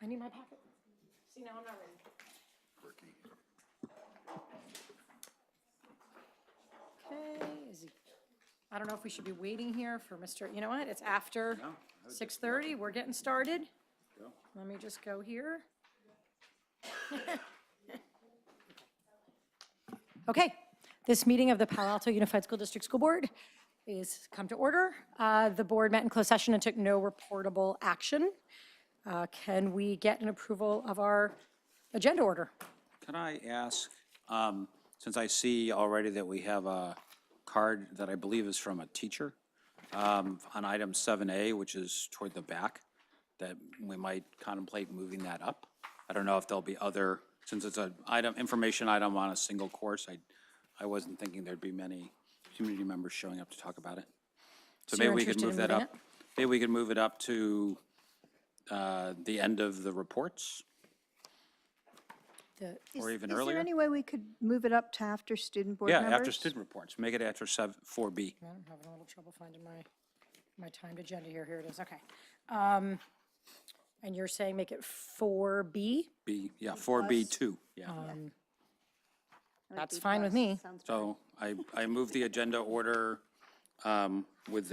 I need my packet. See, now I'm not ready. Okay, I don't know if we should be waiting here for Mr., you know what, it's after 6:30, we're getting started. Let me just go here. Okay, this meeting of the Palo Alto Unified School District School Board is come to order. The board met in closed session and took no reportable action. Can we get an approval of our agenda order? Can I ask, since I see already that we have a card that I believe is from a teacher on item 7A, which is toward the back, that we might contemplate moving that up. I don't know if there'll be other, since it's an item, information item on a single course, I wasn't thinking there'd be many community members showing up to talk about it. So maybe we could move that up. Maybe we could move it up to the end of the reports, or even earlier. Is there any way we could move it up to after student board members? Yeah, after student reports. Make it after 4B. I'm having a little trouble finding my timed agenda here. Here it is, okay. And you're saying make it 4B? B, yeah, 4B2, yeah. That's fine with me. So I move the agenda order with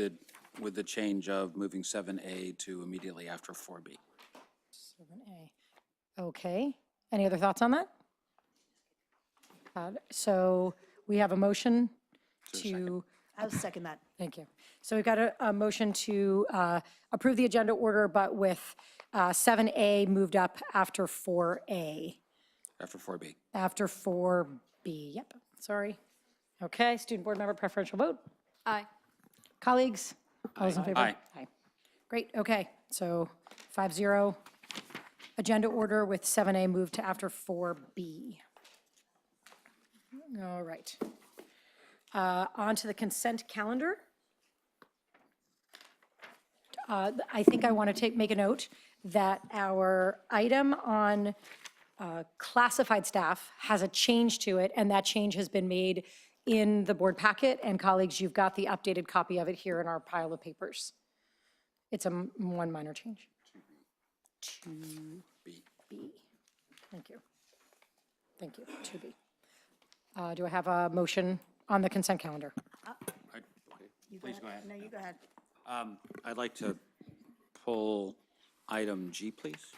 the change of moving 7A to immediately after 4B. 7A. Okay. Any other thoughts on that? So we have a motion to, I'll second that. thank you. So we've got a motion to approve the agenda order, but with 7A moved up after 4A. After 4B. After 4B, yep, sorry. Okay, student board member preferential vote? Aye. Colleagues? All those in favor? Aye. Aye. Great, okay, so 5-0. Agenda order with 7A moved to after 4B. All right. On to the consent calendar. I think I want to make a note that our item on classified staff has a change to it, and that change has been made in the board packet. And colleagues, you've got the updated copy of it here in our pile of papers. It's one minor change. 2B. Thank you. Thank you, 2B. Do I have a motion on the consent calendar? Please go ahead. No, you go ahead. I'd like to pull item G, please.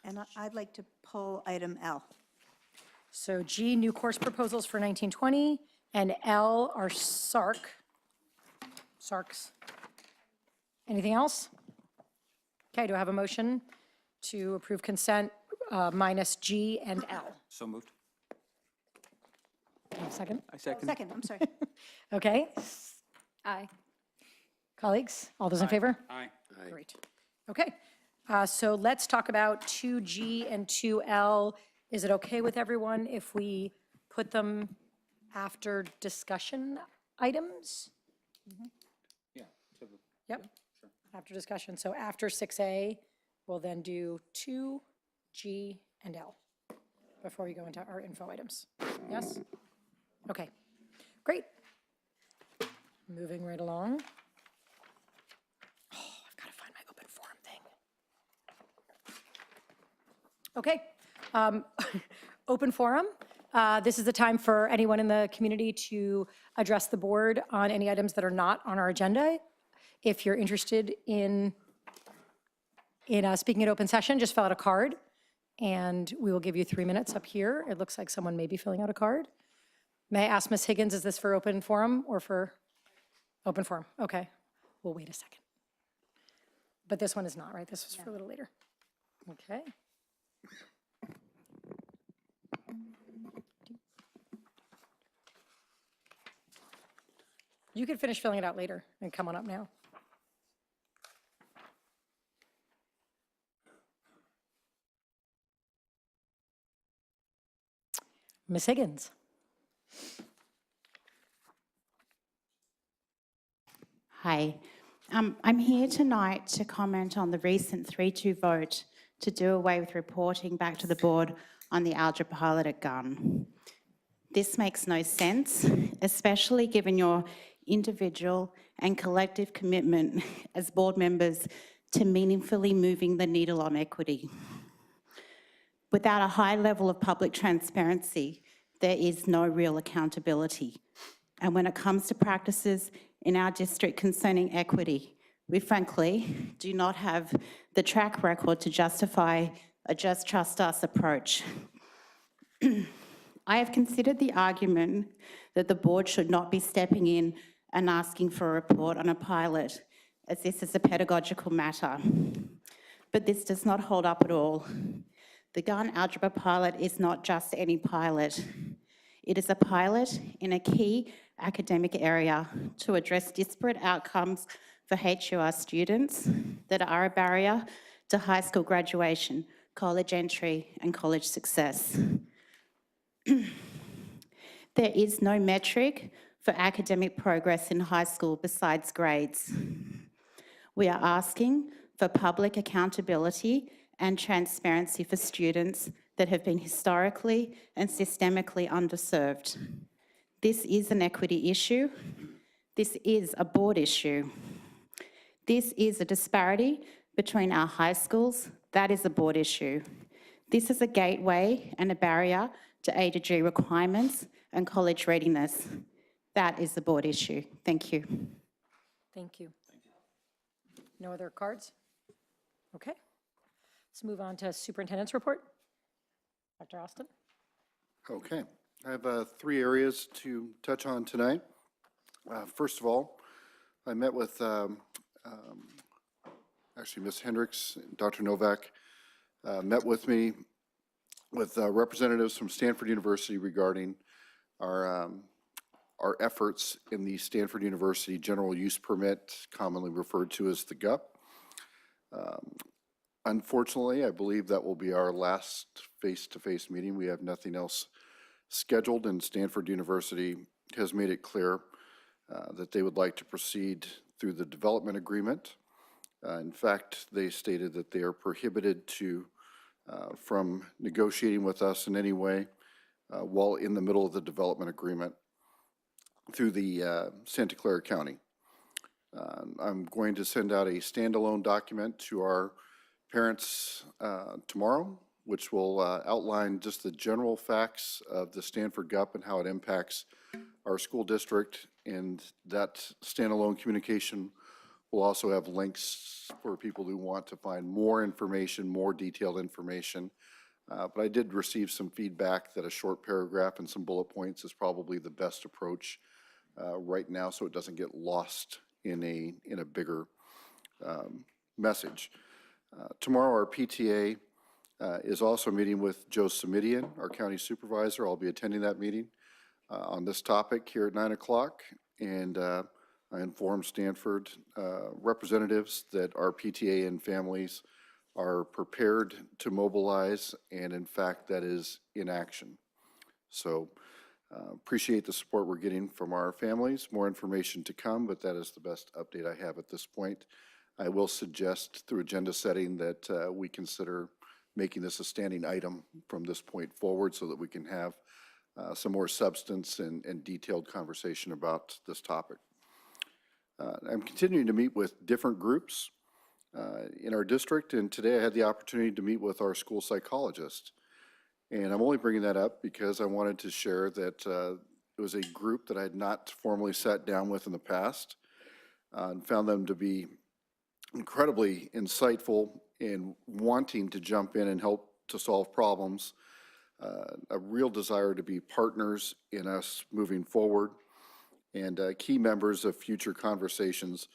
And I'd like to pull item L. So G, new course proposals for 1920, and L are SARCs. Anything else? Okay, do I have a motion to approve consent minus G and L? So moved. Do I have a second? I second. Second, I'm sorry. Okay, Aye. colleagues, all those in favor? Aye. Great. Okay, so let's talk about 2G and 2L. Is it okay with everyone if we put them after discussion items? Yeah. Yep, after discussion. So after 6A, we'll then do 2G and L before we go into our info items. Yes? Okay, great. Moving right along. Oh, I've got to find my open forum thing. Okay, open forum. This is the time for anyone in the community to address the board on any items that are not on our agenda. If you're interested in speaking at open session, just fill out a card, and we will give you 3 minutes up here. It looks like someone may be filling out a card. May I ask Ms. Higgins, is this for open forum or for open forum? Okay, we'll wait a second. But this one is not, right? This was for a little later. Okay. You can finish filling it out later and come on up now. Ms. Higgins. Hi. I'm here tonight to comment on the recent 3-2 vote to do away with reporting back to the board on the algebra pilot at Gunn. This makes no sense, especially given your individual and collective commitment as board members to meaningfully moving the needle on equity. Without a high level of public transparency, there is no real accountability. And when it comes to practices in our district concerning equity, we frankly do not have the track record to justify a just trust us approach. I have considered the argument that the board should not be stepping in and asking for a report on a pilot, as this is a pedagogical matter. But this does not hold up at all. The gun algebra pilot is not just any pilot. It is a pilot in a key academic area to address disparate outcomes for HUR students that are a barrier to high school graduation, college entry, and college success. There is no metric for academic progress in high school besides grades. We are asking for public accountability and transparency for students that have been historically and systemically underserved. This is an equity issue. This is a board issue. This is a disparity between our high schools. That is a board issue. This is a gateway and a barrier to A to G requirements and college readiness. That is the board issue. Thank you. Thank you. No other cards? Okay. Let's move on to superintendent's report. Dr. Austin? Okay, I have 3 areas to touch on tonight. First of all, I met with actually Ms. Hendricks, Dr. Novak met with me with representatives from Stanford University regarding our efforts in the Stanford University General Use Permit, commonly referred to as the GUP. Unfortunately, I believe that will be our last face-to-face meeting. We have nothing else scheduled, and Stanford University has made it clear that they would like to proceed through the development agreement. In fact, they stated that they are prohibited from negotiating with us in any way while in the middle of the development agreement through the Santa Clara County. I'm going to send out a standalone document to our parents tomorrow, which will outline just the general facts of the Stanford GUP and how it impacts our school district. And that standalone communication will also have links for people who want to find more information, more detailed information. But I did receive some feedback that a short paragraph and some bullet points is probably the best approach right now, so it doesn't get lost in a bigger message. Tomorrow, our PTA is also meeting with Joe Simidian, our county supervisor. I'll be attending that meeting on this topic here at 9 o'clock. And I informed Stanford representatives that our PTA and families are prepared to mobilize, and in fact, that is in action. So appreciate the support we're getting from our families. More information to come, but that is the best update I have at this point. I will suggest through agenda setting that we consider making this a standing item from this point forward so that we can have some more substance and detailed conversation about this topic. I'm continuing to meet with different groups in our district, and today I had the opportunity to meet with our school psychologist. And I'm only bringing that up because I wanted to share that it was a group that I had not formally sat down with in the past and found them to be incredibly insightful in wanting to jump in and help to solve problems, a real desire to be partners in us moving forward, and key members of future conversations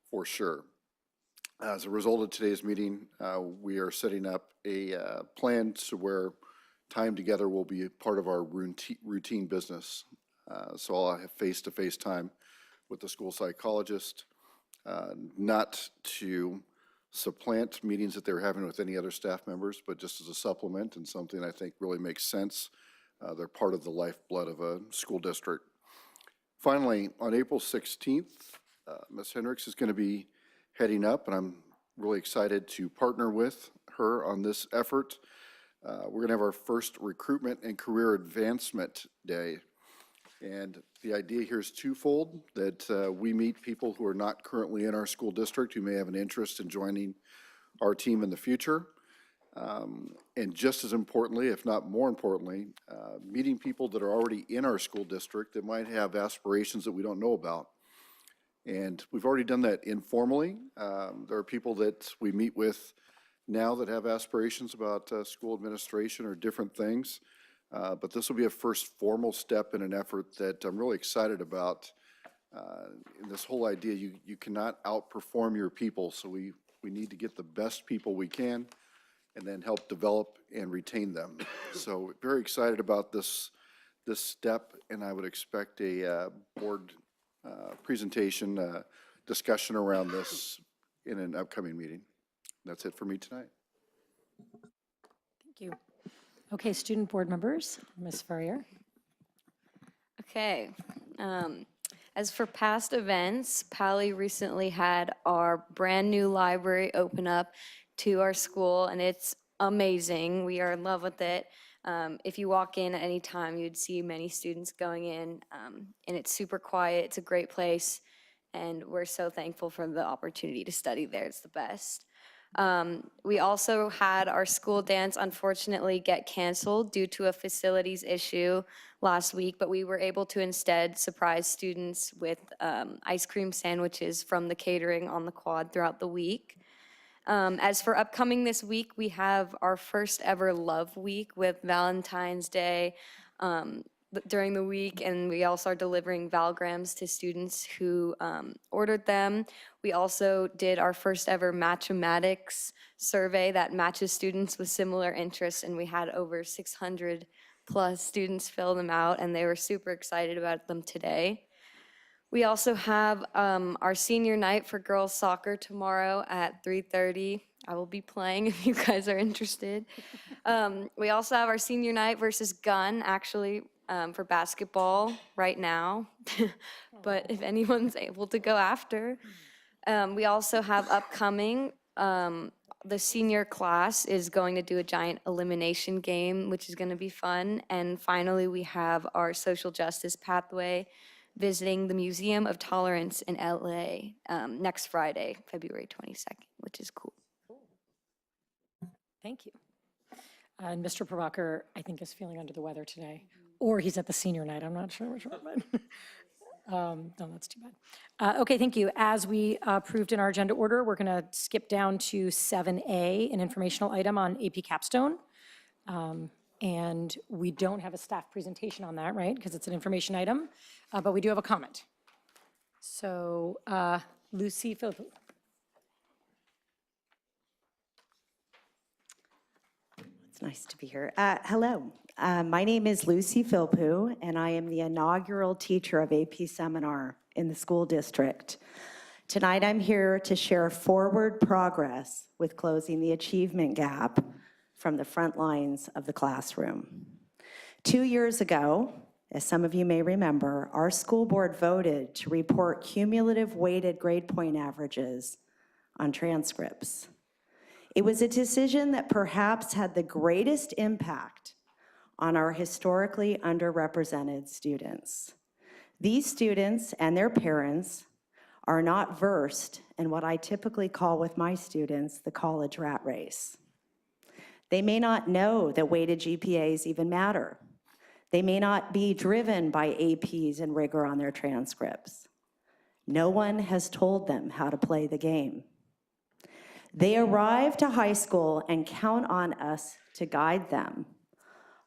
for sure. As a result of today's meeting, we are setting up a plan to where time together will be part of our routine business. So I'll have face-to-face time with the school psychologist, not to supplant meetings that they're having with any other staff members, but just as a supplement and something I think really makes sense. They're part of the lifeblood of a school district. Finally, on April 16th, Ms. Hendricks is going to be heading up, and I'm really excited to partner with her on this effort. We're going to have our first recruitment and career advancement day. And the idea here is twofold, that we meet people who are not currently in our school district who may have an interest in joining our team in the future. And just as importantly, if not more importantly, meeting people that are already in our school district that might have aspirations that we don't know about. And we've already done that informally. There are people that we meet with now that have aspirations about school administration or different things. But this will be a first formal step in an effort that I'm really excited about. In this whole idea, you cannot outperform your people, so we need to get the best people we can and then help develop and retain them. So very excited about this step, and I would expect a board presentation, discussion around this in an upcoming meeting. That's it for me tonight. Thank you. Okay, student board members, Ms. Ferrier. Okay. As for past events, Pally recently had our brand new library open up to our school, and it's amazing. We are in love with it. If you walk in at any time, you'd see many students going in, and it's super quiet. It's a great place, and we're so thankful for the opportunity to study there. It's the best. We also had our school dance unfortunately get canceled due to a facilities issue last week, but we were able to instead surprise students with ice cream sandwiches from the catering on the quad throughout the week. As for upcoming this week, we have our first ever Love Week with Valentine's Day during the week, and we also are delivering Valgrams to students who ordered them. We also did our first ever Matchematics survey that matches students with similar interests, and we had over 600 plus students fill them out, and they were super excited about them today. We also have our senior night for girls soccer tomorrow at 3:30. I will be playing if you guys are interested. We also have our senior night versus gun, actually, for basketball right now. But if anyone's able to go after. We also have upcoming, the senior class is going to do a giant elimination game, which is going to be fun. And finally, we have our social justice pathway visiting the Museum of Tolerance in LA next Friday, February 22nd, which is cool. Thank you. And Mr. Prabhakar, I think, is feeling under the weather today, or he's at the senior night. I'm not sure which one, but no, that's too bad. Okay, thank you. As we approved in our agenda order, we're going to skip down to 7A, an informational item on AP Capstone. And we don't have a staff presentation on that, right? Because it's an information item, but we do have a comment. So Lucy Philippou. It's nice to be here. Hello, my name is Lucy Philippou, and I am the inaugural teacher of AP Seminar in the school district. Tonight I'm here to share forward progress with closing the achievement gap from the front lines of the classroom. 2 years ago, as some of you may remember, our school board voted to report cumulative weighted grade point averages on transcripts. It was a decision that perhaps had the greatest impact on our historically underrepresented students. These students and their parents are not versed in what I typically call with my students the college rat race. They may not know that weighted GPAs even matter. They may not be driven by APs and rigor on their transcripts. No one has told them how to play the game. They arrive to high school and count on us to guide them.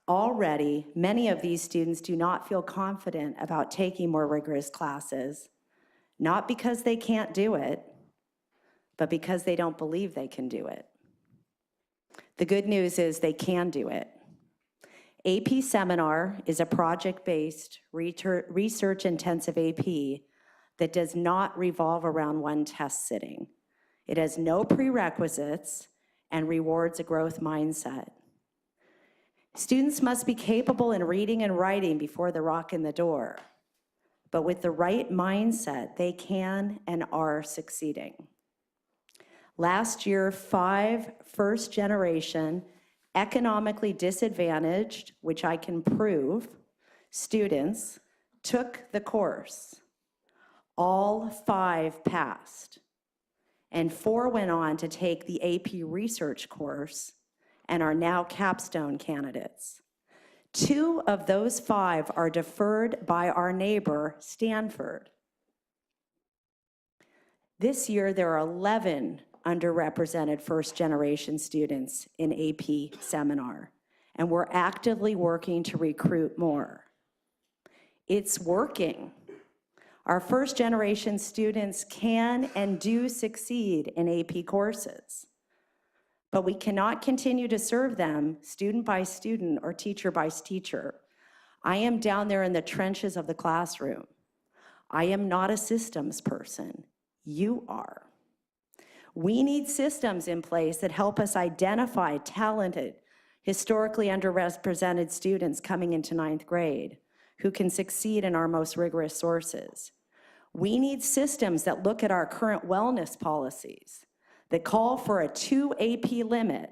Already, many of these students do not feel confident about taking more rigorous classes, not because they can't do it, but because they don't believe they can do it. The good news is they can do it. AP Seminar is a project-based, research-intensive AP that does not revolve around one test sitting. It has no prerequisites and rewards a growth mindset. Students must be capable in reading and writing before they walk in the door, but with the right mindset, they can and are succeeding. Last year, 5 first-generation, economically disadvantaged, which I can prove, students took the course. All 5 passed, and 4 went on to take the AP research course, and are now capstone candidates. 2 of those 5 are deferred by our neighbor, Stanford. This year, there are 11 underrepresented first-generation students in AP Seminar, and we're actively working to recruit more. It's working. Our first-generation students can and do succeed in AP courses, but we cannot continue to serve them student by student or teacher by teacher. I am down there in the trenches of the classroom. I am not a systems person. You are. We need systems in place that help us identify talented, historically underrepresented students coming into 9th grade who can succeed in our most rigorous sources. We need systems that look at our current wellness policies that call for a 2 AP limit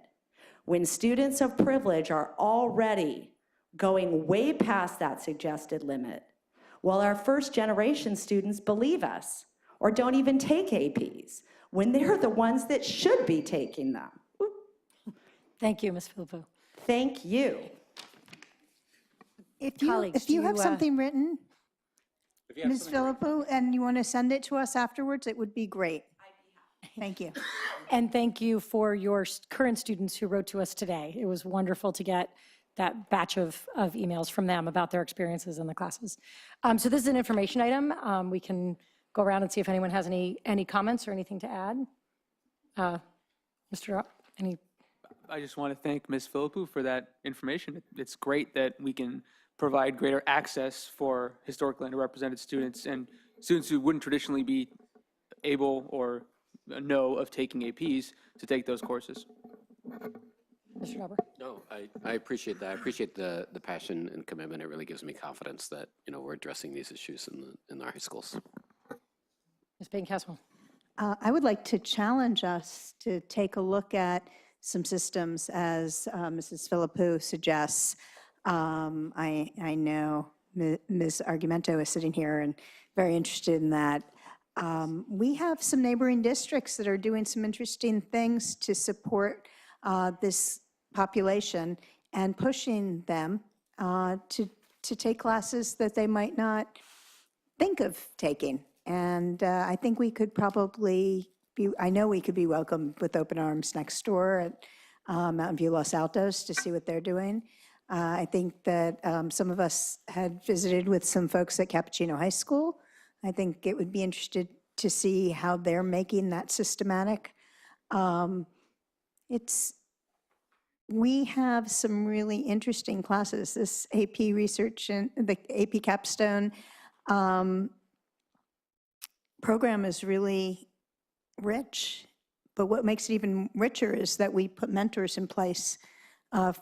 when students of privilege are already going way past that suggested limit, while our first-generation students believe us or don't even take APs when they're the ones that should be taking them. Thank you, Ms. Philippou. Thank you. Colleagues, If you do have you, something written, Ms. Philippou, and you want to send it to us afterwards, it would be great. Thank you. And thank you for your current students who wrote to us today. It was wonderful to get that batch of emails from them about their experiences in the classes. So this is an information item. We can go around and see if anyone has any comments or anything to add. Mr. Rupp, any? I just want to thank Ms. Philippou for that information. It's great that we can provide greater access for historically underrepresented students and students who wouldn't traditionally be able or know of taking APs to take those courses. Mr. Dauber? No, I appreciate that. I appreciate the passion and commitment. It really gives me confidence that, we're addressing these issues in our high schools. Ms. Bain-Caswell? I would like to challenge us to take a look at some systems as Mrs. Philippou suggests. I know Ms. Argumento is sitting here and very interested in that. We have some neighboring districts that are doing some interesting things to support this population and pushing them to take classes that they might not think of taking. And I think we could probably be, I know we could be welcomed with open arms next door at Mountain View Los Altos to see what they're doing. I think that some of us had visited with some folks at Cappuccino High School. I think it would be interested to see how they're making that systematic. We have some really interesting classes. This AP research and the AP capstone program is really rich, but what makes it even richer is that we put mentors in place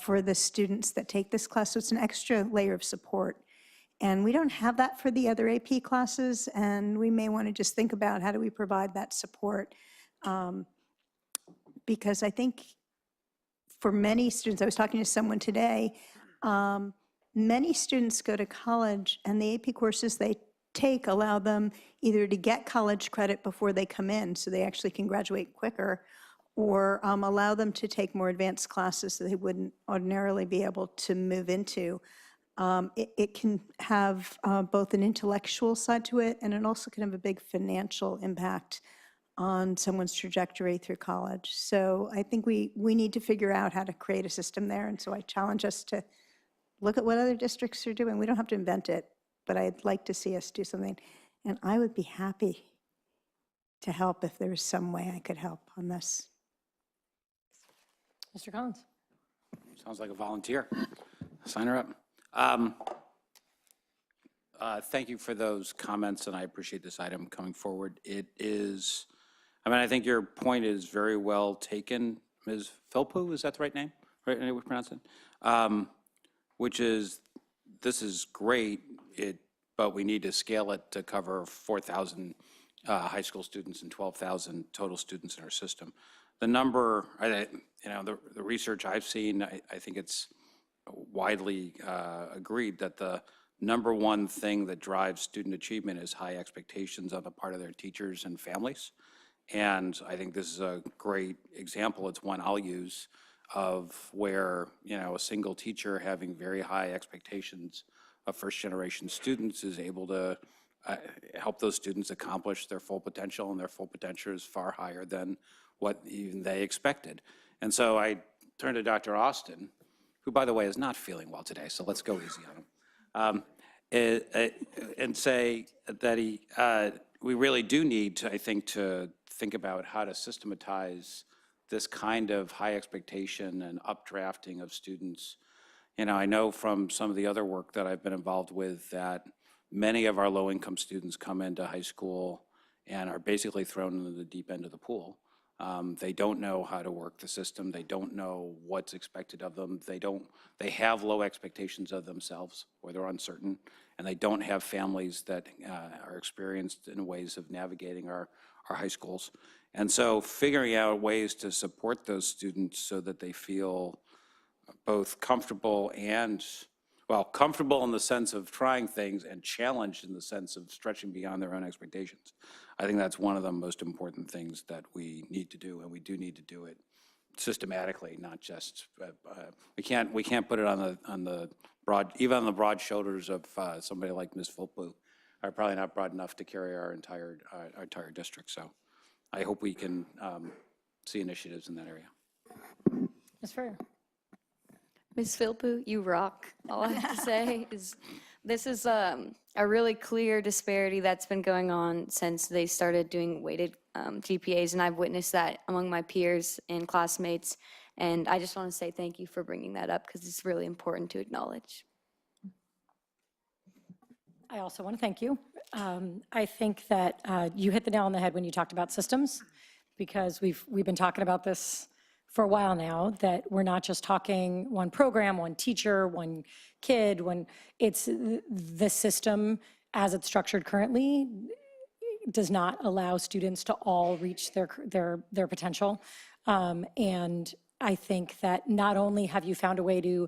for the students that take this class, so it's an extra layer of support. And we don't have that for the other AP classes, and we may want to just think about how do we provide that support. Because I think for many students, I was talking to someone today, many students go to college and the AP courses they take allow them either to get college credit before they come in so they actually can graduate quicker, or allow them to take more advanced classes that they wouldn't ordinarily be able to move into. It can have both an intellectual side to it, and it also can have a big financial impact on someone's trajectory through college. So I think we need to figure out how to create a system there, and so I challenge us to look at what other districts are doing. We don't have to invent it, but I'd like to see us do something. And I would be happy to help if there was some way I could help on this. Mr. Collins? Sounds like a volunteer. Sign her up. Thank you for those comments, and I appreciate this item coming forward. It is, I think your point is very well taken, Ms. Philippou, is that the right name? Right, any way to pronounce it? Which is, this is great, but we need to scale it to cover 4,000 high school students and 12,000 total students in our system. The number, the research I've seen, I think it's widely agreed that the number one thing that drives student achievement is high expectations on the part of their teachers and families. And I think this is a great example. It's one I'll use of where, you know, a single teacher having very high expectations of first-generation students is able to help those students accomplish their full potential, and their full potential is far higher than what even they expected. And so I turned to Dr. Austin, who, by the way, is not feeling well today, so let's go easy on him, and say that we really do need to, I think, to think about how to systematize this kind of high expectation and updrafting of students. You know, I know from some of the other work that I've been involved with that many of our low-income students come into high school and are basically thrown into the deep end of the pool. They don't know how to work the system. They don't know what's expected of them. They have low expectations of themselves, or they're uncertain, and they don't have families that are experienced in ways of navigating our high schools. And so figuring out ways to support those students so that they feel both comfortable and, well, comfortable in the sense of trying things and challenged in the sense of stretching beyond their own expectations. I think that's one of the most important things that we need to do, and we do need to do it systematically, not just, we can't put it on the broad, even on the broad shoulders of somebody like Ms. Philpott, are probably not broad enough to carry our entire district. So I hope we can see initiatives in that area. Ms. Ferrier. Ms. Philpott, you rock. All I have to say is this is a really clear disparity that's been going on since they started doing weighted GPAs, and I've witnessed that among my peers and classmates, and I just want to say thank you for bringing that up because it's really important to acknowledge. I also want to thank you. I think that you hit the nail on the head when you talked about systems, because we've been talking about this for a while now, that we're not just talking one program, one teacher, one kid, it's the system as it's structured currently does not allow students to all reach their potential. And I think that not only have you found a way to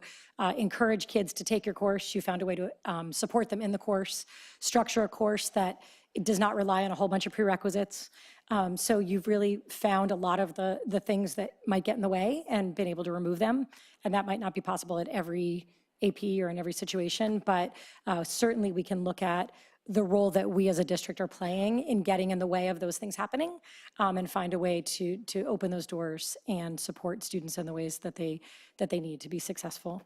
encourage kids to take your course, you found a way to support them in the course, structure a course that it does not rely on a whole bunch of prerequisites. So you've really found a lot of the things that might get in the way and been able to remove them. And that might not be possible at every AP or in every situation, but certainly we can look at the role that we as a district are playing in getting in the way of those things happening, and find a way to open those doors and support students in the ways that they need to be successful.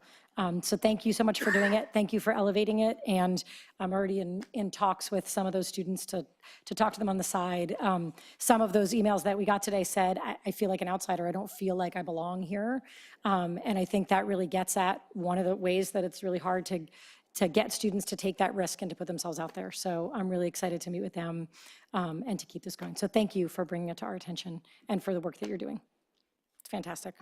So thank you so much for doing it. Thank you for elevating it. And I'm already in talks with some of those students to talk to them on the side. Some of those emails that we got today said, I feel like an outsider. I don't feel like I belong here. And I think that really gets at one of the ways that it's really hard to get students to take that risk and to put themselves out there. So I'm really excited to meet with them and to keep this going. So thank you for bringing it to our attention and for the work that you're doing. It's fantastic.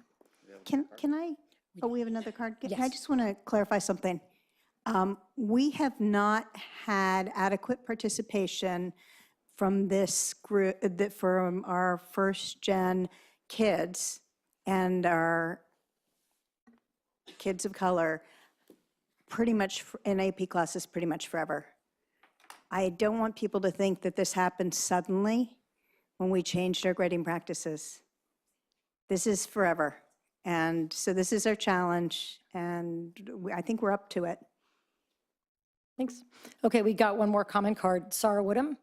Can I, oh, we have another card? I Yes. just want to clarify something. We have not had adequate participation from this group, from our first-gen kids and our kids of color pretty much in AP classes pretty much forever. I don't want people to think that this happened suddenly when we changed our grading practices. This is forever. And so this is our challenge, and I think we're up to it. Thanks. Okay, we got one more comment card. Sarah Woodham.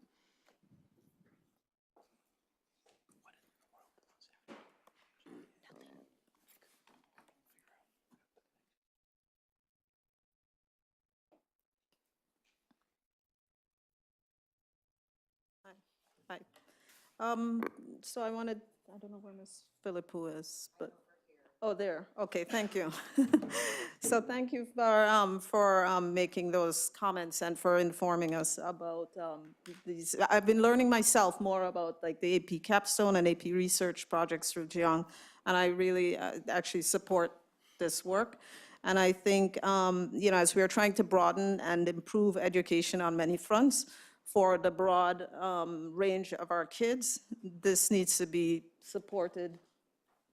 Hi. So I wanted, I don't know where Ms. Philippou is, but, oh, there. Okay, thank you. So thank you for making those comments and for informing us about these. I've been learning myself more about like the AP capstone and AP research projects through Jiang, and I really actually support this work. And I think, as we are trying to broaden and improve education on many fronts, for the broad range of our kids, this needs to be supported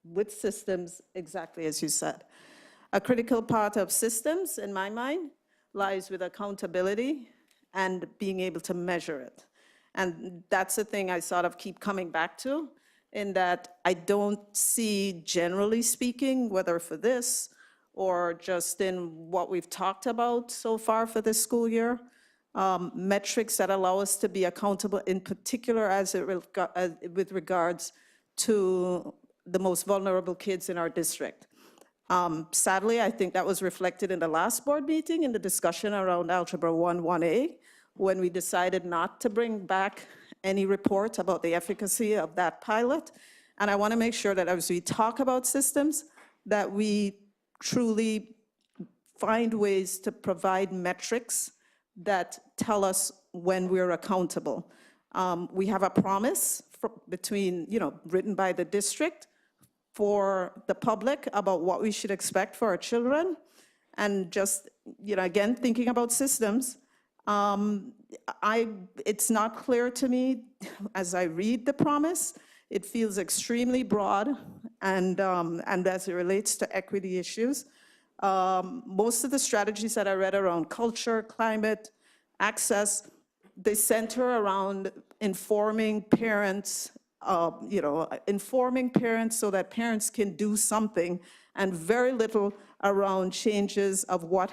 with systems, exactly as you said. A critical part of systems, in my mind, lies with accountability and being able to measure it. And that's the thing I sort of keep coming back to, in that I don't see, generally speaking, whether for this or just in what we've talked about so far for this school year, metrics that allow us to be accountable, in particular with regards to the most vulnerable kids in our district. Sadly, I think that was reflected in the last board meeting in the discussion around Algebra 1, 1A, when we decided not to bring back any report about the efficacy of that pilot. And I want to make sure that as we talk about systems, that we truly find ways to provide metrics that tell us when we're accountable. We have a promise written by the district for the public about what we should expect for our children. And just, again, thinking about systems, it's not clear to me as I read the promise. It feels extremely broad and as it relates to equity issues. Most of the strategies that I read around culture, climate, access, they center around informing parents, informing parents so that parents can do something, and very little around changes of what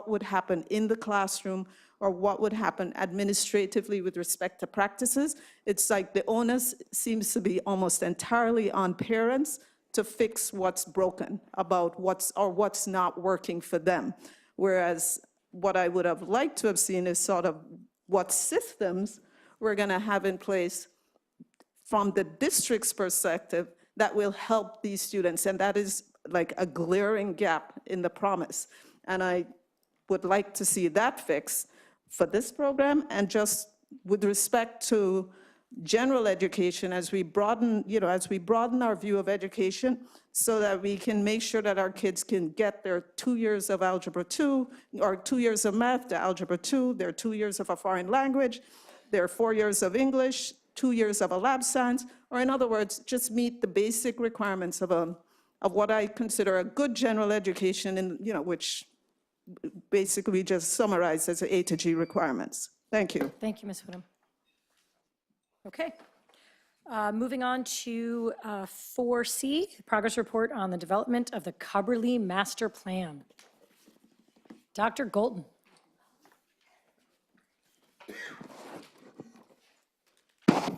would happen in the classroom or what would happen administratively with respect to practices. It's like the onus seems to be almost entirely on parents to fix what's broken about what's not working for them. Whereas what I would have liked to have seen is sort of what systems we're gonna have in place from the district's perspective that will help these students. And that is like a glaring gap in the promise. And I would like to see that fixed for this program, and just with respect to general education, as we broaden our view of education, so that we can make sure that our kids can get their 2 years of Algebra 2, or 2 years of math to Algebra 2, their 2 years of a foreign language, their 4 years of English, 2 years of a lab science, or in other words, just meet the basic requirements of what I consider a good general education, which basically just summarized as A to G requirements. Thank you. Thank you, Ms. Whittam. Okay. Moving on to 4C, progress report on the development of the Cubberley Master Plan. Dr. Golton. Hi,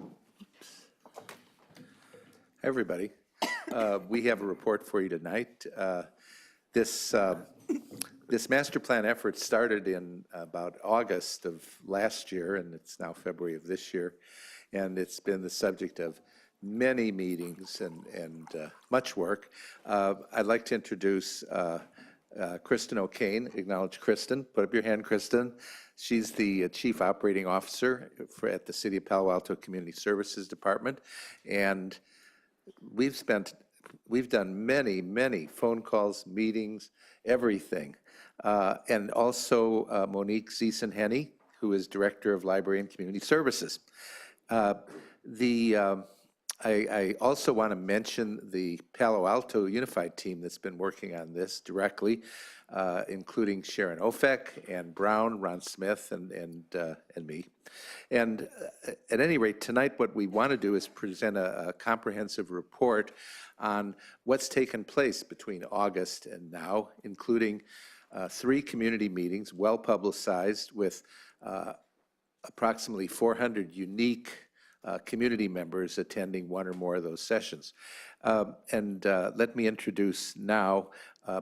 everybody. We have a report for you tonight. This master plan effort started in about August of last year, and it's now February of this year. And it's been the subject of many meetings and much work. I'd like to introduce Kristen O'Kane. Acknowledge Kristen. Put up your hand, Kristen. She's the Chief Operating Officer at the City of Palo Alto Community Services Department. And we've done many phone calls, meetings, everything. And also Monique Ziessen-Henny, who is Director of Library and Community Services. I also want to mention the Palo Alto Unified team that's been working on this directly, including Sharon Ofek and Brown, Ron Smith, and me. And at any rate, tonight what we want to do is present a comprehensive report on what's taken place between August and now, including 3 community meetings, well publicized, with approximately 400 unique community members attending one or more of those sessions. Let me introduce now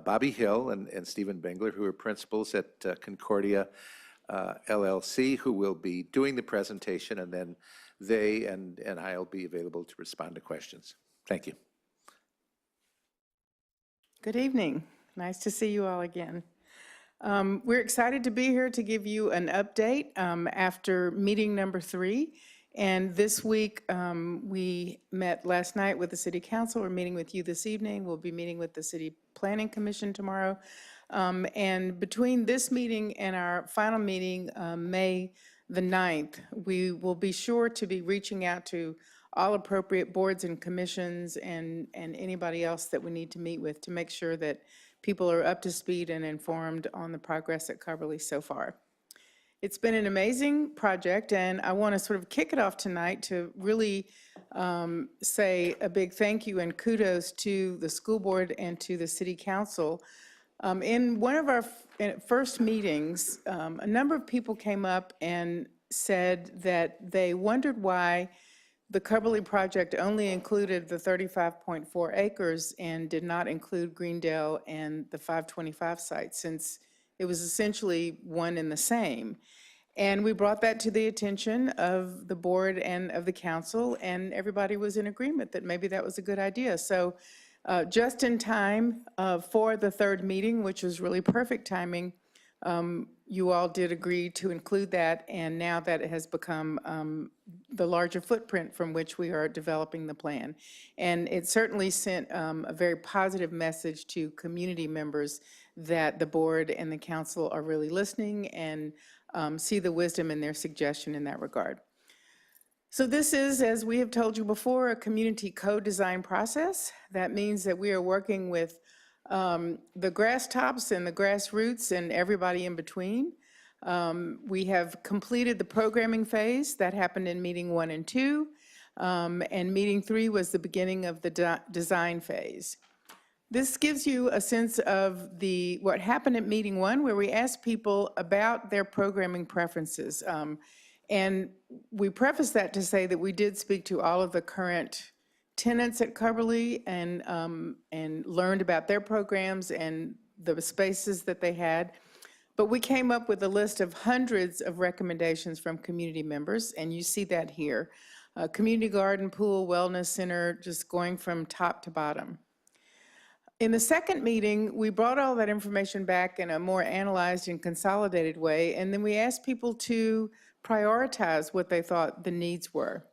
Bobby Hill and Stephen Bengler, who are principals at Concordia LLC, who will be doing the presentation, and then they and I'll be available to respond to questions. Thank you. Good evening. Nice to see you all again. We're excited to be here to give you an update after meeting number 3. And this week, we met last night with the City Council. We're meeting with you this evening. We'll be meeting with the City Planning Commission tomorrow. And between this meeting and our final meeting, May the 9th, we will be sure to be reaching out to all appropriate boards and commissions and anybody else that we need to meet with to make sure that people are up to speed and informed on the progress at Cubberley so far. It's been an amazing project, and I want to sort of kick it off tonight to really say a big thank you and kudos to the school board and to the city council. In one of our first meetings, a number of people came up and said that they wondered why the Cubberley project only included the 35.4 acres and did not include Greendale and the 525 site, since it was essentially one and the same. And we brought that to the attention of the board and of the council, and everybody was in agreement that maybe that was a good idea. So just in time for the third meeting, which was really perfect timing, you all did agree to include that, and now that it has become the larger footprint from which we are developing the plan. And it certainly sent a very positive message to community members that the board and the council are really listening and see the wisdom in their suggestion in that regard. So this is, as we have told you before, a community co-design process. That means that we are working with the grass tops and the grassroots and everybody in between. We have completed the programming phase. That happened in meeting 1 and 2. And meeting 3 was the beginning of the design phase. This gives you a sense of what happened at meeting 1, where we asked people about their programming preferences. And we preface that to say that we did speak to all of the current tenants at Cubberley and learned about their programs and the spaces that they had. But we came up with a list of hundreds of recommendations from community members, and you see that here. Community garden, pool, wellness center, just going from top to bottom. In the second meeting, we brought all that information back in a more analyzed and consolidated way, and then we asked people to prioritize what they thought the needs were.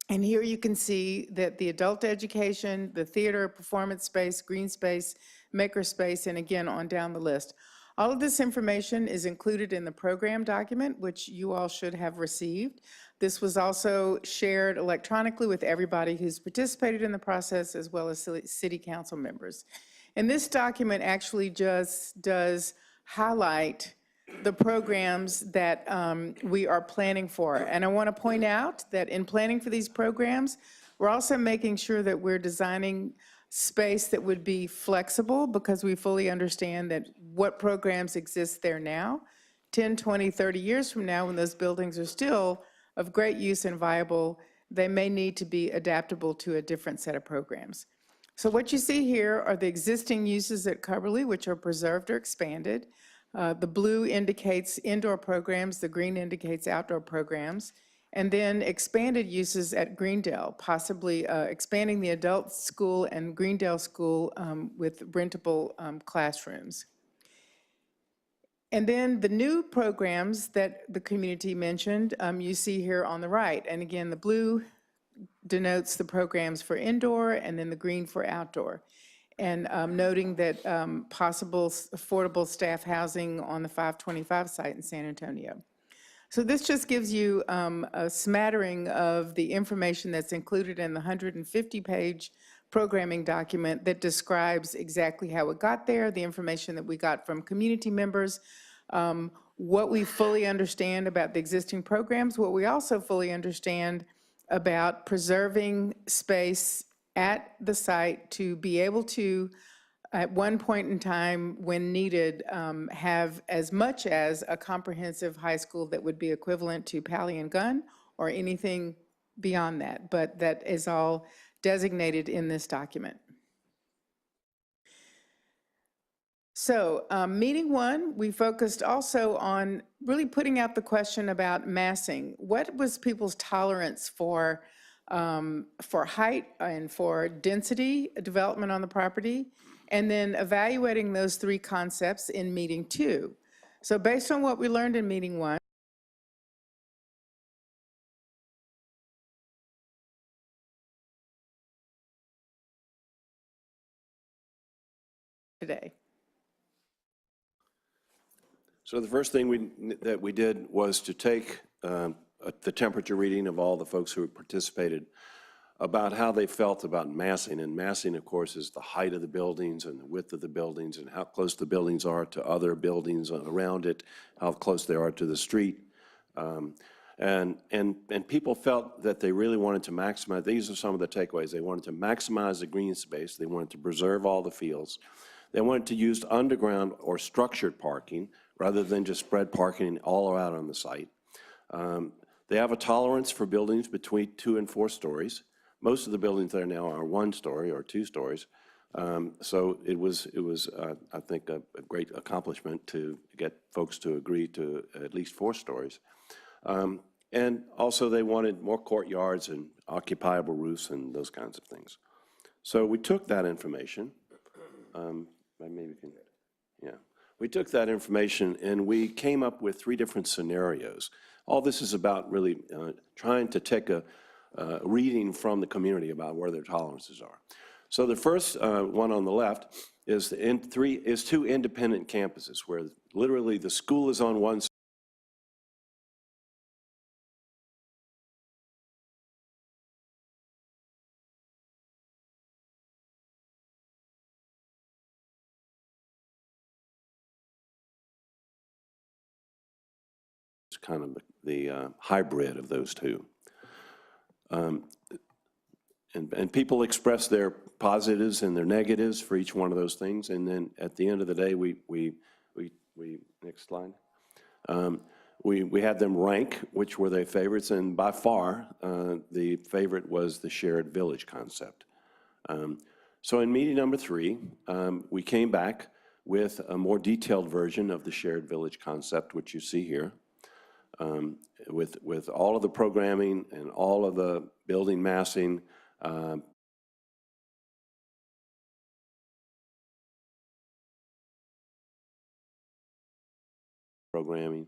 And here you can see that the adult education, the theater, performance space, green space, maker space, and again, on down the list. All of this information is included in the program document, which you all should have received. This was also shared electronically with everybody who's participated in the process, as well as city council members. And this document actually just does highlight the programs that we are planning for. And I want to point out that in planning for these programs, we're also making sure that we're designing space that would be flexible, because we fully understand that what programs exist there now, 10, 20, 30 years from now, when those buildings are still of great use and viable, they may need to be adaptable to a different set of programs. So what you see here are the existing uses at Cubberley, which are preserved or expanded. The blue indicates indoor programs, the green indicates outdoor programs, and then expanded uses at Greendale, possibly expanding the adult school and Greendale School with rentable classrooms. And then the new programs that the community mentioned, you see here on the right. And again, the blue denotes the programs for indoor, and then the green for outdoor. And noting that possible affordable staff housing on the 525 site in San Antonio. So this just gives you a smattering of the information that's included in the 150-page programming document that describes exactly how it got there, the information that we got from community members, what we fully understand about the existing programs, what we also fully understand about preserving space at the site to be able to, at one point in time when needed, have as much as a comprehensive high school that would be equivalent to Pally and Gunn or anything beyond that, but that is all designated in this document. So meeting 1, we focused also on really putting out the question about massing. What was people's tolerance for height and for density development on the property, and then evaluating those 3 concepts in meeting 2. So based on what we learned in meeting 1, today. So the first thing that we did was to take the temperature reading of all the folks who participated about how they felt about massing. And massing, of course, is the height of the buildings and the width of the buildings and how close the buildings are to other buildings around it, how close they are to the street. And people felt that they really wanted to maximize, these are some of the takeaways. They wanted to maximize the green space. They wanted to preserve all the fields. They wanted to use underground or structured parking rather than just spread parking all out on the site. They have a tolerance for buildings between 2 and 4 stories. Most of the buildings there now are 1 story or 2 stories. So it was I think, a great accomplishment to get folks to agree to at least 4 stories. And also they wanted more courtyards and occupiable roofs and those kinds of things. So we took that information. Maybe we can, yeah. We took that information and we came up with 3 different scenarios. All this is about really trying to take a reading from the community about where their tolerances are. So the first one on the left is 2 independent campuses where literally the school is on one side. It's kind of the hybrid of those 2. And people express their positives and their negatives for each one of those things. And then at the end of the day, we next slide. We had them rank which were their favorites, and by far, the favorite was the shared village concept. So in meeting number 3, we came back with a more detailed version of the shared village concept, which you see here, with all of the programming and all of the building massing, programming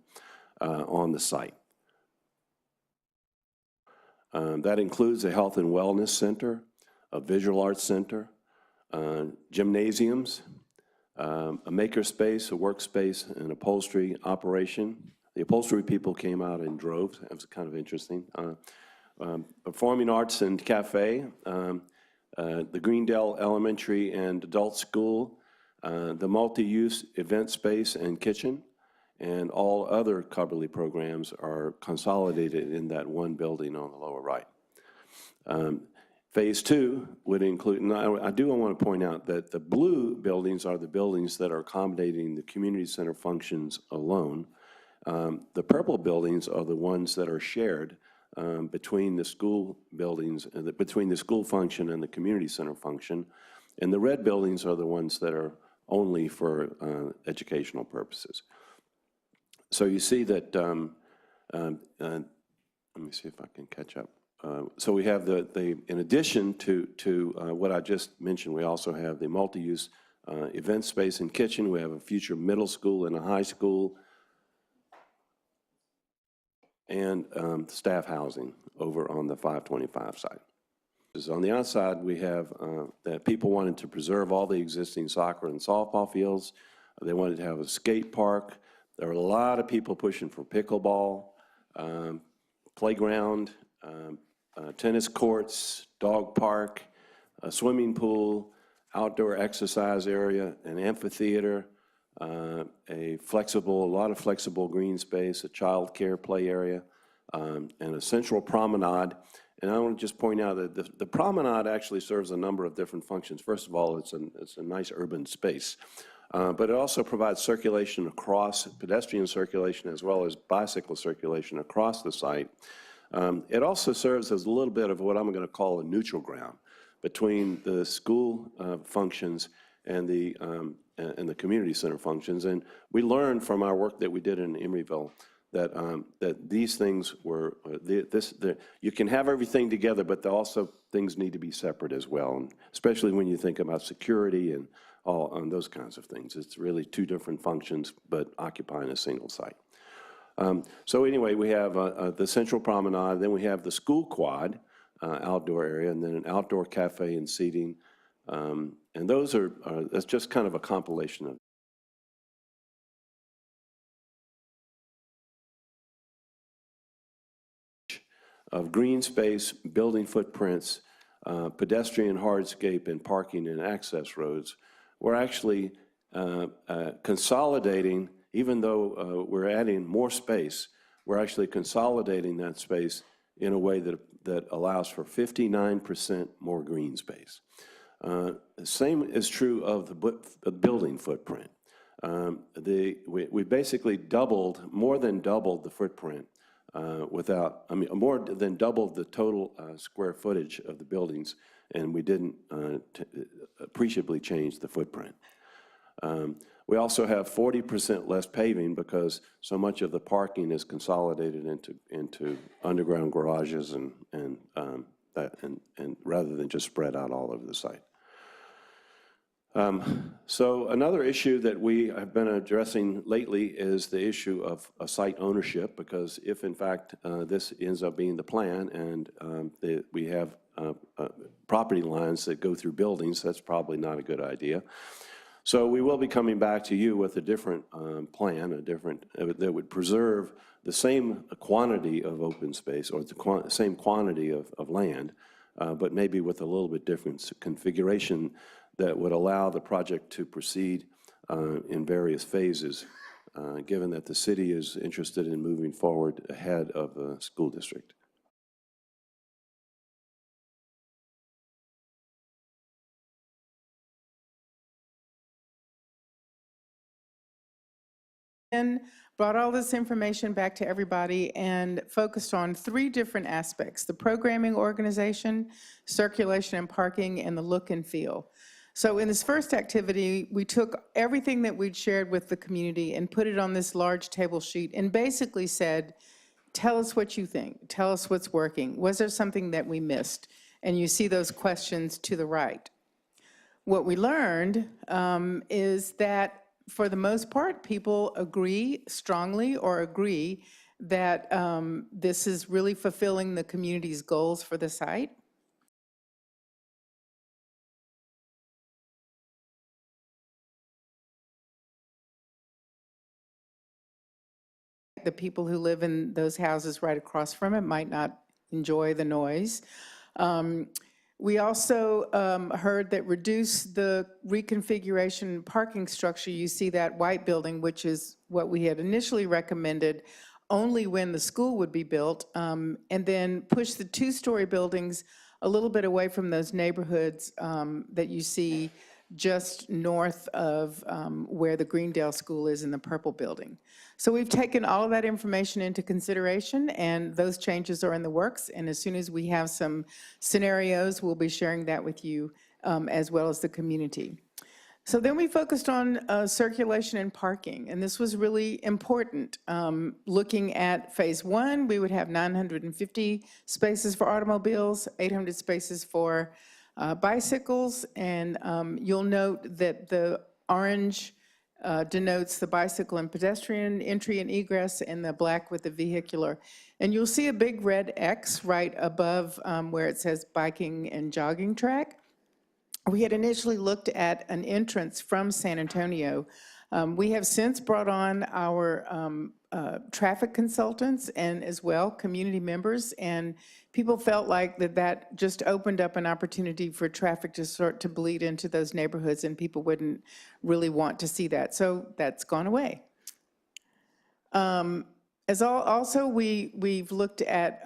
on the site. That includes a health and wellness center, a visual arts center, gymnasiums, a makerspace, a workspace, an upholstery operation. The upholstery people came out in droves. That was kind of interesting. Performing arts and cafe, the Greendale Elementary and Adult School, the multi-use event space and kitchen, and all other Cubberley programs are consolidated in that one building on the lower right. Phase 2 would include, and I do want to point out that the blue buildings are the buildings that are accommodating the community center functions alone. The purple buildings are the ones that are shared between the school buildings, between the school function and the community center function. And the red buildings are the ones that are only for educational purposes. So you see that, let me see if I can catch up. So we have in addition to what I just mentioned, we also have the multi-use event space and kitchen. We have a future middle school and a high school, and staff housing over on the 525 side. On the outside, we have that people wanted to preserve all the existing soccer and softball fields. They wanted to have a skate park. There were a lot of people pushing for pickleball, playground, tennis courts, dog park, a swimming pool, outdoor exercise area, an amphitheater, a lot of flexible green space, a child care play area, and a central promenade. And I want to just point out that the promenade actually serves a number of different functions. First of all, it's a nice urban space, but it also provides circulation across, pedestrian circulation as well as bicycle circulation across the site. It also serves as a little bit of what I'm going to call a neutral ground between the school functions and the community center functions. And we learned from our work that we did in Emeryville that that these things were, you can have everything together, but also things need to be separate as well, and especially when you think about security and all on those kinds of things. It's really 2 different functions, but occupying a single site. So anyway, we have the central promenade, then we have the school quad, outdoor area, and then an outdoor cafe and seating. And those that's just kind of a compilation of green space, building footprints, pedestrian hardscape, and parking and access roads. We're actually consolidating, even though we're adding more space, we're actually consolidating that space in a way that allows for 59% more green space. The same is true of the building footprint. We basically more than doubled the footprint more than doubled the total square footage of the buildings, and we didn't appreciably change the footprint. We also have 40% less paving because so much of the parking is consolidated into underground garages and rather than just spread out all over the site. So another issue that we have been addressing lately is the issue of site ownership, because if in fact this ends up being the plan and we have property lines that go through buildings, that's probably not a good idea. So we will be coming back to you with a different plan, that would preserve the same quantity of open space or the same quantity of land, but maybe with a little bit different configuration that would allow the project to proceed in various phases, given that the city is interested in moving forward ahead of the school district. And brought all this information back to everybody and focused on 3 different aspects: the programming organization, circulation and parking, and the look and feel. So in this first activity, we took everything that we'd shared with the community and put it on this large table sheet and basically said, tell us what you think, tell us what's working. Was there something that we missed? And you see those questions to the right. What we learned is that for the most part, people agree strongly that this is really fulfilling the community's goals for the site. The people who live in those houses right across from it might not enjoy the noise. We also heard that reduce the reconfiguration parking structure. You see that white building, which is what we had initially recommended only when the school would be built, and then push the 2-story buildings a little bit away from those neighborhoods that you see just north of where the Greendale School is in the purple building. So we've taken all of that information into consideration, and those changes are in the works. And as soon as we have some scenarios, we'll be sharing that with you as well as the community. So then we focused on circulation and parking, and this was really important. Looking at phase 1, we would have 950 spaces for automobiles, 800 spaces for bicycles, and you'll note that the orange denotes the bicycle and pedestrian entry and egress, and the black with the vehicular. And you'll see a big red X right above where it says biking and jogging track. We had initially looked at an entrance from San Antonio. We have since brought on our traffic consultants and as well community members, and people felt like that just opened up an opportunity for traffic to start to bleed into those neighborhoods, and people wouldn't really want to see that. So that's gone away. Also, we've looked at,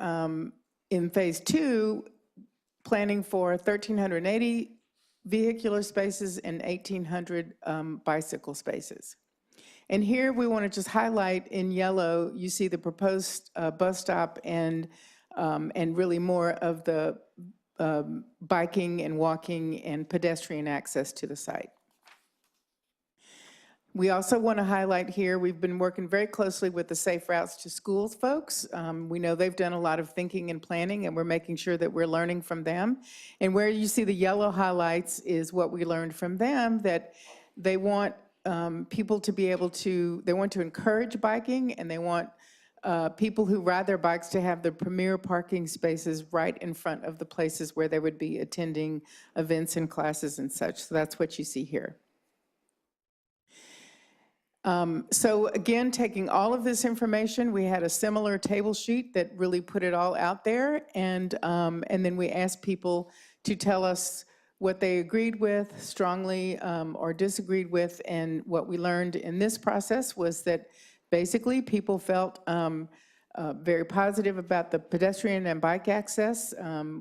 in phase 2, planning for 1,380 vehicular spaces and 1,800 bicycle spaces. And here we want to just highlight in yellow, you see the proposed bus stop and really more of the biking and walking and pedestrian access to the site. We also want to highlight here, we've been working very closely with the Safe Routes to Schools folks. We know they've done a lot of thinking and planning, and we're making sure that we're learning from them. And where you see the yellow highlights is what we learned from them, that they want people to be able to, they want to encourage biking, and they want people who ride their bikes to have the premier parking spaces right in front of the places where they would be attending events and classes and such. So that's what you see here. So again, taking all of this information, we had a similar table sheet that really put it all out there, and then we asked people to tell us what they agreed with strongly or disagreed with. And what we learned in this process was that basically people felt very positive about the pedestrian and bike access.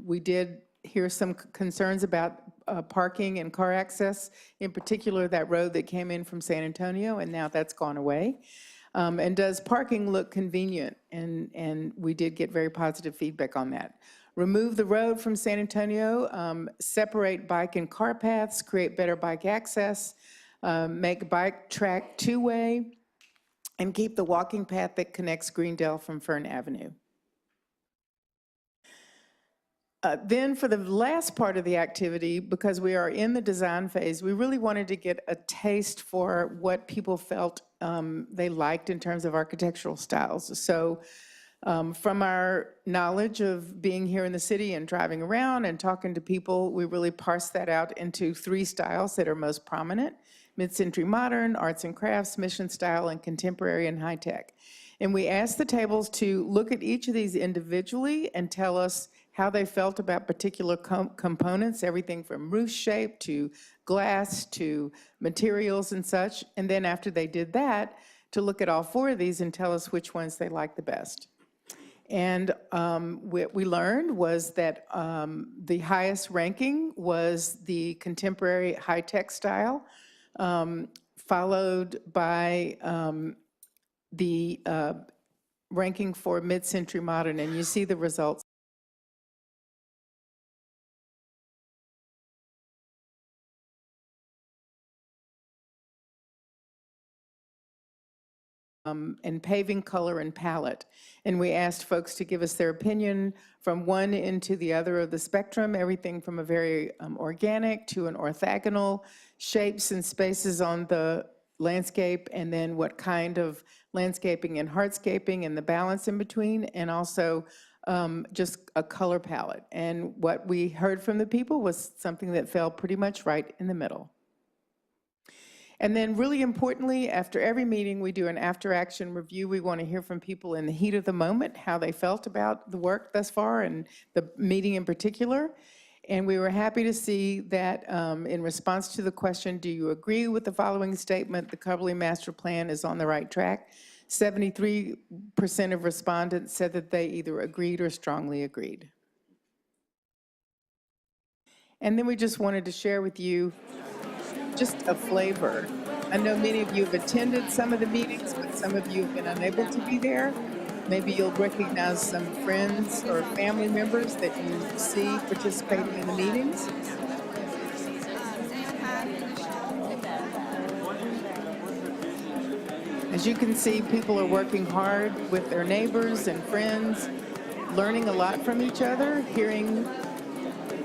We did hear some concerns about parking and car access, in particular that road that came in from San Antonio, and now that's gone away. And does parking look convenient? And we did get very positive feedback on that. Remove the road from San Antonio, separate bike and car paths, create better bike access, make bike track two-way, and keep the walking path that connects Greendale from Fern Avenue. Then for the last part of the activity, because we are in the design phase, we really wanted to get a taste for what people felt they liked in terms of architectural styles. So from our knowledge of being here in the city and driving around and talking to people, we really parsed that out into 3 styles that are most prominent: mid-century modern, arts and crafts, mission style, and contemporary and high-tech. And we asked the tables to look at each of these individually and tell us how they felt about particular components, everything from roof shape to glass to materials and such. And then after they did that, to look at all 4 of these and tell us which ones they liked the best. And what we learned was that the highest ranking was the contemporary high-tech style, followed by the ranking for mid-century modern, and you see the results. And paving color and palette. And we asked folks to give us their opinion from one into the other of the spectrum, everything from a very organic to an orthogonal, shapes and spaces on the landscape, and then what kind of landscaping and hardscaping and the balance in between, and also just a color palette. And what we heard from the people was something that fell pretty much right in the middle. And then really importantly, after every meeting, we do an after-action review. We want to hear from people in the heat of the moment, how they felt about the work thus far and the meeting in particular. And we were happy to see that in response to the question, do you agree with the following statement, the Coverly Master Plan is on the right track? 73% of respondents said that they either agreed or strongly agreed. And then we just wanted to share with you just a flavor. I know many of you have attended some of the meetings, but some of you have been unable to be there. Maybe you'll recognize some friends or family members that you see participating in the meetings. As you can see, people are working hard with their neighbors and friends, learning a lot from each other, hearing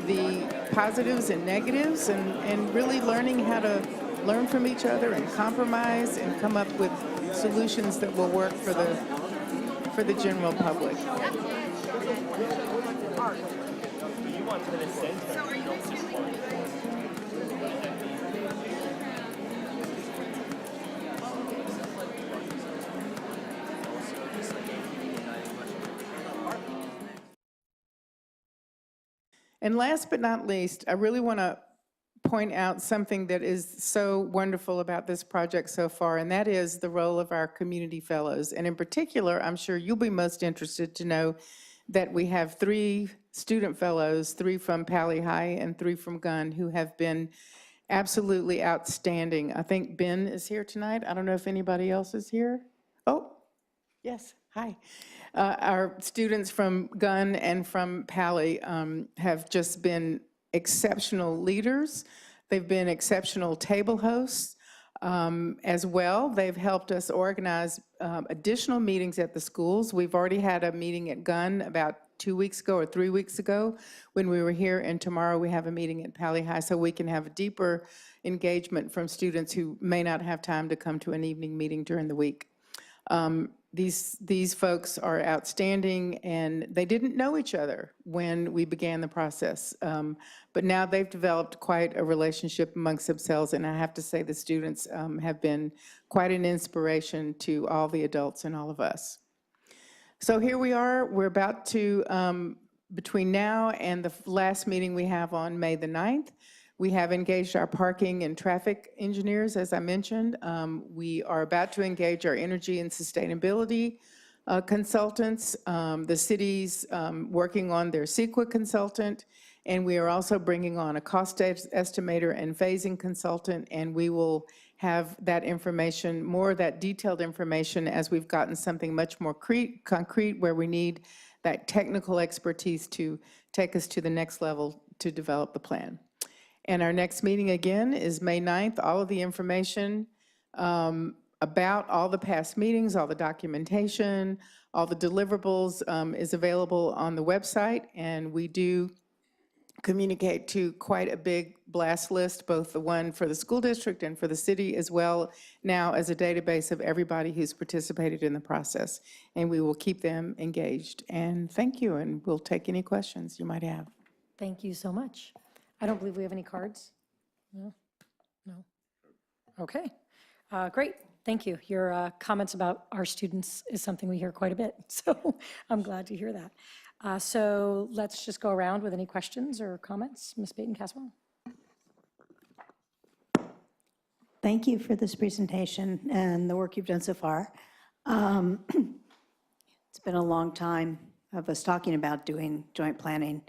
the positives and negatives, and really learning how to learn from each other and compromise and come up with solutions that will work for the general public. And last but not least, I really want to point out something that is so wonderful about this project so far, and that is the role of our community fellows. And in particular, I'm sure you'll be most interested to know that we have 3 student fellows, 3 from Pali High and 3 from Gunn, who have been absolutely outstanding. I think Ben is here tonight. I don't know if anybody else is here. Oh, yes, hi. Our students from Gunn and from Pali have just been exceptional leaders. They've been exceptional table hosts as well. They've helped us organize additional meetings at the schools. We've already had a meeting at Gunn about 2 weeks ago or 3 weeks ago when we were here, and tomorrow we have a meeting at Pali High, so we can have a deeper engagement from students who may not have time to come to an evening meeting during the week. These folks are outstanding, and they didn't know each other when we began the process. But now they've developed quite a relationship amongst themselves, and I have to say the students have been quite an inspiration to all the adults and all of us. So here we are. We're about to, between now and the last meeting we have on May the 9th, we have engaged our parking and traffic engineers, as I mentioned. We are about to engage our energy and sustainability consultants. The city's working on their CEQA consultant, and we are also bringing on a cost estimator and phasing consultant, and we will have that information, more of that detailed information as we've gotten something much more concrete where we need that technical expertise to take us to the next level to develop the plan. And our next meeting again is May 9th. All of the information about all the past meetings, all the documentation, all the deliverables is available on the website, and we do communicate to quite a big blast list, both the one for the school district and for the city, as well now as a database of everybody who's participated in the process. And we will keep them engaged. And thank you, and we'll take any questions you might have. Thank you so much. I don't believe we have any cards. No? No? Okay. Great. Thank you. Your comments about our students is something we hear quite a bit, so I'm glad to hear that. So let's just go around with any questions or comments. Ms. Baton-Caswell. Thank you for this presentation and the work you've done so far. It's been a long time of us talking about doing joint planning,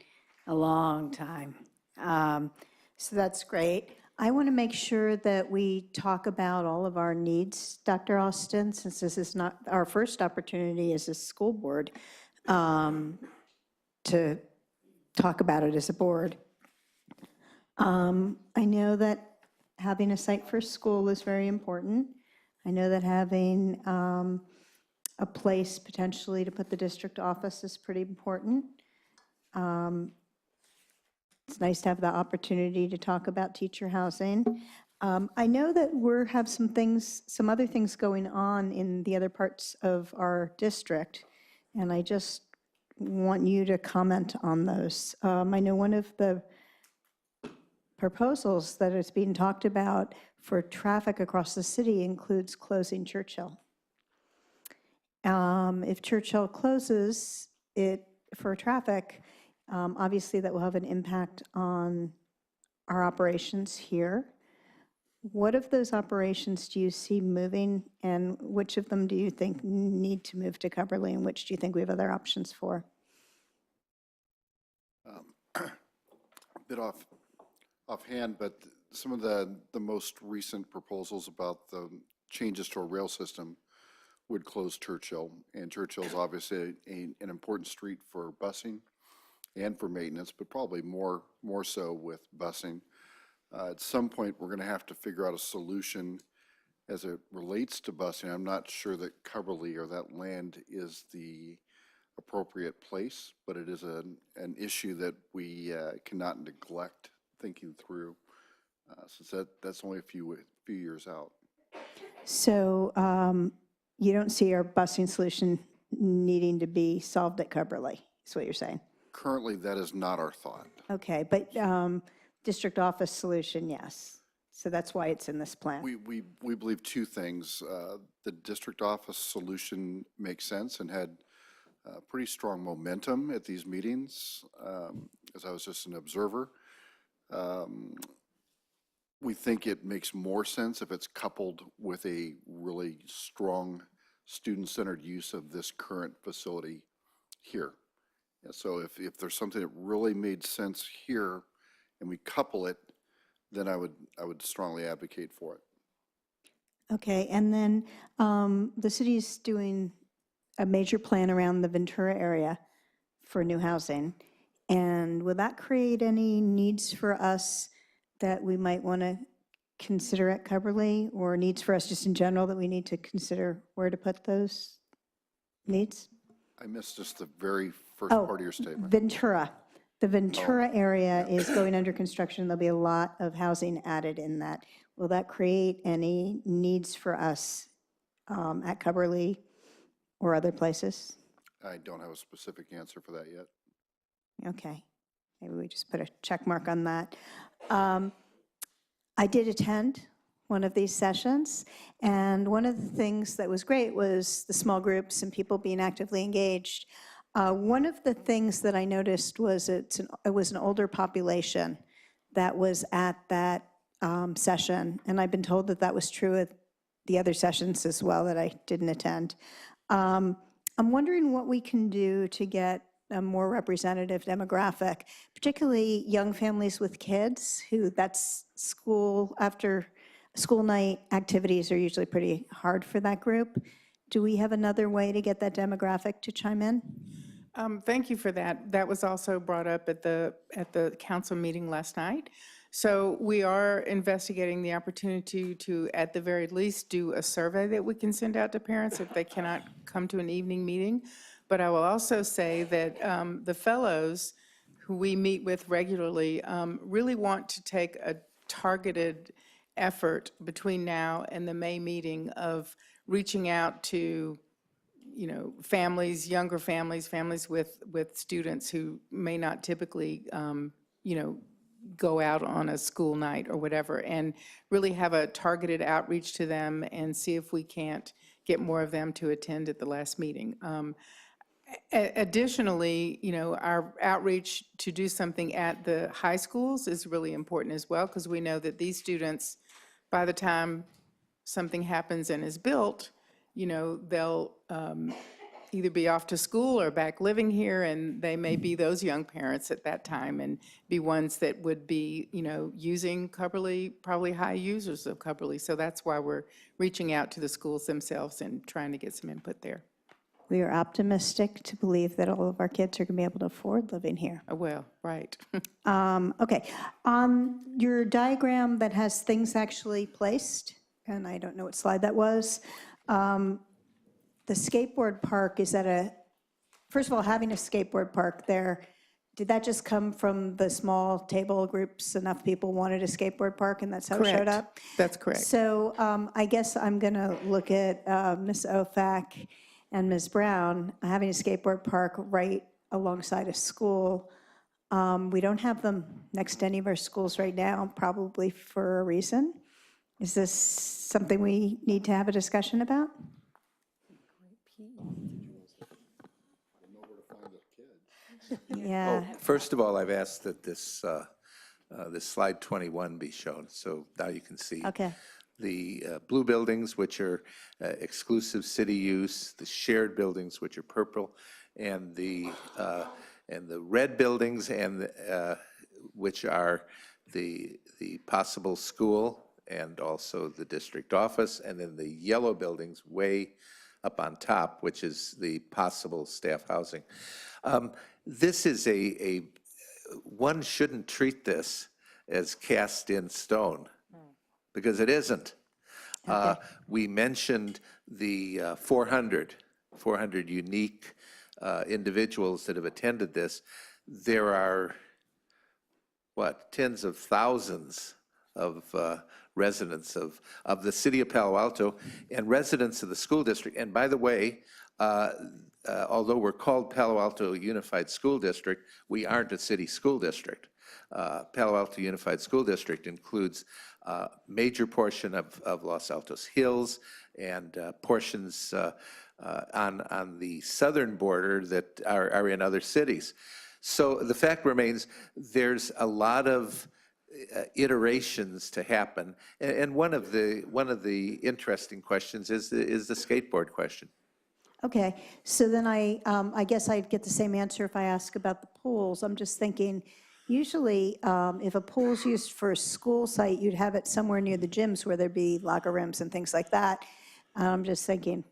a long time. So that's great. I want to make sure that we talk about all of our needs, Dr. Austin, since this is not our first opportunity as a school board to talk about it as a board. I know that having a site for school is very important. I know that having a place potentially to put the district office is pretty important. It's nice to have the opportunity to talk about teacher housing. I know that we have some other things going on in the other parts of our district, and I just want you to comment on those. I know one of the proposals that is being talked about for traffic across the city includes closing Churchill. If Churchill closes it for traffic, obviously that will have an impact on our operations here. What of those operations do you see moving, and which of them do you think need to move to Cumberland, and which do you think we have other options for? A bit offhand, but some of the most recent proposals about the changes to our rail system would close Churchill, and Churchill is obviously an important street for busing and for maintenance, but probably more so with busing. At some point, we're going to have to figure out a solution as it relates to busing. I'm not sure that Cumberland or that land is the appropriate place, but it is an issue that we cannot neglect thinking through, since that's only a few years out. So you don't see our busing solution needing to be solved at Cumberland, is what you're saying? Currently, that is not our thought. Okay, but district office solution, yes. So that's why it's in this plan. We believe two things. The district office solution makes sense and had pretty strong momentum at these meetings, as I was just an observer. We think it makes more sense if it's coupled with a really strong student-centered use of this current facility here. So if there's something that really made sense here and we couple it, then I would strongly advocate for it. Okay, and then the city's doing a major plan around the Ventura area for new housing. And will that create any needs for us that we might want to consider at Cumberland, or needs for us just in general that we need to consider where to put those needs? I missed just the very first part of your statement. Ventura. The Ventura area is going under construction. There'll be a lot of housing added in that. Will that create any needs for us at Cumberland or other places? I don't have a specific answer for that yet. Okay, maybe we just put a check mark on that. I did attend one of these sessions, and one of the things that was great was the small groups and people being actively engaged. One of the things that I noticed was it was an older population that was at that session, and I've been told that that was true at the other sessions as well that I didn't attend. I'm wondering what we can do to get a more representative demographic, particularly young families with kids who that's school, after school night activities are usually pretty hard for that group. Do we have another way to get that demographic to chime in? Thank you for that. That was also brought up at the council meeting last night. So we are investigating the opportunity to, at the very least, do a survey that we can send out to parents if they cannot come to an evening meeting. But I will also say that the fellows who we meet with regularly really want to take a targeted effort between now and the May meeting of reaching out to, you know, families, younger families, families with students who may not typically, you know, go out on a school night or whatever, and really have a targeted outreach to them and see if we can't get more of them to attend at the last meeting. Additionally, you know, our outreach to do something at the high schools is really important as well, because we know that these students, by the time something happens and is built, you know, they'll either be off to school or back living here, and they may be those young parents at that time and be ones that would be, you know, using Cubberley, probably high users of Cubberley. So that's why we're reaching out to the schools themselves and trying to get some input there. We are optimistic to believe that all of our kids are going to be able to afford living here. Well, right. Okay, on your diagram that has things actually placed, and I don't know what slide that was, the skateboard park is at a, first of all, having a skateboard park there, did that just come from the small table groups? Enough people wanted a skateboard park and that's how it showed Correct. up? That's correct. So I guess I'm going to look at Ms. Ofak and Ms. Brown having a skateboard park right alongside a school. We don't have them next to any of our schools right now, probably for a reason. Is this something we need to have a discussion about? Yeah. First of all, I've asked that this slide 21 be shown, so now you can see. Okay. The blue buildings, which are exclusive city use, the shared buildings, which are purple, and the red buildings, and which are the possible school and also the district office, and then the yellow buildings way up on top, which is the possible staff housing. This is one shouldn't treat this as cast in stone, because it isn't. We mentioned the 400 unique individuals that have attended this. There are, tens of thousands of residents of the city of Palo Alto and residents of the school district. And by the way, although we're called Palo Alto Unified School District, we aren't a city school district. Palo Alto Unified School District includes a major portion of Los Altos Hills and portions on the southern border that are in other cities. So the fact remains, there's a lot of iterations to happen, and one of the interesting questions is the skateboard question. Okay, so then I guess I'd get the same answer if I ask about the pools. I'm just thinking, usually if a pool's used for a school site, you'd have it somewhere near the gyms where there'd be locker rooms and things like that. I'm just thinking.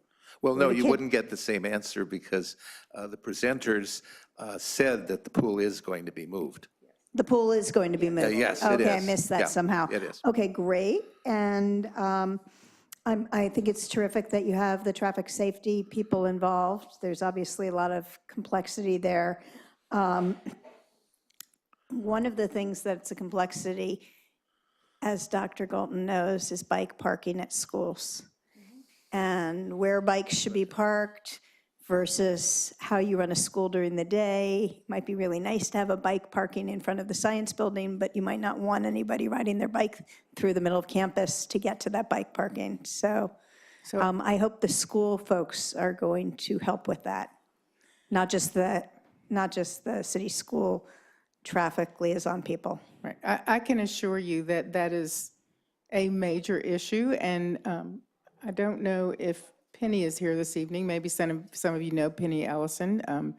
Well, no, you wouldn't get the same answer because the presenters said that the pool is going to be moved. The pool is going to be moved? Yes, it Okay, I is. missed that Yeah, somehow. it is. Okay, great. And I think it's terrific that you have the traffic safety people involved. There's obviously a lot of complexity there. One of the things that's a complexity, as Dr. Galton knows, is bike parking at schools. And where bikes should be parked versus how you run a school during the day. Might be really nice to have a bike parking in front of the science building, but you might not want anybody riding their bike through the middle of campus to get to that bike parking. So I hope the school folks are going to help with that. Not just the city school traffic liaison people. Right. I can assure you that that is a major issue, and I don't know if Penny is here this evening. Maybe some of you know Penny Ellison,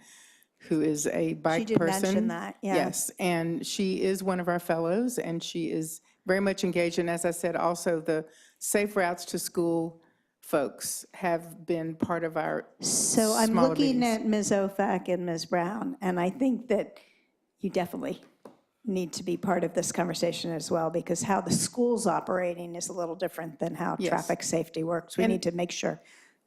who is a bike did person. mention that, yeah. Yes, and she is one of our fellows, and she is very much engaged. And as I said, also the Safe Routes to School folks have been part of our So I'm smaller looking meetings. at Ms. Ofac and Ms. Brown, and I think that you definitely need to be part of this conversation as well, because how the school's operating is a little different than how Yes. traffic safety works. We And- need to make sure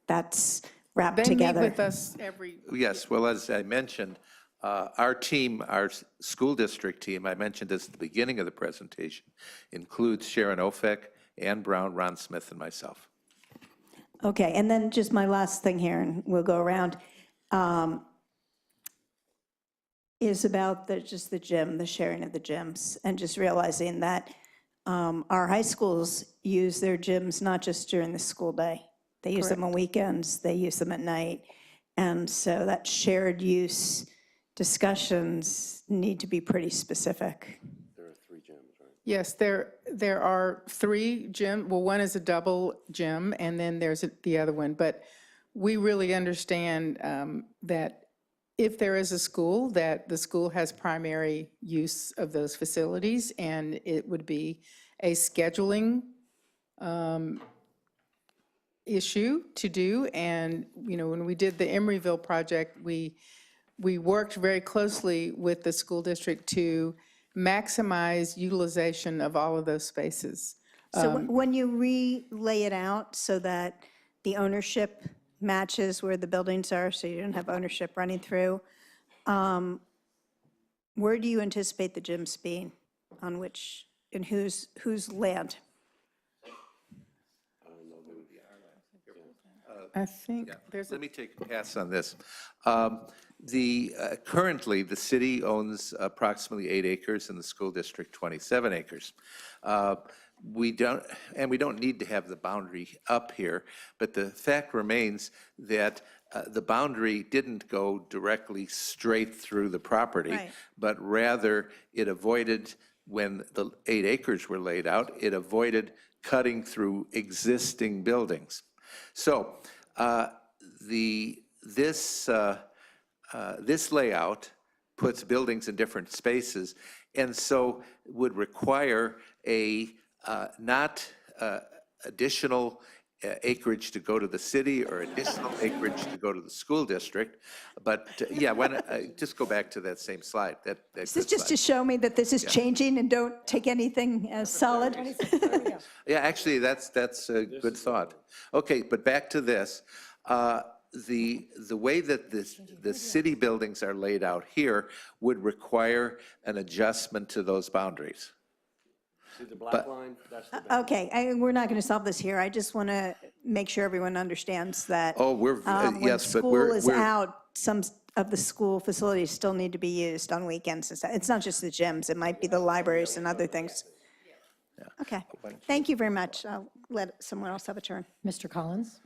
that's wrapped They meet together. with us every, Yes, well, as I mentioned, our team, our school district team, I mentioned this at the beginning of the presentation, includes Sharon Ofek, Ann Brown, Ron Smith, and myself. Okay, and then just my last thing here, and we'll go around, is about just the gym, the sharing of the gyms, and just realizing that our high schools use their gyms not just during the school day. They use them on weekends, they use them at night. And so that shared use discussions need to be pretty specific. yes, there are 3 gym, well, one is a double gym, and then there's the other one. But we really understand that if there is a school, that the school has primary use of those facilities, and it would be a scheduling issue to do. And, you know, when we did the Emeryville project, we worked very closely with the school district to maximize utilization of all of those spaces. So when you relay it out so that the ownership matches where the buildings are, so you don't have ownership running through, where do you anticipate the gyms being? On which, in whose land? I think there's a, Let me take a pass on this. Currently, the city owns approximately 8 acres and the school district 27 acres. We don't need to have the boundary up here, but the fact remains that the boundary didn't go directly straight through the property, Right. but rather it avoided, when the 8 acres were laid out, it avoided cutting through existing buildings. So this layout puts buildings in different spaces, and so would require a not additional acreage to go to the city or additional acreage to go to the school district. But yeah, just go back to that same slide. That Is this good just to slide. show me that this is changing and don't take anything as solid? Yeah, actually, that's a good thought. Okay, but back to this. The way that the city buildings are laid out here would require an adjustment to those boundaries. See the black line? That's the Okay, we're not going to solve this here. I just want to make sure everyone understands that. Oh, we're, yes, but When school is we're, out, some of the school facilities still need to be used on weekends and stuff. It's not just the gyms, it might be the libraries and other things. Okay, thank you very much. I'll let someone else have a turn. Mr. Collins?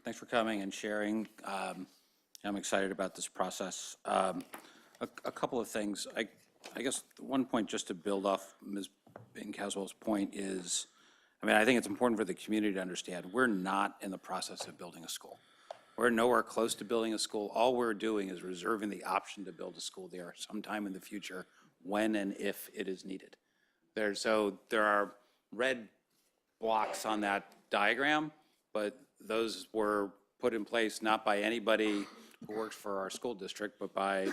Thanks for coming and sharing. I'm excited about this process. A couple of things. I guess one point, just to build off Ms. Bing-Caswell's point, is, I think it's important for the community to understand, we're not in the process of building a school. We're nowhere close to building a school. All we're doing is reserving the option to build a school there sometime in the future, when and if it is needed. So there are red blocks on that diagram, but those were put in place not by anybody who works for our school district, but by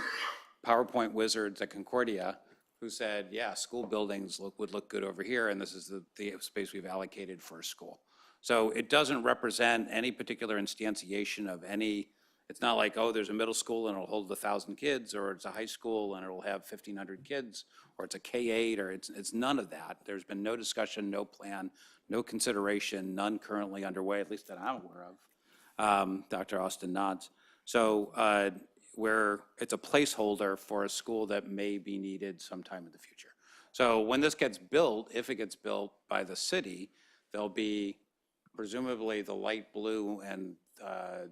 PowerPoint wizards at Concordia, who said, yeah, school buildings would look good over here, and this is the space we've allocated for a school. So it doesn't represent any particular instantiation of any, it's not like, oh, there's a middle school and it'll hold 1,000 kids, or it's a high school and it'll have 1,500 kids, or it's a K-8, or it's none of that. There's been no discussion, no plan, no consideration, none currently underway, at least that I'm aware of. Dr. Austin nods. So where it's a placeholder for a school that may be needed sometime in the future. So when this gets built, if it gets built by the city, there'll be presumably the light blue and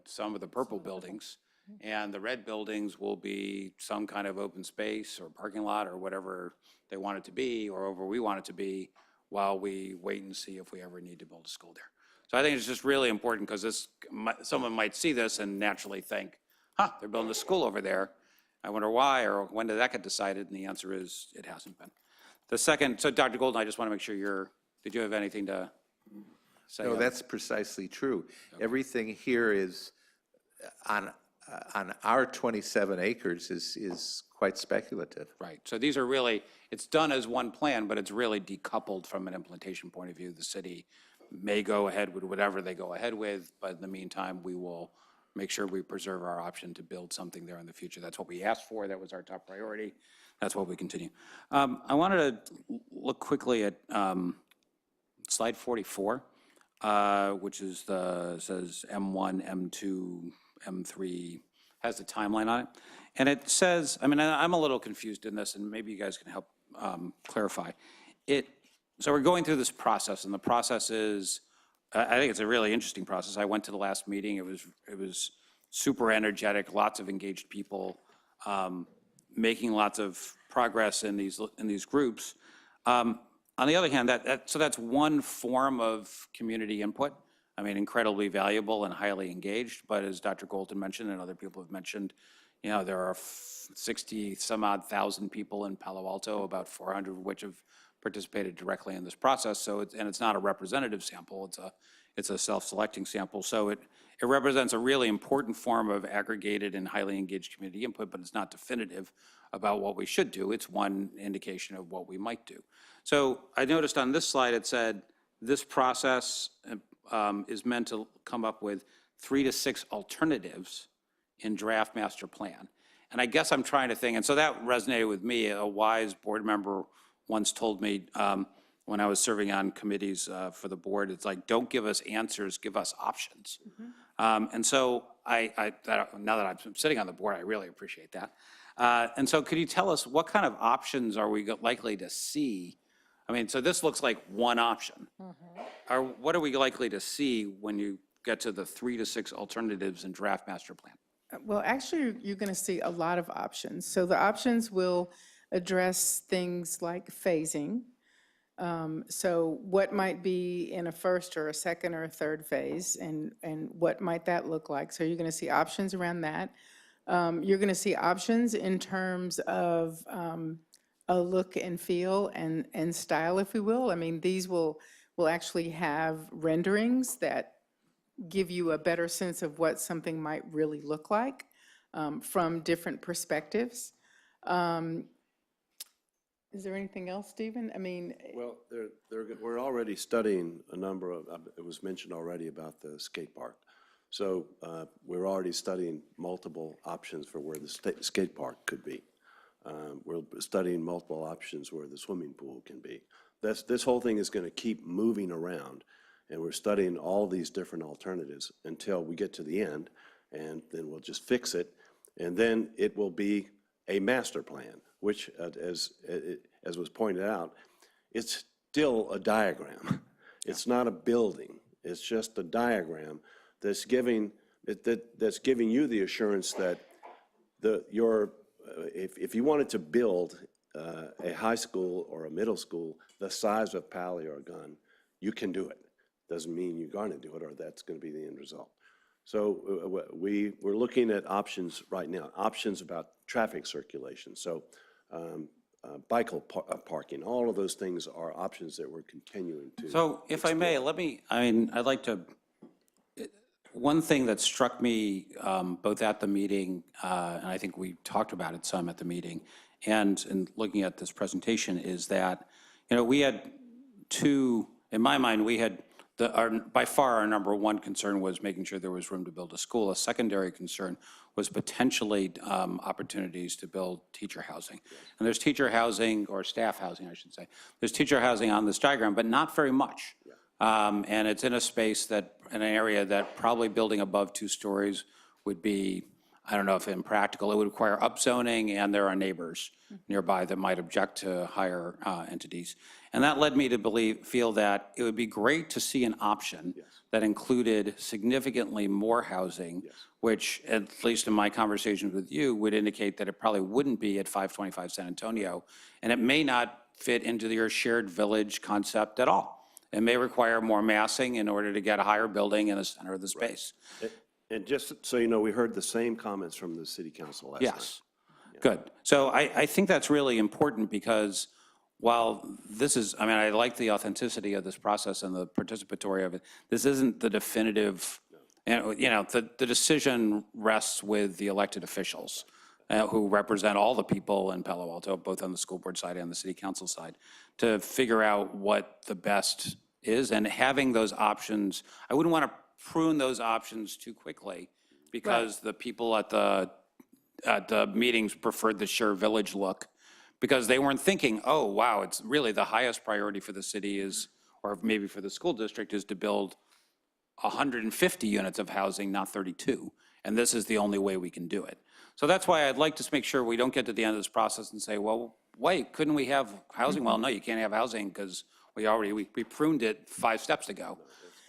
some of the purple buildings, and the red buildings will be some kind of open space or parking lot or whatever they want it to be, or whatever we want it to be, while we wait and see if we ever need to build a school there. So I think it's just really important because someone might see this and naturally think, they're building a school over there. I wonder why, or when did that get decided? And the answer is, it hasn't been. The second, so Dr. Golden, I just want to make sure did you have anything to say? No, that's precisely true. Everything here is on our 27 acres is quite speculative. Right, so these are really, it's done as one plan, but it's really decoupled from an implementation point of view. The city may go ahead with whatever they go ahead with, but in the meantime, we will make sure we preserve our option to build something there in the future. That's what we asked for, that was our top priority. That's what we continue. I wanted to look quickly at slide 44, which is says M1, M2, M3, has the timeline on it. And it says, I mean, I'm a little confused in this, and maybe you guys can help clarify. So we're going through this process, and the process is, I think it's a really interesting process. I went to the last meeting. It was super energetic, lots of engaged people, making lots of progress in these groups. On the other hand, so that's one form of community input. I mean, incredibly valuable and highly engaged. But as Dr. Golden mentioned and other people have mentioned, you know, there are 60 some odd thousand people in Palo Alto, about 400 of which have participated directly in this process. So it's not a representative sample. It's a self-selecting sample. So it represents a really important form of aggregated and highly engaged community input, but it's not definitive about what we should do. It's one indication of what we might do. So I noticed on this slide, it said this process is meant to come up with 3 to 6 alternatives in draft master plan. And I guess I'm trying to think, and so that resonated with me. A wise board member once told me when I was serving on committees for the board, it's like, don't give us answers, give us options. And so now that I'm sitting on the board, I really appreciate that. And so could you tell us what kind of options are we likely to see? I mean, so this looks like one option. What are we likely to see when you get to the 3 to 6 alternatives in draft master plan? Well, actually, you're going to see a lot of options. So the options will address things like phasing. So what might be in a first or a second or a third phase, and what might that look like? So you're going to see options around that. You're going to see options in terms of a look and feel and style, if we will. I mean, these will actually have renderings that give you a better sense of what something might really look like from different perspectives. Is there anything else, Stephen? I mean, Well, we're already studying a number of, it was mentioned already about the skate park. So we're already studying multiple options for where the skate park could be. We're studying multiple options where the swimming pool can be. This whole thing is going to keep moving around, and we're studying all these different alternatives until we get to the end, and then we'll just fix it, and then it will be a master plan, which, as was pointed out, it's still a diagram. It's not a building. It's just a diagram that's giving you the assurance that if you wanted to build a high school or a middle school the size of Pali or Gunn, you can do it. Doesn't mean you're going to do it or that's going to be the end result. So we're looking at options right now, options about traffic circulation. So bike parking, all of those things are options that we're continuing to. So if I may, I'd like to, one thing that struck me both at the meeting, and I think we talked about it some at the meeting, and in looking at this presentation, is that, we had in my mind, we had, by far our number one concern was making sure there was room to build a school. A secondary concern was potentially opportunities to build teacher housing. And there's teacher housing, or staff housing, I should say. There's teacher housing on this diagram, but not very much. And it's in a space in an area that probably building above 2 stories would be, I don't know if impractical. It would require upzoning, and there are neighbors nearby that might object to higher entities. And that led me to feel that it would be great to see an option that included significantly more housing, which, at least in my conversations with you, would indicate that it probably wouldn't be at 525 San Antonio, and it may not fit into your shared village concept at all. It may require more massing in order to get a higher building in the center of the space. And just so you know, we heard the same comments from the city council last night. Yes, good. So I think that's really important because while this is, I mean, I like the authenticity of this process and the participatory of it, this isn't the definitive, and, you know, the decision rests with the elected officials who represent all the people in Palo Alto, both on the school board side and the city council side, to figure out what the best is, and having those options. I wouldn't want to prune those options too quickly because the people at the meetings preferred the Share Village look, because they weren't thinking, oh, wow, it's really the highest priority for the city is, or maybe for the school district, is to build 150 units of housing, not 32. And this is the only way we can do it. So that's why I'd like to make sure we don't get to the end of this process and say, well, wait, couldn't we have housing? Well, no, you can't have housing because we pruned it 5 steps ago.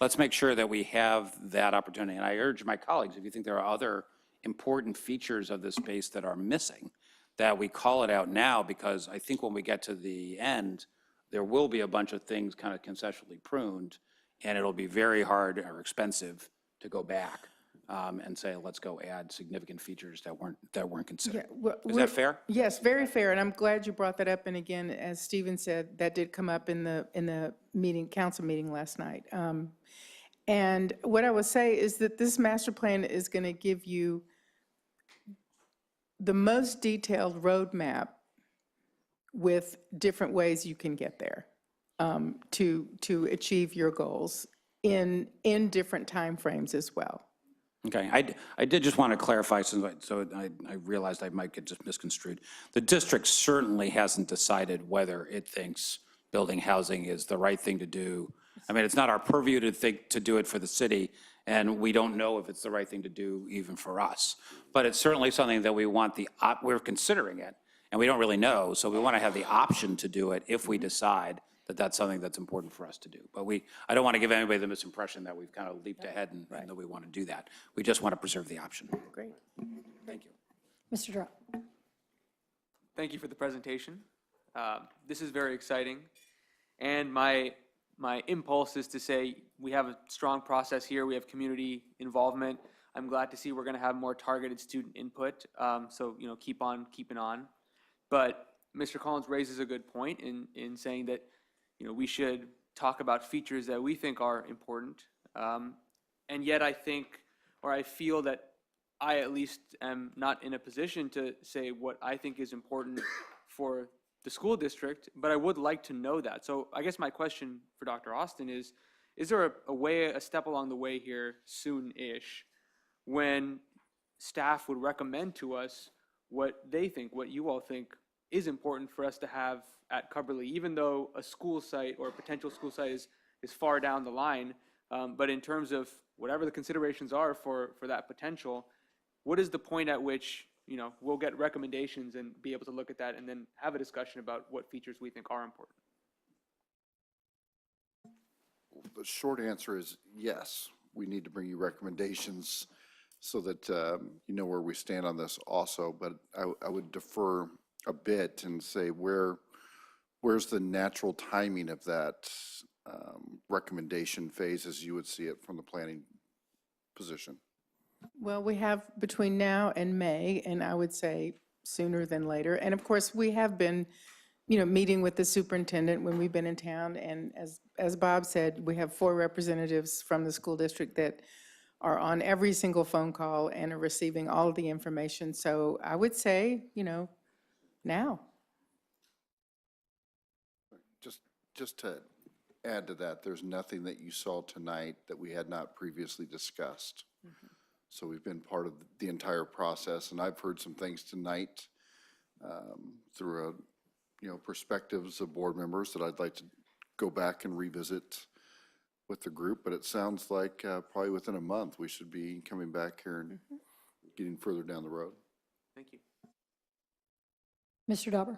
Let's make sure that we have that opportunity. And I urge my colleagues, if you think there are other important features of this space that are missing, that we call it out now, because I think when we get to the end, there will be a bunch of things kind of concessionally pruned, and it'll be very hard or expensive to go back and say, let's go add significant features that weren't considered. Is that fair? Yes, very fair, and I'm glad you brought that up. And again, as Stephen said, that did come up in the meeting, council meeting last night. And what I would say is that this master plan is going to give you the most detailed roadmap with different ways you can get there to achieve your goals in different timeframes as well. Okay, I did just want to clarify, so I realized I might get just misconstrued. The district certainly hasn't decided whether it thinks building housing is the right thing to do. I mean, it's not our purview to do it for the city, and we don't know if it's the right thing to do even for us. But it's certainly something that we're considering it, and we don't really know, so we want to have the option to do it if we decide that that's something that's important for us to do. But I don't want to give anybody the misimpression that we've kind of leaped ahead and that we want to do that. We just want to preserve the option. Great. Thank you. Mr. Drop. Thank you for the presentation. This is very exciting. And my impulse is to say we have a strong process here. We have community involvement. I'm glad to see we're going to have more targeted student input. So, you know, keep on keeping on. But Mr. Collins raises a good point in saying that, you know, we should talk about features that we think are important. And yet I think, or I feel that I at least am not in a position to say what I think is important for the school district, but I would like to know that. So I guess my question for Dr. Austin is there a step along the way here soon-ish when staff would recommend to us what they think, what you all think is important for us to have at Cubberley, even though a school site or a potential school site is far down the line, but in terms of whatever the considerations are for that potential, what is the point at which, you know, we'll get recommendations and be able to look at that and then have a discussion about what features we think are important? The short answer is yes. We need to bring you recommendations so that you know where we stand on this also. But I would defer a bit and say where's the natural timing of that recommendation phase as you would see it from the planning position? Well, we have between now and May, and I would say sooner than later. And of course, we have been, you know, meeting with the superintendent when we've been in town. And as Bob said, we have 4 representatives from the school district that are on every single phone call and are receiving all of the information. So I would say, you know, now. Just to add to that, there's nothing that you saw tonight that we had not previously discussed. So we've been part of the entire process, and I've heard some things tonight through perspectives of board members that I'd like to go back and revisit with the group. But it sounds like probably within a month we should be coming back here and getting further down the road. Thank you. Mr. Dauber.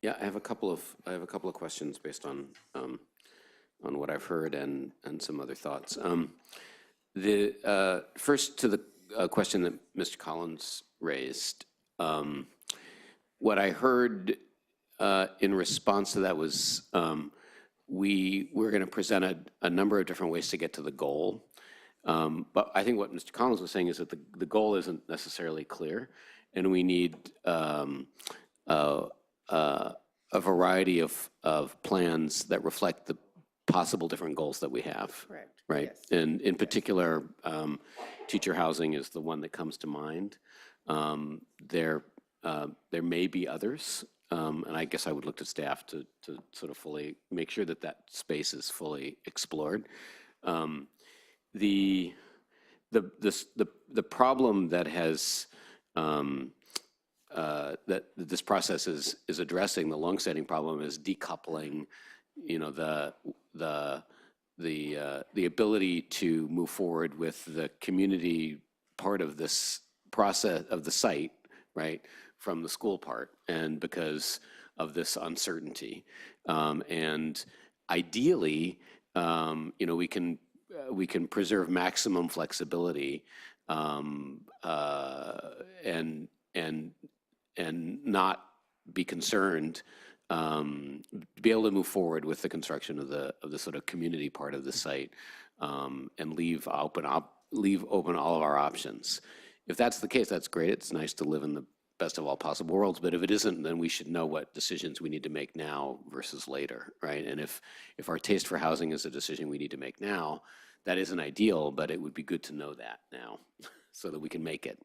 Yeah, I have a couple of questions based on what I've heard and some other thoughts. The first to the question that Mr. Collins raised, what I heard in response to that was, we're going to present a number of different ways to get to the goal. But I think what Mr. Collins was saying is that the goal isn't necessarily clear, and we need a variety of plans that reflect the possible different goals that we have. Correct. Right? Yes. And in particular, teacher housing is the one that comes to mind. There may be others, and I guess I would look to staff to sort of fully make sure that that space is fully explored. The problem that has that this process is addressing, the longstanding problem, is decoupling, you know, the ability to move forward with the community part of this process of the site, right, from the school part, and because of this uncertainty. And ideally, you know, we can preserve maximum flexibility and not be concerned, be able to move forward with the construction of the sort of community part of the site, and leave open all of our options. If that's the case, that's great. It's nice to live in the best of all possible worlds, but if it isn't, then we should know what decisions we need to make now versus later, right? And if our taste for housing is a decision we need to make now, that isn't ideal, but it would be good to know that now so that we can make it.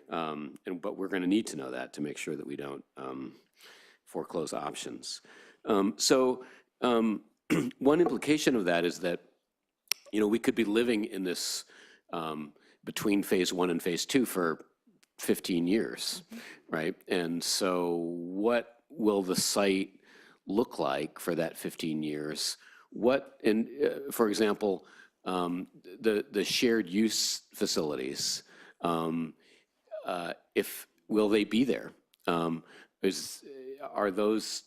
But we're going to need to know that to make sure that we don't foreclose options. One implication of that is that, you know, we could be living in this between phase 1 and phase 2 for 15 years, right? And so what will the site look like for that 15 years? For example, the shared use facilities, will they be there? Are those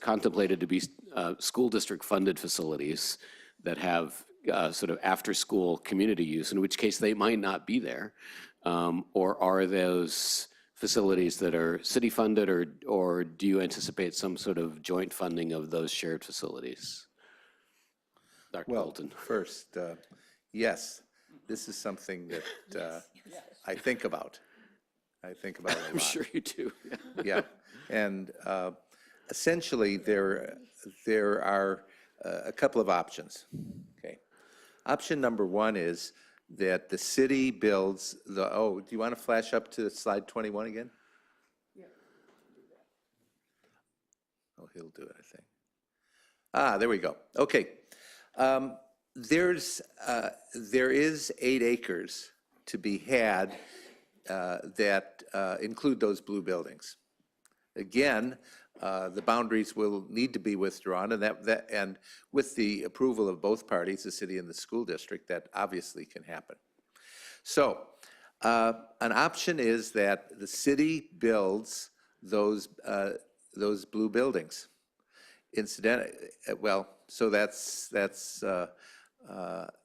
contemplated to be school district funded facilities that have sort of after school community use, in which case they might not be there? Or are those facilities that are city funded, or do you anticipate some sort of joint funding of those shared facilities? Dr. Well, Bolton. first, yes, this is something that I think about. I think about it a lot. I'm sure you do. Yeah, and essentially there are a couple of options. Okay, option number one is that the city builds the. Oh, do you want to flash up to slide 21 again? Yeah. Oh, he'll do it, I think. There we go. Okay, there is 8 acres to be had that include those blue buildings. Again, the boundaries will need to be withdrawn, and with the approval of both parties, the city and the school district, that obviously can happen. So, an option is that the city builds those blue buildings. Incidentally, so that's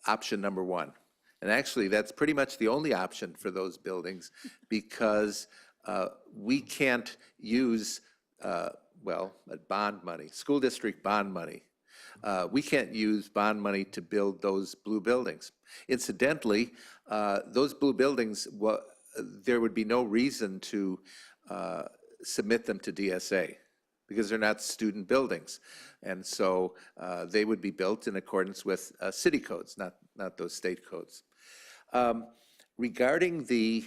option number one. And actually, that's pretty much the only option for those buildings, because we can't use, bond money, school district bond money. We can't use bond money to build those blue buildings. Incidentally, those blue buildings, there would be no reason to submit them to DSA, because they're not student buildings. And so they would be built in accordance with city codes, not those state codes. Regarding the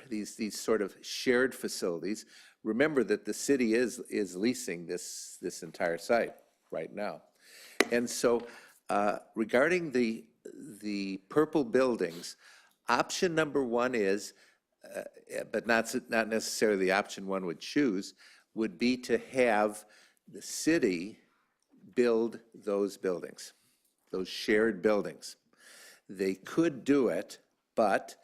these sort of shared facilities, remember that the city is leasing this entire site right now. And so regarding the purple buildings, option number one is, but not necessarily the option one would choose, would be to have the city build those buildings, those shared buildings. They could do it, but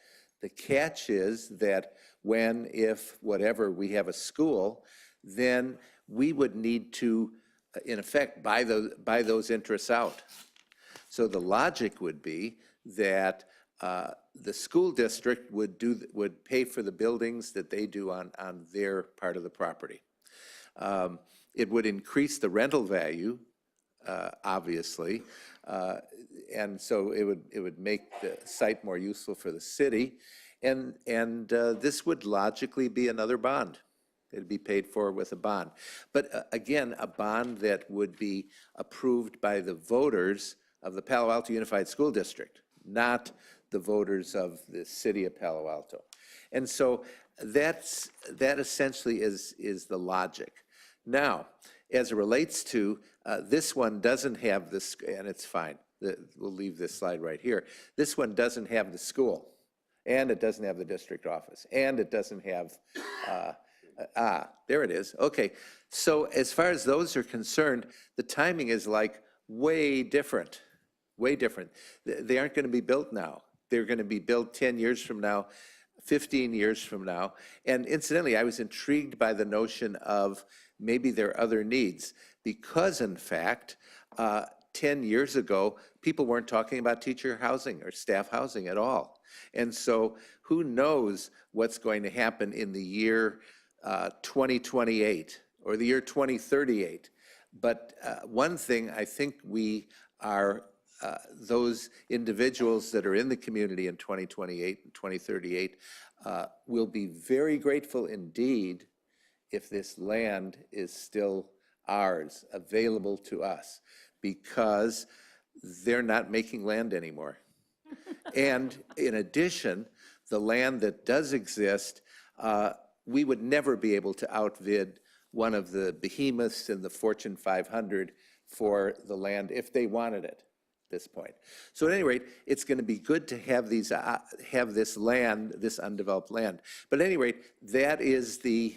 the catch is that if, whatever, we have a school, then we would need to, in effect, buy those interests out. So the logic would be that the school district would pay for the buildings that they do on their part of the property. It would increase the rental value, obviously, and so it would make the site more useful for the city, and this would logically be another bond. It'd be paid for with a bond. But again, a bond that would be approved by the voters of the Palo Alto Unified School District, not the voters of the city of Palo Alto. And so that essentially is the logic. Now, as it relates to, this one doesn't have this, and it's fine. We'll leave this slide right here. This one doesn't have the school, and it doesn't have the district office, and it doesn't have, there it is. Okay, so as far as those are concerned, the timing is like way different, way different. They aren't going to be built now. They're going to be built 10 years from now, 15 years from now. And incidentally, I was intrigued by the notion of maybe there are other needs, because in fact, 10 years ago, people weren't talking about teacher housing or staff housing at all. And so who knows what's going to happen in the year 2028 or the year 2038. But one thing I think we are, those individuals that are in the community in 2028 and 2038 will be very grateful indeed if this land is still ours, available to us, because they're not making land anymore. And in addition, the land that does exist, we would never be able to outbid one of the behemoths in the Fortune 500 for the land if they wanted it at this point. So at any rate, it's going to be good to have these, have this land, this undeveloped land. But at any rate, that is the,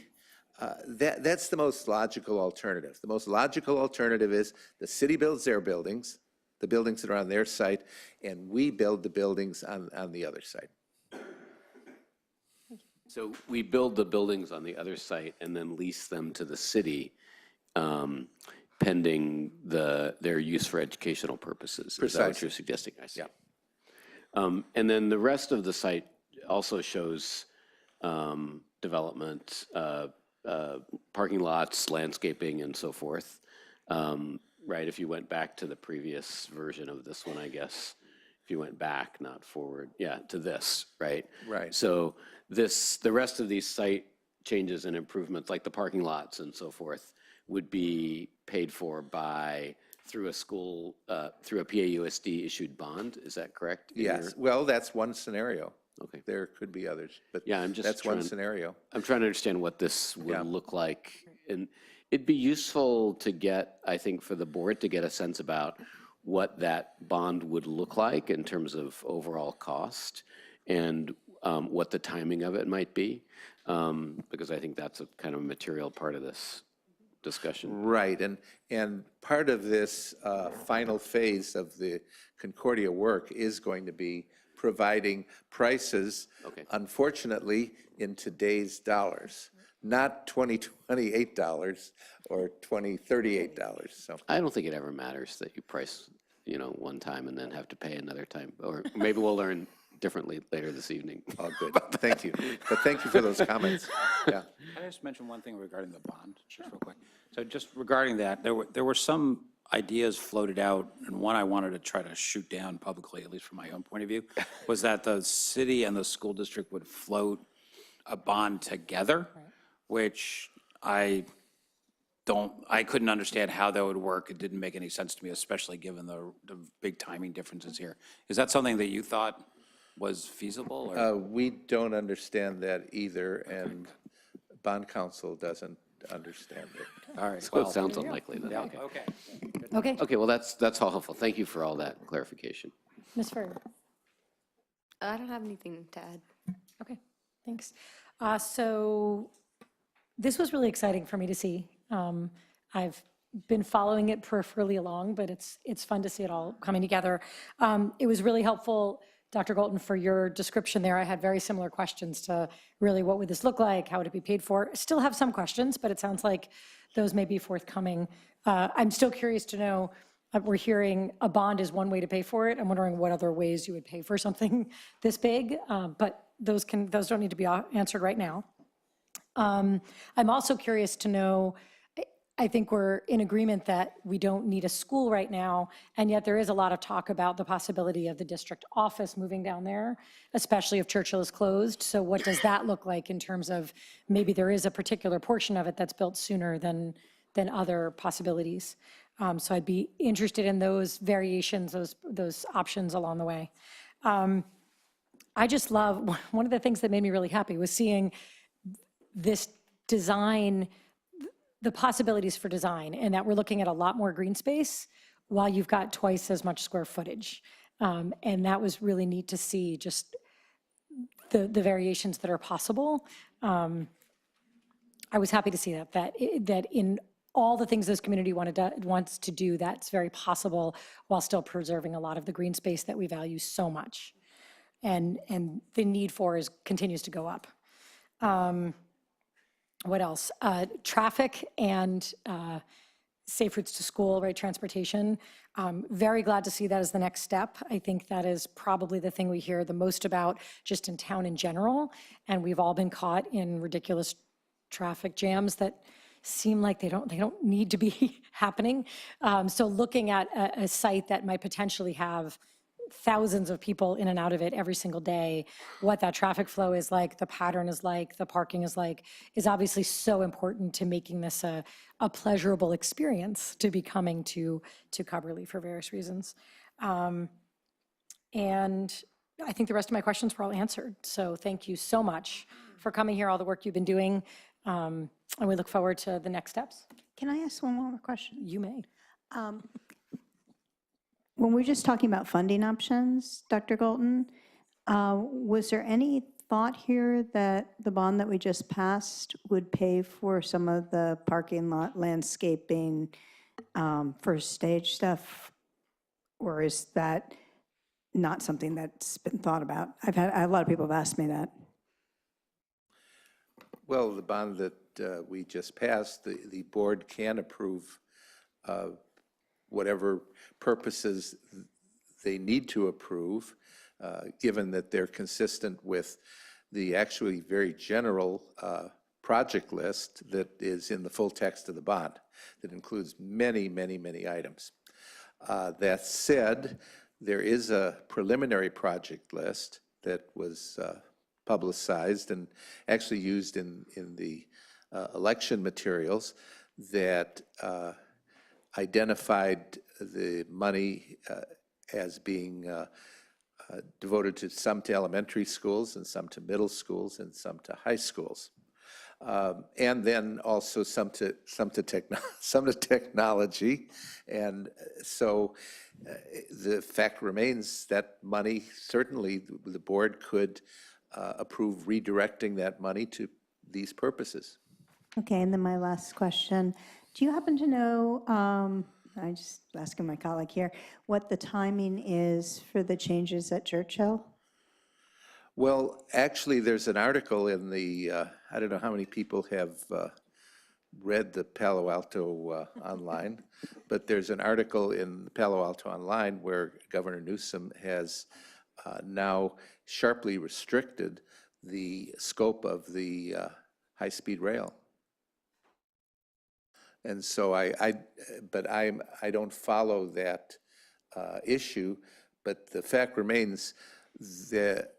that's the most logical alternative. The most logical alternative is the city builds their buildings, the buildings that are on their site, and we build the buildings on the other site. So we build the buildings on the other site and then lease them to the city, pending their use for educational purposes. Is that what you're suggesting? I see. Yeah. And then the rest of the site also shows development, parking lots, landscaping, and so forth. Right, if you went back to the previous version of this one, I guess, if you went back, not forward, yeah, to this, right? Right. So the rest of these site changes and improvements, like the parking lots and so forth, would be paid for through a school, through a PAUSD issued bond, is that correct? Yes, well, that's one scenario. Okay. There could be others, but Yeah, I'm just that's one scenario. I'm trying to understand what this would Yeah. look like. And it'd be useful to get, I think, for the board to get a sense about what that bond would look like in terms of overall cost and what the timing of it might be, because I think that's a kind of a material part of this discussion. Right, and part of this final phase of the Concordia work is going to be providing prices, unfortunately, in today's dollars, not $2028 or $2038. So I don't think it ever matters that you price, one time and then have to pay another time, or maybe we'll learn differently later this evening. all good. Thank you. But thank you for those comments. Yeah. Can I just mention one thing regarding the bond, just real quick? So just regarding that, there were some ideas floated out, and one I wanted to try to shoot down publicly, at least from my own point of view, was that the city and the school district would float a bond together, which I couldn't understand how that would work. It didn't make any sense to me, especially given the big timing differences here. Is that something that you thought was feasible? Or? We don't understand that either, and bond counsel doesn't understand it. All right. So it sounds unlikely then. Yeah, Okay. okay. Okay, Okay, well, that's all helpful. Thank you for all that clarification. Ms. Ferrer. I don't have anything to add. Okay, thanks. So this was really exciting for me to see. I've been following it peripherally along, but it's fun to see it all coming together. It was really helpful, Dr. Golton, for your description there. I had very similar questions to really what would this look like, how would it be paid for? Still have some questions, but it sounds like those may be forthcoming. I'm still curious to know, we're hearing a bond is one way to pay for it. I'm wondering what other ways you would pay for something this big, but those don't need to be answered right now. I'm also curious to know, I think we're in agreement that we don't need a school right now, and yet there is a lot of talk about the possibility of the district office moving down there, especially if Churchill is closed. So what does that look like in terms of maybe there is a particular portion of it that's built sooner than other possibilities? So I'd be interested in those variations, those options along the way. I just love, one of the things that made me really happy was seeing this design, the possibilities for design, and that we're looking at a lot more green space while you've got twice as much square footage. And that was really neat to see, just the variations that are possible. I was happy to see that in all the things this community wants to do, that's very possible while still preserving a lot of the green space that we value so much. And the need for continues to go up. What else? Traffic and safe routes to school, right, transportation. Very glad to see that as the next step. I think that is probably the thing we hear the most about just in town in general. And we've all been caught in ridiculous traffic jams that seem like they don't need to be happening. So looking at a site that might potentially have thousands of people in and out of it every single day, what that traffic flow is like, the pattern is like, the parking is like, is obviously so important to making this a pleasurable experience to be coming to Cubberley for various reasons. And I think the rest of my questions were all answered. So thank you so much for coming here, all the work you've been doing. And we look forward to the next steps. Can I ask one more question? You may. When we're just talking about funding options, Dr. Golton, was there any thought here that the bond that we just passed would pay for some of the parking lot landscaping, first stage stuff? Or is that not something that's been thought about? A lot of people have asked me that. Well, the bond that we just passed, the board can approve whatever purposes they need to approve, given that they're consistent with the actually very general project list that is in the full text of the bond, that includes many, many, many items. That said, there is a preliminary project list that was publicized and actually used in the election materials that identified the money as being devoted to some to elementary schools and some to middle schools and some to high schools. And then also some to technology. And so the fact remains that money, certainly the board could approve redirecting that money to these purposes. Okay, and then my last question. Do you happen to know, I'm just asking my colleague here, what the timing is for the changes at Churchill? Well, actually, there's an article in the, I don't know how many people have read the Palo Alto Online, but there's an article in Palo Alto Online where Governor Newsom has now sharply restricted the scope of the high-speed rail. And so I don't follow that issue, but the fact remains that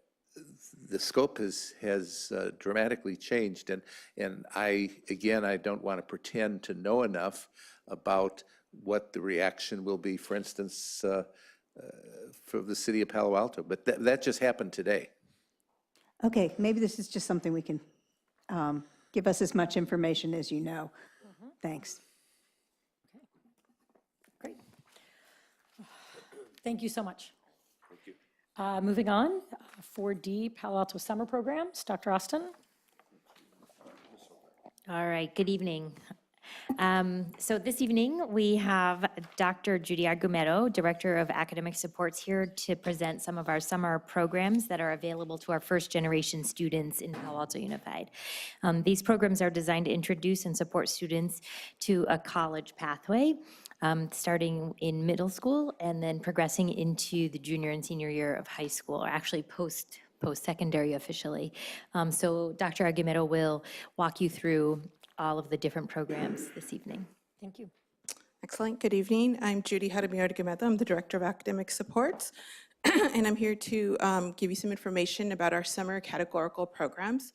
the scope has dramatically changed, and I don't want to pretend to know enough about what the reaction will be, for instance, for the city of Palo Alto, but that just happened today. Okay, maybe this is just something we can give us as much information as you know. Thanks. Great. Thank you so much. Thank you. Moving on, 4D Palo Alto Summer Programs, Dr. Austin. All right, good evening. So this evening, we have Dr. Judy Argumedo, Director of Academic Supports, here to present some of our summer programs that are available to our first-generation students in Palo Alto Unified. These programs are designed to introduce and support students to a college pathway, starting in middle school and then progressing into the junior and senior year of high school, or actually post-secondary officially. So Dr. Argumedo will walk you through all of the different programs this evening. Thank you. Excellent. Good evening. I'm Judy Jaramillo-Argumedo. I'm the Director of Academic Supports, and I'm here to give you some information about our summer categorical programs.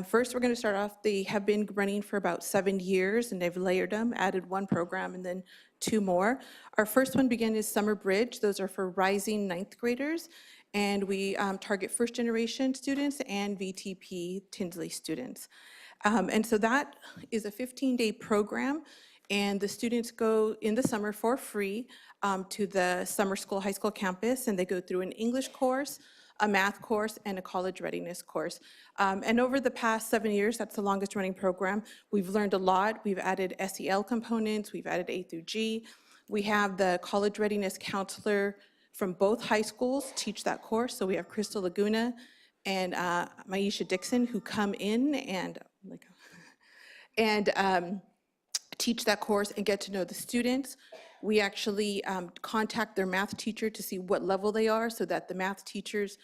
First, we're going to start off, they have been running for about 7 years, and they've layered them, added one program and then 2 more. Our first one began is Summer Bridge. Those are for rising 9th graders, and we target first-generation students and VTP Tinsley students. And so that is a 15-day program, and the students go in the summer for free to the summer school, high school campus, and they go through an English course, a math course, and a college readiness course. And over the past 7 years, that's the longest running program, we've learned a lot. We've added SEL components, we've added A through G. We have the college readiness counselor from both high schools teach that course. So we have Crystal Laguna and Maisha Dixon who come in and teach that course and get to know the students. We actually contact their math teacher to see what level they are so that the math teachers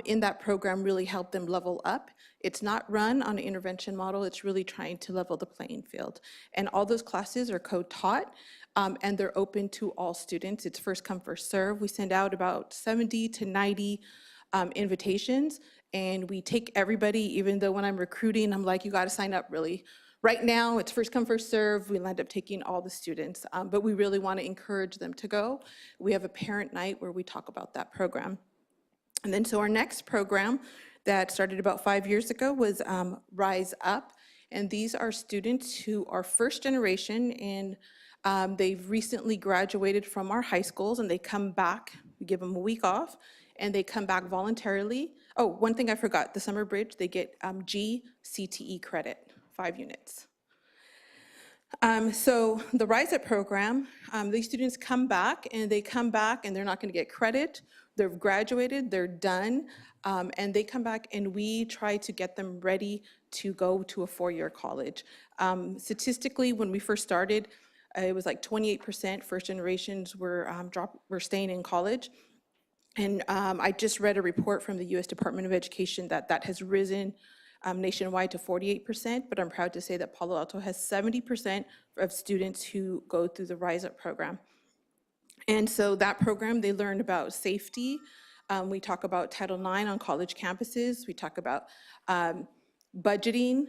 in that program really help them level up. It's not run on an intervention model, it's really trying to level the playing field. And all those classes are co-taught and they're open to all students. It's first come, first serve. We send out about 70 to 90 invitations, and we take everybody, even though when I'm recruiting, I'm like, you gotta sign up really. Right now, it's first come, first serve. We'll end up taking all the students, but we really want to encourage them to go. We have a parent night where we talk about that program. And then so our next program that started about 5 years ago was Rise Up. And these are students who are first generation, and they've recently graduated from our high schools, and they come back. We give them a week off, and they come back voluntarily. Oh, one thing I forgot, the Summer Bridge, they get GCTE credit. 5 units. So the Rise Up program, these students come back and they're not going to get credit. They've graduated, they're done, and they come back and we try to get them ready to go to a 4-year college. Statistically, when we first started, it was like 28% first generations were staying in college. And I just read a report from the U.S. Department of Education that has risen nationwide to 48%, but I'm proud to say that Palo Alto has 70% of students who go through the Rise Up program. And so that program, they learn about safety. We talk about Title IX on college campuses. We talk about budgeting.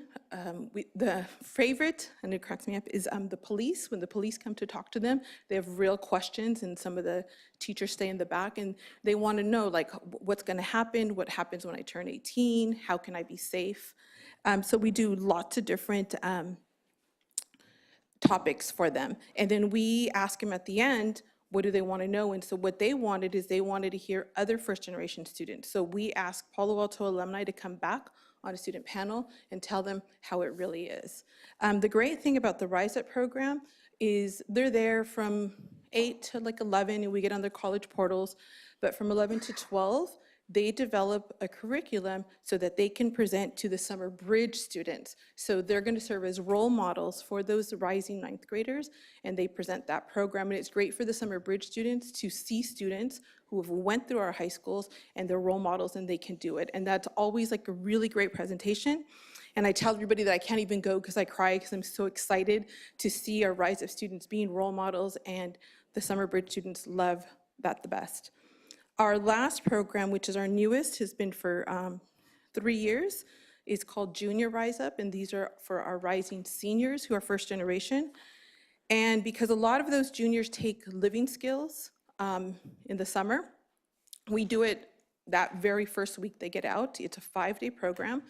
The favorite, and it cracks me up, is the police. When the police come to talk to them, they have real questions, and some of the teachers stay in the back, and they want to know, like, what's going to happen? What happens when I turn 18? How can I be safe? So we do lots of different topics for them. And then we ask them at the end, what do they want to know? And so what they wanted is they wanted to hear other first-generation students. So we asked Palo Alto alumni to come back on a student panel and tell them how it really is. The great thing about the Rise Up program is they're there from 8 to like 11, and we get on their college portals, but from 11 to 12, they develop a curriculum so that they can present to the Summer Bridge students. So they're going to serve as role models for those rising 9th graders, and they present that program. And it's great for the Summer Bridge students to see students who have went through our high schools and they're role models and they can do it. And that's always like a really great presentation. And I tell everybody that I can't even go because I cry because I'm so excited to see our Rise Up students being role models, and the Summer Bridge students love that the best. Our last program, which is our newest, has been for 3 years, is called Junior Rise Up, and these are for our rising seniors who are first generation. And because a lot of those juniors take living skills in the summer, we do it that very first week they get out. It's a 5-day program,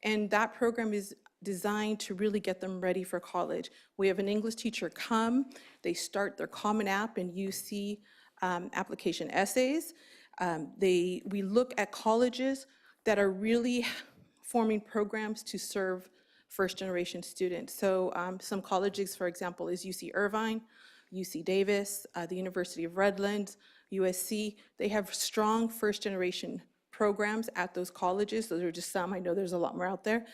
and that program is designed to really get them ready for college. We have an English teacher come, they start their Common App and UC application essays. We look at colleges that are really forming programs to serve first-generation students. So some colleges, for example, is UC Irvine, UC Davis, the University of Redlands, USC. They have strong first-generation programs at those colleges. Those are just some. I know there's a lot more out there.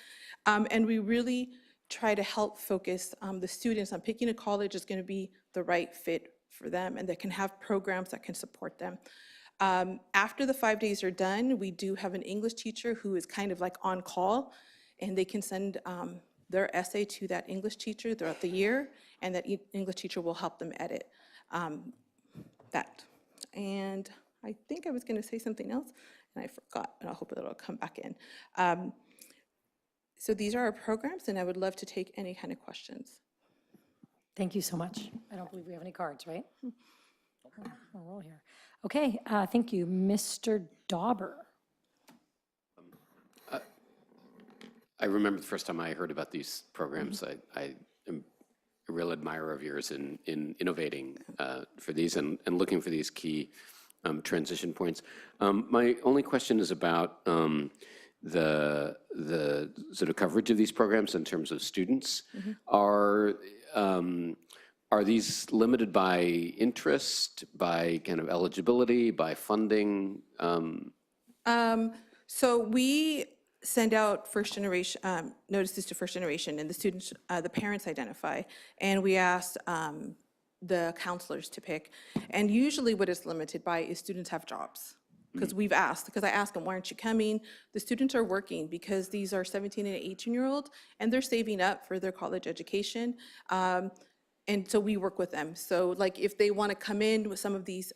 And we really try to help focus the students on picking a college that's going to be the right fit for them and that can have programs that can support them. After the 5 days are done, we do have an English teacher who is kind of like on call, and they can send their essay to that English teacher throughout the year, and that English teacher will help them edit that. And I think I was going to say something else, and I forgot, and I hope it'll come back in. So these are our programs, and I would love to take any kind of questions. Thank you so much. I don't believe we have any cards, right? We'll roll here. Okay, thank you. Mr. Dauber. I remember the first time I heard about these programs. I am a real admirer of yours in innovating for these and looking for these key transition points. My only question is about the sort of coverage of these programs in terms of students. Are these limited by interest, by kind of eligibility, by funding? So we send out first generation notices to first generation, and the students, the parents identify, and we ask the counselors to pick. And usually what it's limited by is students have jobs. Because we've asked, because I ask them, why aren't you coming? The students are working because these are 17 and 18-year-olds, and they're saving up for their college education. And so we work with them. So like if they want to come in with some of these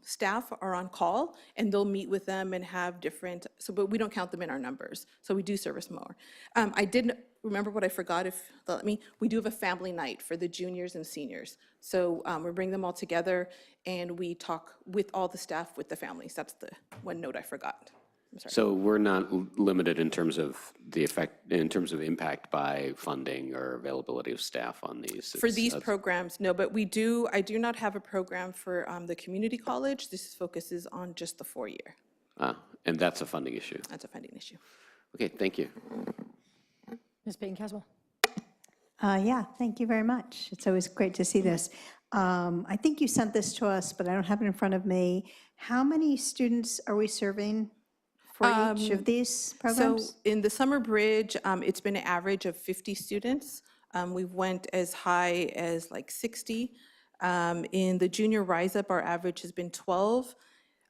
staff are on call, and they'll meet with them and have different, but we don't count them in our numbers. So we do service more. I didn't remember what I forgot, if they'll let me. We do have a family night for the juniors and seniors. So we bring them all together and we talk with all the staff, with the families. That's the one note I forgot. I'm sorry. So we're not limited in terms of the effect, in terms of impact by funding or availability of staff on these? For these programs, no, but I do not have a program for the community college. This focuses on just the 4-year. And that's a funding issue? That's a funding issue. Okay, thank you. Ms. Payton-Caswell. Yeah, thank you very much. It's always great to see this. I think you sent this to us, but I don't have it in front of me. How many students are we serving for each of these programs? So in the Summer Bridge, it's been an average of 50 students. We went as high as like 60. In the Junior Rise Up, our average has been 12,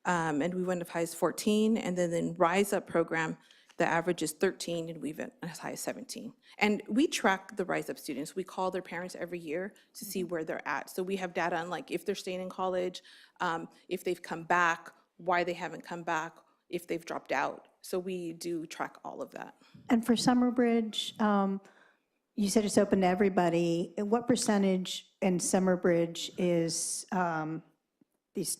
and we went as high as 14. And then in Rise Up program, the average is 13, and we've been as high as 17. And we track the Rise Up students. We call their parents every year to see where they're at. So we have data on like if they're staying in college, if they've come back, why they haven't come back, if they've dropped out. So we do track all of that. And for Summer Bridge, you said it's open to everybody. What percentage in Summer Bridge is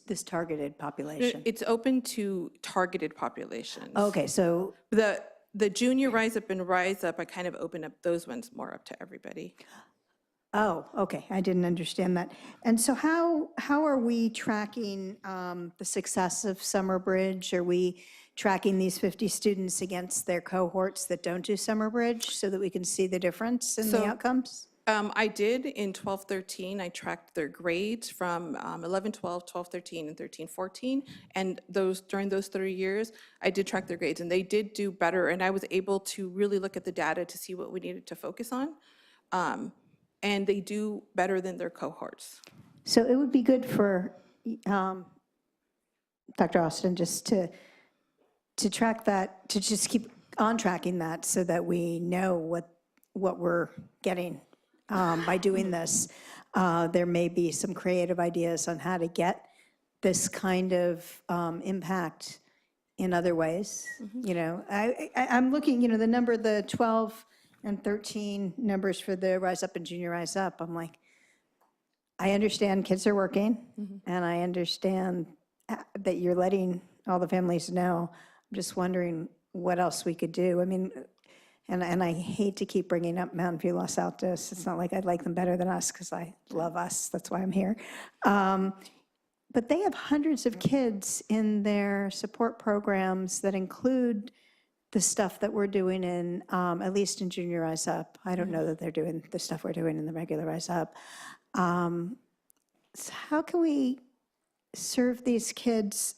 this targeted population? It's open to targeted populations. Okay, so The Junior Rise Up and Rise Up, I kind of open up those ones more up to everybody. oh, okay, I didn't understand that. And so how are we tracking the success of Summer Bridge? Are we tracking these 50 students against their cohorts that don't do Summer Bridge so that we can see the difference in the outcomes? I did in 12-13, I tracked their grades from 11-12, 12-13, and 13-14. And during those 3 years, I did track their grades, and they did do better. And I was able to really look at the data to see what we needed to focus on. And they do better than their cohorts. So it would be good for Dr. Austin just to track that, to just keep on tracking that so that we know what we're getting by doing this. There may be some creative ideas on how to get this kind of impact in other ways. You know, I'm looking, you know, the number, the 12 and 13 numbers for the Rise Up and Junior Rise Up. I'm like, I understand kids are working, and I understand that you're letting all the families know. I'm just wondering what else we could do. I mean, and I hate to keep bringing up Mountain View Los Altos. It's not like I'd like them better than us, because I love us. That's why I'm here. But they have hundreds of kids in their support programs that include the stuff that we're doing in, at least in Junior Rise Up. I don't know that they're doing the stuff we're doing in the regular Rise Up. So how can we serve these kids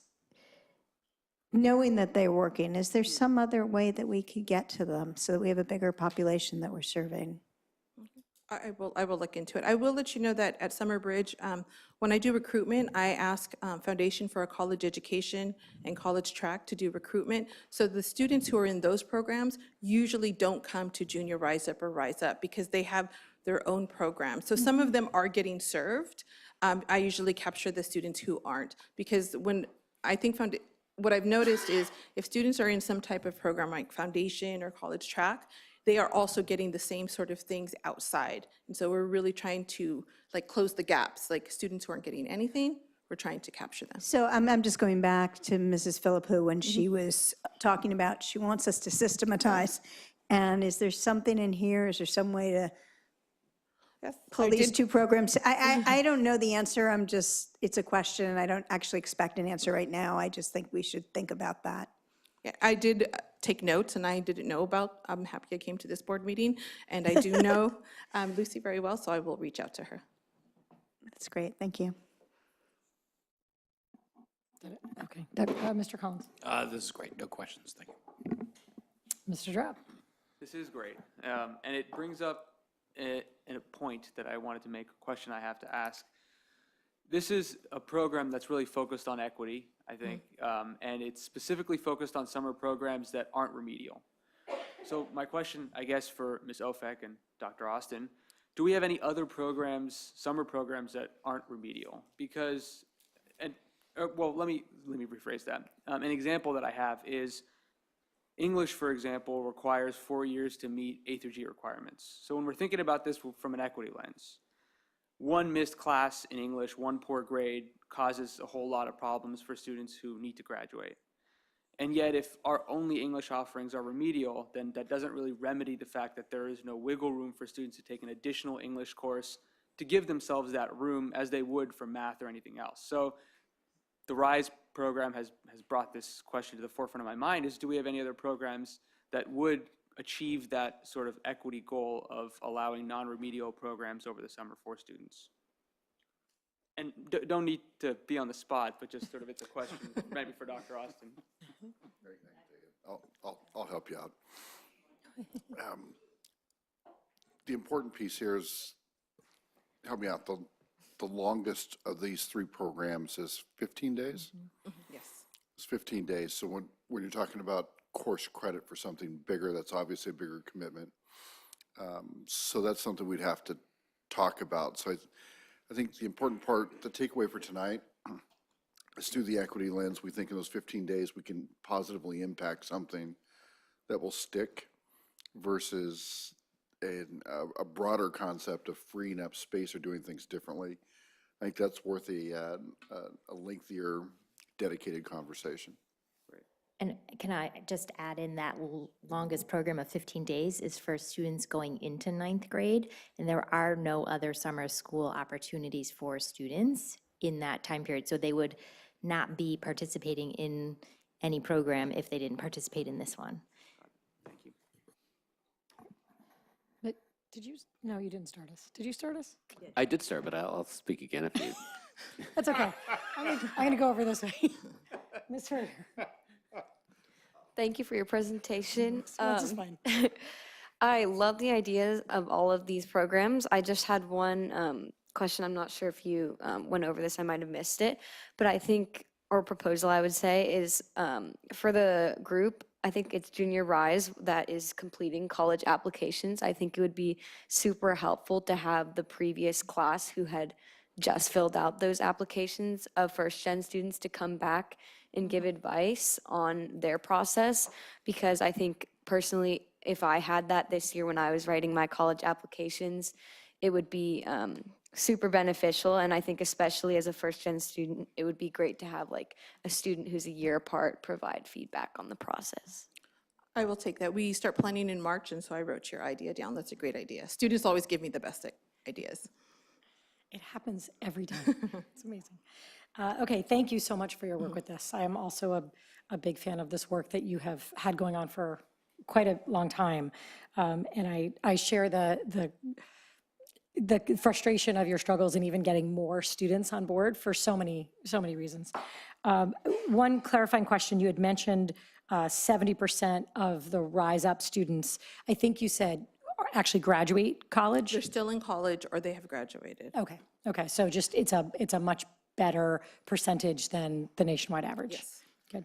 knowing that they're working? Is there some other way that we could get to them so that we have a bigger population that we're serving? I will look into it. I will let you know that at Summer Bridge, when I do recruitment, I ask Foundation for a College Education and College Track to do recruitment. So the students who are in those programs usually don't come to Junior Rise Up or Rise Up because they have their own program. So some of them are getting served. I usually capture the students who aren't, because when I think what I've noticed is if students are in some type of program like Foundation or College Track, they are also getting the same sort of things outside. And so we're really trying to like close the gaps, like students who aren't getting anything, we're trying to capture them. So I'm just going back to Mrs. Philippou when she was talking about, she wants us to systematize. And is there something in here, is there some way to Yes, pull I these did- two programs? I don't know the answer, I'm just, it's a question, and I don't actually expect an answer right now. I just think we should think about that. Yeah, I did take notes, and I didn't know about, I'm happy I came to this board meeting, and I do know Lucy very well, so I will reach out to her. That's great, thank you. Okay, Mr. Collins. This is great. No questions. Thank you. Mr. Drab. This is great, and it brings up a point that I wanted to make, a question I have to ask. This is a program that's really focused on equity, I think, and it's specifically focused on summer programs that aren't remedial. So my question, I guess, for Ms. Ofek and Dr. Austin, do we have any other programs, summer programs that aren't remedial? Because, well, let me rephrase that. An example that I have is English, for example, requires 4 years to meet A through G requirements. So when we're thinking about this from an equity lens, one missed class in English, one poor grade causes a whole lot of problems for students who need to graduate. And yet, if our only English offerings are remedial, then that doesn't really remedy the fact that there is no wiggle room for students to take an additional English course to give themselves that room as they would for math or anything else. So the RISE program has brought this question to the forefront of my mind, is do we have any other programs that would achieve that sort of equity goal of allowing non-remedial programs over the summer for students? And don't need to be on the spot, but just sort of it's a question maybe for Dr. Austin. I'll help you out. The important piece here is, help me out, the longest of these 3 programs is 15 days? Yes. It's 15 days. So when you're talking about course credit for something bigger, that's obviously a bigger commitment. So that's something we'd have to talk about. So I think the important part, the takeaway for tonight, is through the equity lens, we think in those 15 days we can positively impact something that will stick versus a broader concept of freeing up space or doing things differently. I think that's worth a lengthier, dedicated conversation. And can I just add in that longest program of 15 days is for students going into 9th grade, and there are no other summer school opportunities for students in that time period. So they would not be participating in any program if they didn't participate in this one. Thank you. But did you, no, you didn't start us. Did you start us? I did start, but I'll speak again if you. That's okay. I'm gonna go over this way. Ms. Herder. Thank you for your presentation. This is fine. I love the ideas of all of these programs. I just had one question. I'm not sure if you went over this. I might have missed it. But I think, or proposal I would say, is for the group, I think it's Junior Rise that is completing college applications. I think it would be super helpful to have the previous class who had just filled out those applications of first-gen students to come back and give advice on their process, because I think personally, if I had that this year when I was writing my college applications, it would be super beneficial. And I think especially as a first-gen student, it would be great to have like a student who's a year apart provide feedback on the process. I will take that. We start planning in March, and so I wrote your idea down. That's a great idea. Students always give me the best ideas. It happens every time. It's amazing. Okay, thank you so much for your work with this. I am also a big fan of this work that you have had going on for quite a long time. And I share the frustration of your struggles in even getting more students on board for so many reasons. One clarifying question, you had mentioned 70% of the Rise Up students. I think you said, actually graduate college? They're still in college or they have graduated. Okay, okay, so just, it's a much better percentage than the nationwide average? Yes. Good.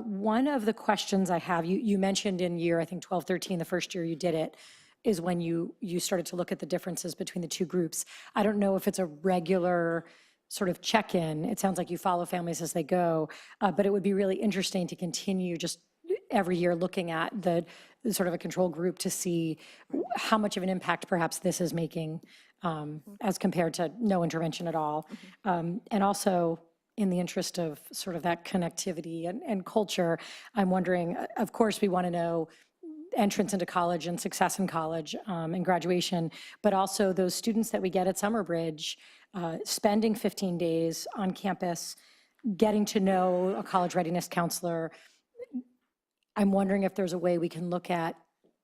One of the questions I have, you mentioned in year, I think 12, 13, the first year you did it, is when you started to look at the differences between the two groups. I don't know if it's a regular sort of check-in. It sounds like you follow families as they go, but it would be really interesting to continue just every year looking at the sort of a control group to see how much of an impact perhaps this is making as compared to no intervention at all. And also, in the interest of sort of that connectivity and culture, I'm wondering, of course, we want to know entrance into college and success in college and graduation, but also those students that we get at Summer Bridge, spending 15 days on campus, getting to know a college readiness counselor. I'm wondering if there's a way we can look at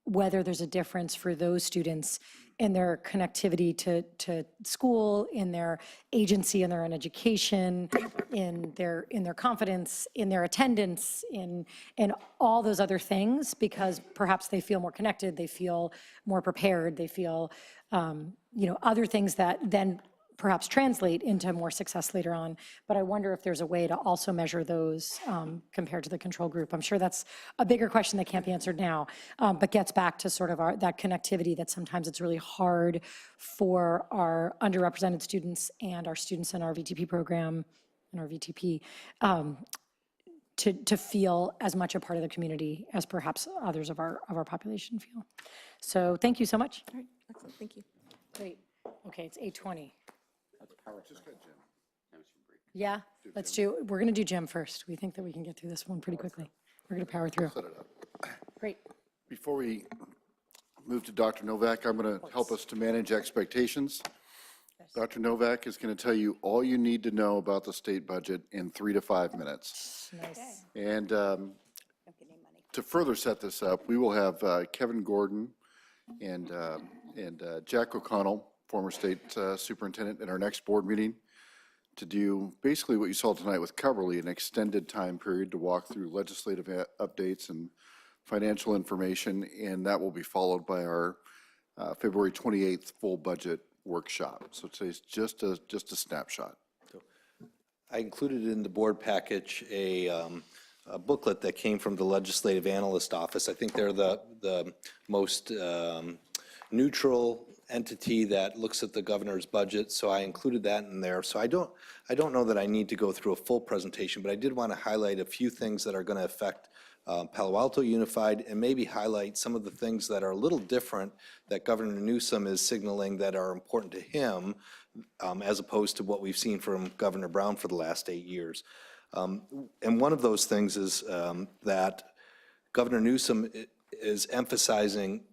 whether there's a difference for those students in their connectivity to school, in their agency in their own education, in their confidence, in their attendance, in all those other things, because perhaps they feel more connected, they feel more prepared, they feel other things that then perhaps translate into more success later on. But I wonder if there's a way to also measure those compared to the control group. I'm sure that's a bigger question that can't be answered now, but gets back to sort of that connectivity that sometimes it's really hard for our underrepresented students and our students in our VTP program and our VTP to feel as much a part of the community as perhaps others of our population feel. So thank you so much. All right, excellent, thank you. Great. Okay, it's 8:20. Yeah, we're going to do Jim first. We think that we can get through this one pretty quickly. We're going to power through. Great. Before we move to Dr. Novak, I'm going to help us to manage expectations. Dr. Novak is going to tell you all you need to know about the state budget in 3 to 5 minutes. Nice. And to further set this up, we will have Kevin Gordon and Jack O'Connell, former state superintendent, in our next board meeting to do basically what you saw tonight with Coverly, an extended time period to walk through legislative updates and financial information, and that will be followed by our February 28th full budget workshop. So today's just a snapshot. I included in the board package a booklet that came from the Legislative Analyst Office. I think they're the most neutral entity that looks at the governor's budget, so I included that in there. So I don't know that I need to go through a full presentation, but I did want to highlight a few things that are going to affect Palo Alto Unified, and maybe highlight some of the things that are a little different that Governor Newsom is signaling that are important to him, as opposed to what we've seen from Governor Brown for the last 8 years. And one of those things is that Governor Newsom is emphasizing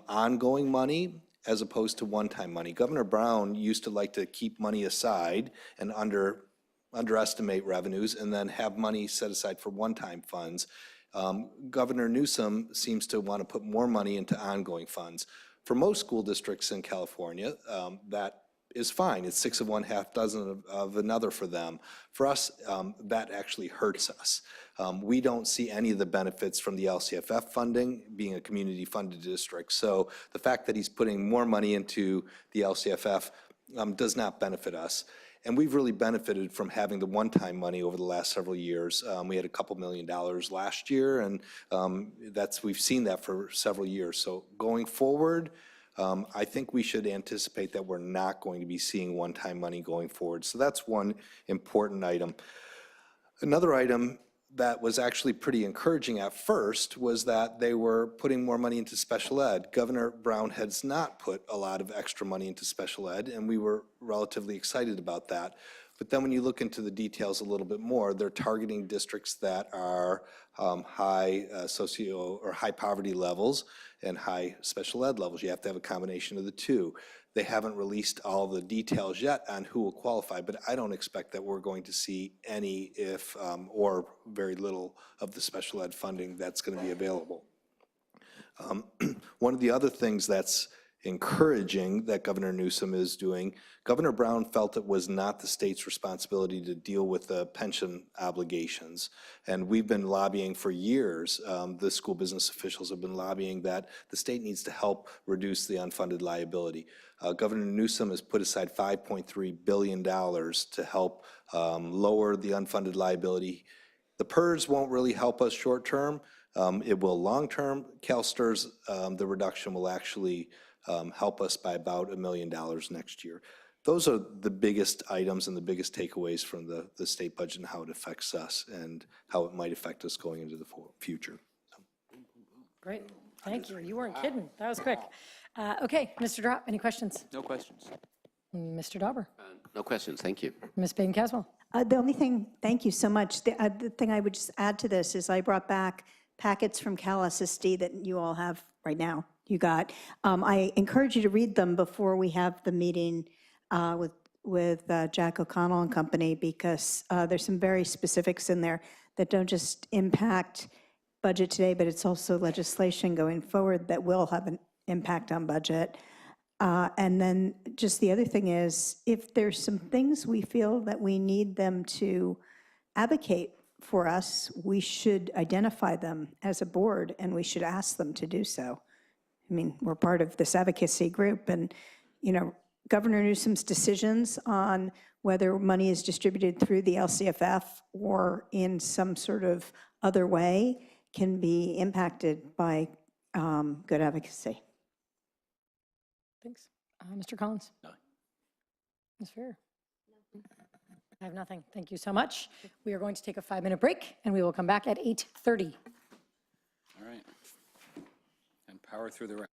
ongoing money as opposed to one-time money. Governor Brown used to like to keep money aside and underestimate revenues and then have money set aside for one-time funds. Governor Newsom seems to want to put more money into ongoing funds. For most school districts in California, that is fine. It's 6 of one, half dozen of another for them. For us, that actually hurts us. We don't see any of the benefits from the LCFF funding, being a community-funded district. So the fact that he's putting more money into the LCFF does not benefit us. And we've really benefited from having the one-time money over the last several years. We had a couple $2 million last year, and we've seen that for several years. So going forward, I think we should anticipate that we're not going to be seeing one-time money going forward. So that's one important item. Another item that was actually pretty encouraging at first was that they were putting more money into special ed. Governor Brown has not put a lot of extra money into special ed, and we were relatively excited about that. But then when you look into the details a little bit more, they're targeting districts that are high high poverty levels and high special ed levels. You have to have a combination of the two. They haven't released all the details yet on who will qualify, but I don't expect that we're going to see any, or very little of the special ed funding that's going to be available. One of the other things that's encouraging that Governor Newsom is doing. Governor Brown felt it was not the state's responsibility to deal with the pension obligations. And we've been lobbying for years, the school business officials have been lobbying that the state needs to help reduce the unfunded liability. Governor Newsom has put aside $5.3 billion to help lower the unfunded liability. The PERS won't really help us short term. It will long term. CalSTRS, the reduction will actually help us by about $1 million next year. Those are the biggest items and the biggest takeaways from the state budget and how it affects us and how it might affect us going into the future. Great, thank you. You weren't kidding. That was quick. Okay, Mr. Drop, any questions? No questions. Mr. Dauber, No questions, thank you. Ms. Bain Caswell. The only thing, thank you so much. The thing I would just add to this is I brought back packets from CalSSD that you all have right now. You got. I encourage you to read them before we have the meeting with Jack O'Connell and company, because there's some very specifics in there that don't just impact budget today, but it's also legislation going forward that will have an impact on budget. And then just the other thing is, if there's some things we feel that we need them to advocate for us, we should identify them as a board and we should ask them to do so. I mean, we're part of this advocacy group, and, you know, Governor Newsom's decisions on whether money is distributed through the LCFF or in some sort of other way can be impacted by good advocacy. Thanks. Mr. Collins? No. Ms. Fair? I have nothing. Thank you so much. We are going to take a 5-minute break, and we will come back at 8:30. All right. And power through the rest.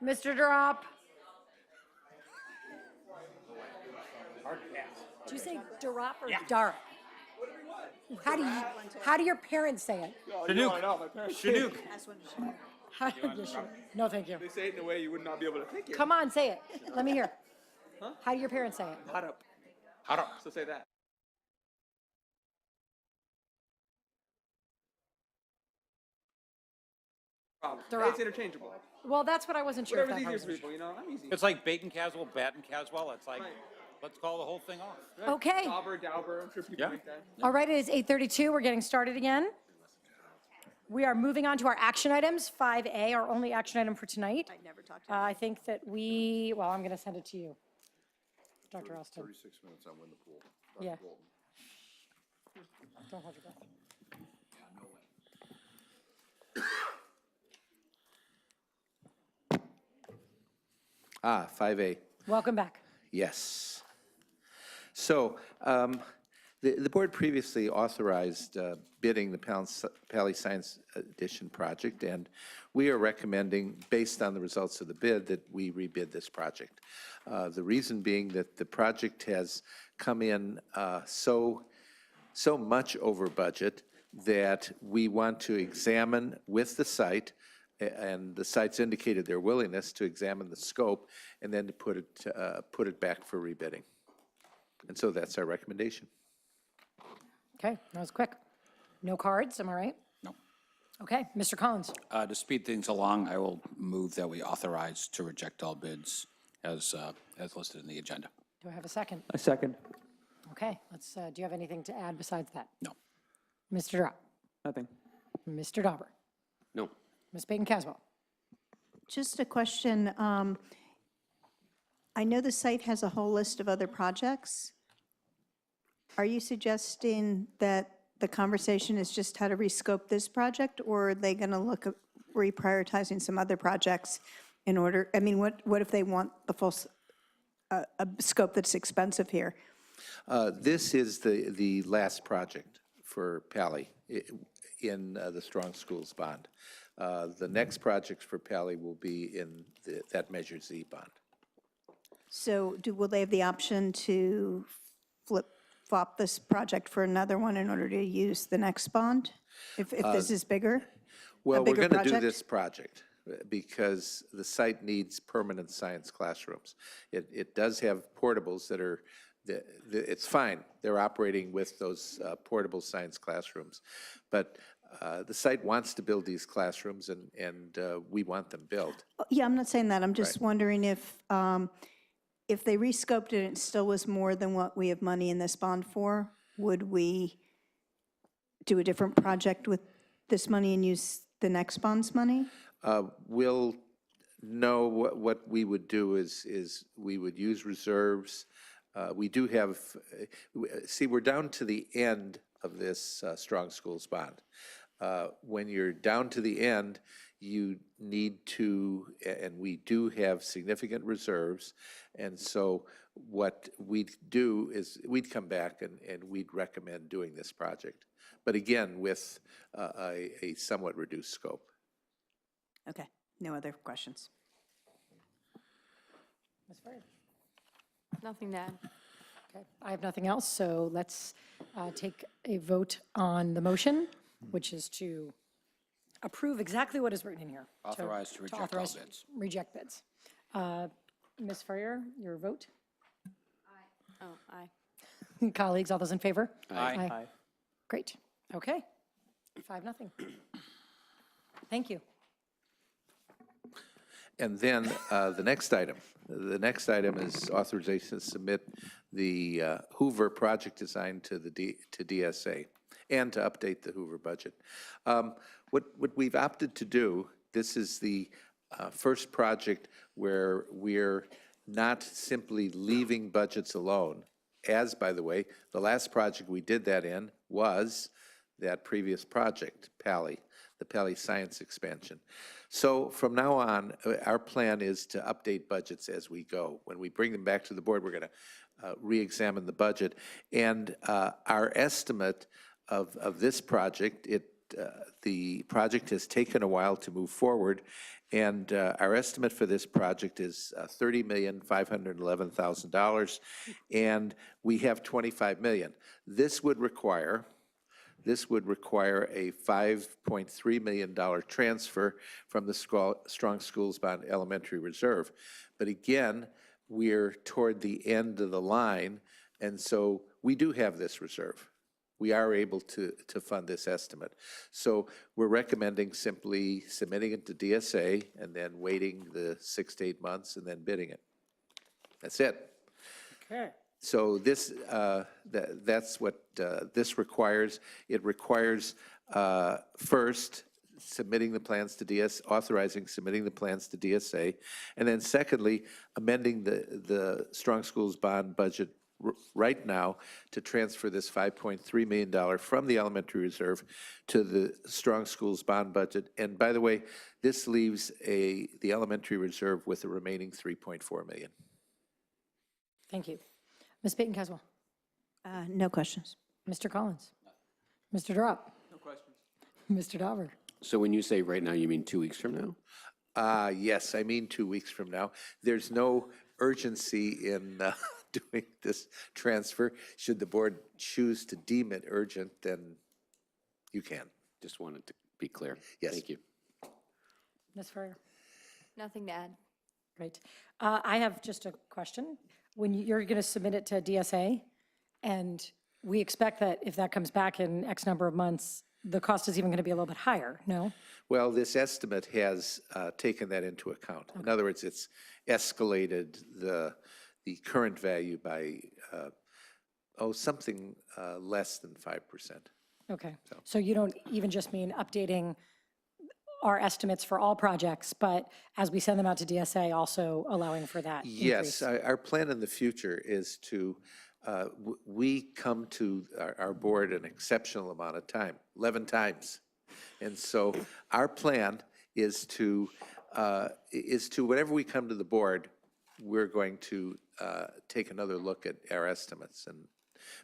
Mr. Drop. Did you say drop or dark? How do your parents say it? Chinook. No, thank you. They say it in a way you would not be able to think it. Come on, say it. Let me hear. How do your parents say it? Hot up. Hot up. So say that. Drop. It's interchangeable. Well, that's what I wasn't sure if Whatever's that easier was. for people, you know? I'm easy. It's like bacon caswell, batten caswell. It's like, let's call the whole thing off. Right. Okay. Dauber, Dauber, I'm sure people Yeah. like that. All right, it is 8:32. We're getting started again. We are moving on to our action items. 5A, our only action item for tonight. I never talked to I think that well, I'm going to send it to you, Dr. Austin. 36 minutes on Win the Pool. Yeah. Don't hold your breath. 5A. Welcome back. Yes. So the board previously authorized bidding the Pali Science Edition project, and we are recommending, based on the results of the bid, that we rebid this project. The reason being that the project has come in so much over budget that we want to examine with the site, and the site's indicated their willingness to examine the scope and then to put it back for rebidding. And so that's our recommendation. Okay, that was quick. No cards, am I right? No. Okay, Mr. Collins. To speed things along, I will move that we authorize to reject all bids as listed in the agenda. Do I have a second? A second. Okay, do you have anything to add besides that? No. Mr. Drop, Nothing. Mr. Dauber, No. Ms. Bacon-Caswell. Just a question. I know the site has a whole list of other projects. Are you suggesting that the conversation is just how to rescope this project, or are they going to look at reprioritizing some other projects in order, I mean, what if they want the full a scope that's expensive here? This is the last project for Pali in the Strong Schools bond. The next projects for Pali will be in that Measure Z bond. So will they have the option to flop this project for another one in order to use the next bond, if this is bigger? Well, we're bigger going to do project? this project because the site needs permanent science classrooms. It does have portables that are, it's fine. They're operating with those portable science classrooms. But the site wants to build these classrooms, and we want them built. Yeah, I'm not saying that. I'm just Right. wondering if they rescoped it and it still was more than what we have money in this bond for, would we do a different project with this money and use the next bond's money? We'll know what we would do is we would use reserves. We do have, see, we're down to the end of this Strong Schools bond. When you're down to the end, you need to, and we do have significant reserves, and so what we'd do is we'd come back and we'd recommend doing this project. But again, with a somewhat reduced scope. Okay, no other questions. Ms. Furrier? Nothing to add. Okay, I have nothing else, so let's take a vote on the motion, which is to approve exactly what is written in here. Authorize to reject all authorize bids. Reject bids. Ms. Furrier, your vote? Oh, aye. Colleagues, all those in favor? Aye. Aye. Great, okay. 5-0. Thank you. And then the next item is authorization to submit the Hoover project design to DSA and to update the Hoover budget. What we've opted to do, this is the first project where we're not simply leaving budgets alone, as, by the way, the last project we did that in was that previous project, Pali, the Pali Science expansion. So from now on, our plan is to update budgets as we go. When we bring them back to the board, we're going to re-examine the budget. And our estimate of this project, the project has taken a while to move forward, And our estimate for this project is $30,511,000, and we have $25 million. This would require a $5.3 million transfer from the Strong Schools Bond Elementary Reserve. But again, we're toward the end of the line, and so we do have this reserve. We are able to fund this estimate. So we're recommending simply submitting it to DSA and then waiting the 6 to 8 months and then bidding it. That's it. Okay. So this, that's what this requires. It requires first submitting the plans to authorizing submitting the plans to DSA, and then secondly, amending the Strong Schools Bond budget right now to transfer this $5.3 million from the elementary reserve to the Strong Schools Bond budget. And by the way, this leaves the elementary reserve with the remaining $3.4 million. Thank you. Ms. Peyton-Caswell. No questions. Mr. Collins. Mr. Drop. No questions. Mr. Dauber. So when you say right now, you mean 2 weeks from now? Yes, I mean 2 weeks from now. There's no urgency in doing this transfer. Should the board choose to deem it urgent, then you can. Just wanted to be clear. Yes. Thank you. Ms. Ferrier. Nothing to add. Great. I have just a question. When you're going to submit it to DSA, and we expect that if that comes back in X number of months, the cost is even going to be a little bit higher, no? Well, this estimate has taken that into account. In other words, it's escalated the current value by, something less than 5%. Okay. So you don't even just mean updating our estimates for all projects, but as we send them out to DSA, also allowing for that Yes, increase? our plan in the future is to, we come to our board an exceptional amount of time, 11 times. And so our plan is to whenever we come to the board, we're going to take another look at our estimates. And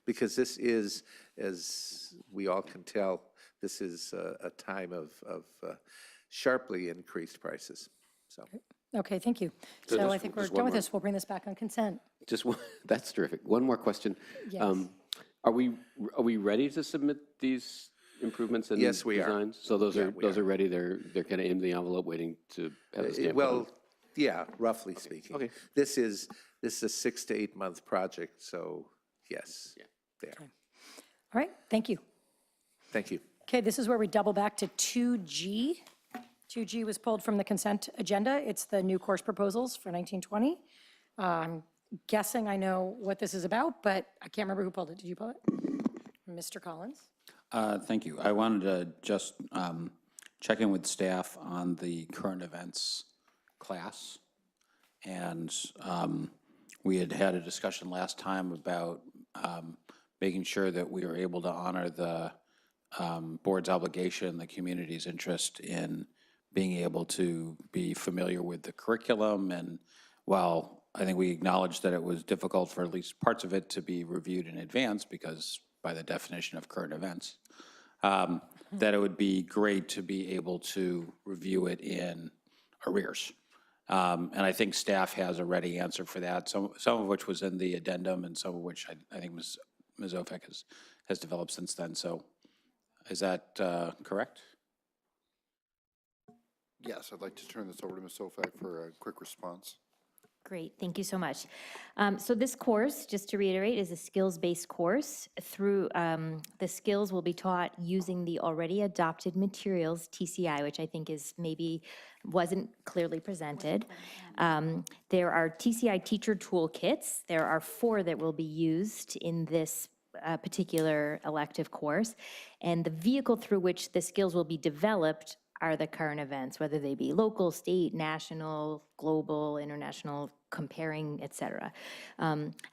because this is, as we all can tell, this is a time of sharply increased prices, so. Okay, thank you. So So I just- think we're just done one with more. this. We'll bring this back on consent. Just one, that's terrific. One more question. Yes. Are we ready to submit these improvements and Yes, we are. designs? So those Yeah, are, we those are. are ready, they're kind of in the envelope waiting to have a stamp put on? Well, yeah, roughly speaking. Okay. This is a 6 to 8 month project, so yes, there. All right, thank you. Thank you. Okay, this is where we double back to 2G. 2G was pulled from the consent agenda. It's the new course proposals for 1920. I'm guessing I know what this is about, but I can't remember who pulled it. Did you pull it? Mr. Collins? Thank you. I wanted to just check in with staff on the current events class. And we had had a discussion last time about making sure that we were able to honor the board's obligation, the community's interest in being able to be familiar with the curriculum. And while I think we acknowledged that it was difficult for at least parts of it to be reviewed in advance because by the definition of current events, that it would be great to be able to review it in arrears. And I think staff has a ready answer for that, some of which was in the addendum and some of which I think Ms. Ofek has developed since then. So is that correct? Yes, I'd like to turn this over to Ms. Ofek for a quick response. Great, thank you so much. So this course, just to reiterate, is a skills-based course. Through the skills will be taught using the already adopted materials, TCI, which I think is maybe wasn't clearly presented. There are TCI teacher toolkits. There are 4 that will be used in this particular elective course. And the vehicle through which the skills will be developed are the current events, whether they be local, state, national, global, international, comparing, et cetera.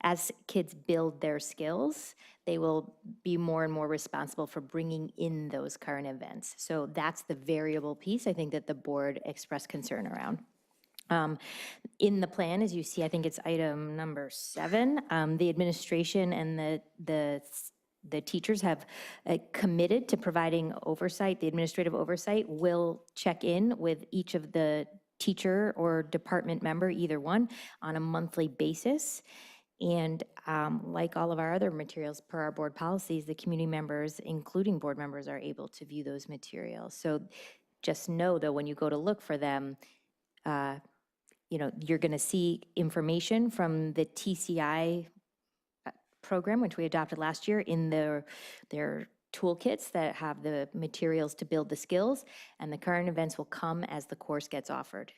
As kids build their skills, they will be more and more responsible for bringing in those current events. So that's the variable piece I think that the board expressed concern around. In the plan, as you see, I think it's item number 7, the administration and the teachers have committed to providing oversight. The administrative oversight will check in with each of the teacher or department member, either one, on a monthly basis. And like all of our other materials per our board policies, the community members, including board members, are able to view those materials. So just know, though, when you go to look for them, you're going to see information from the TCI program, which we adopted last year, in their toolkits that have the materials to build the skills, and the current events will come as the course gets offered.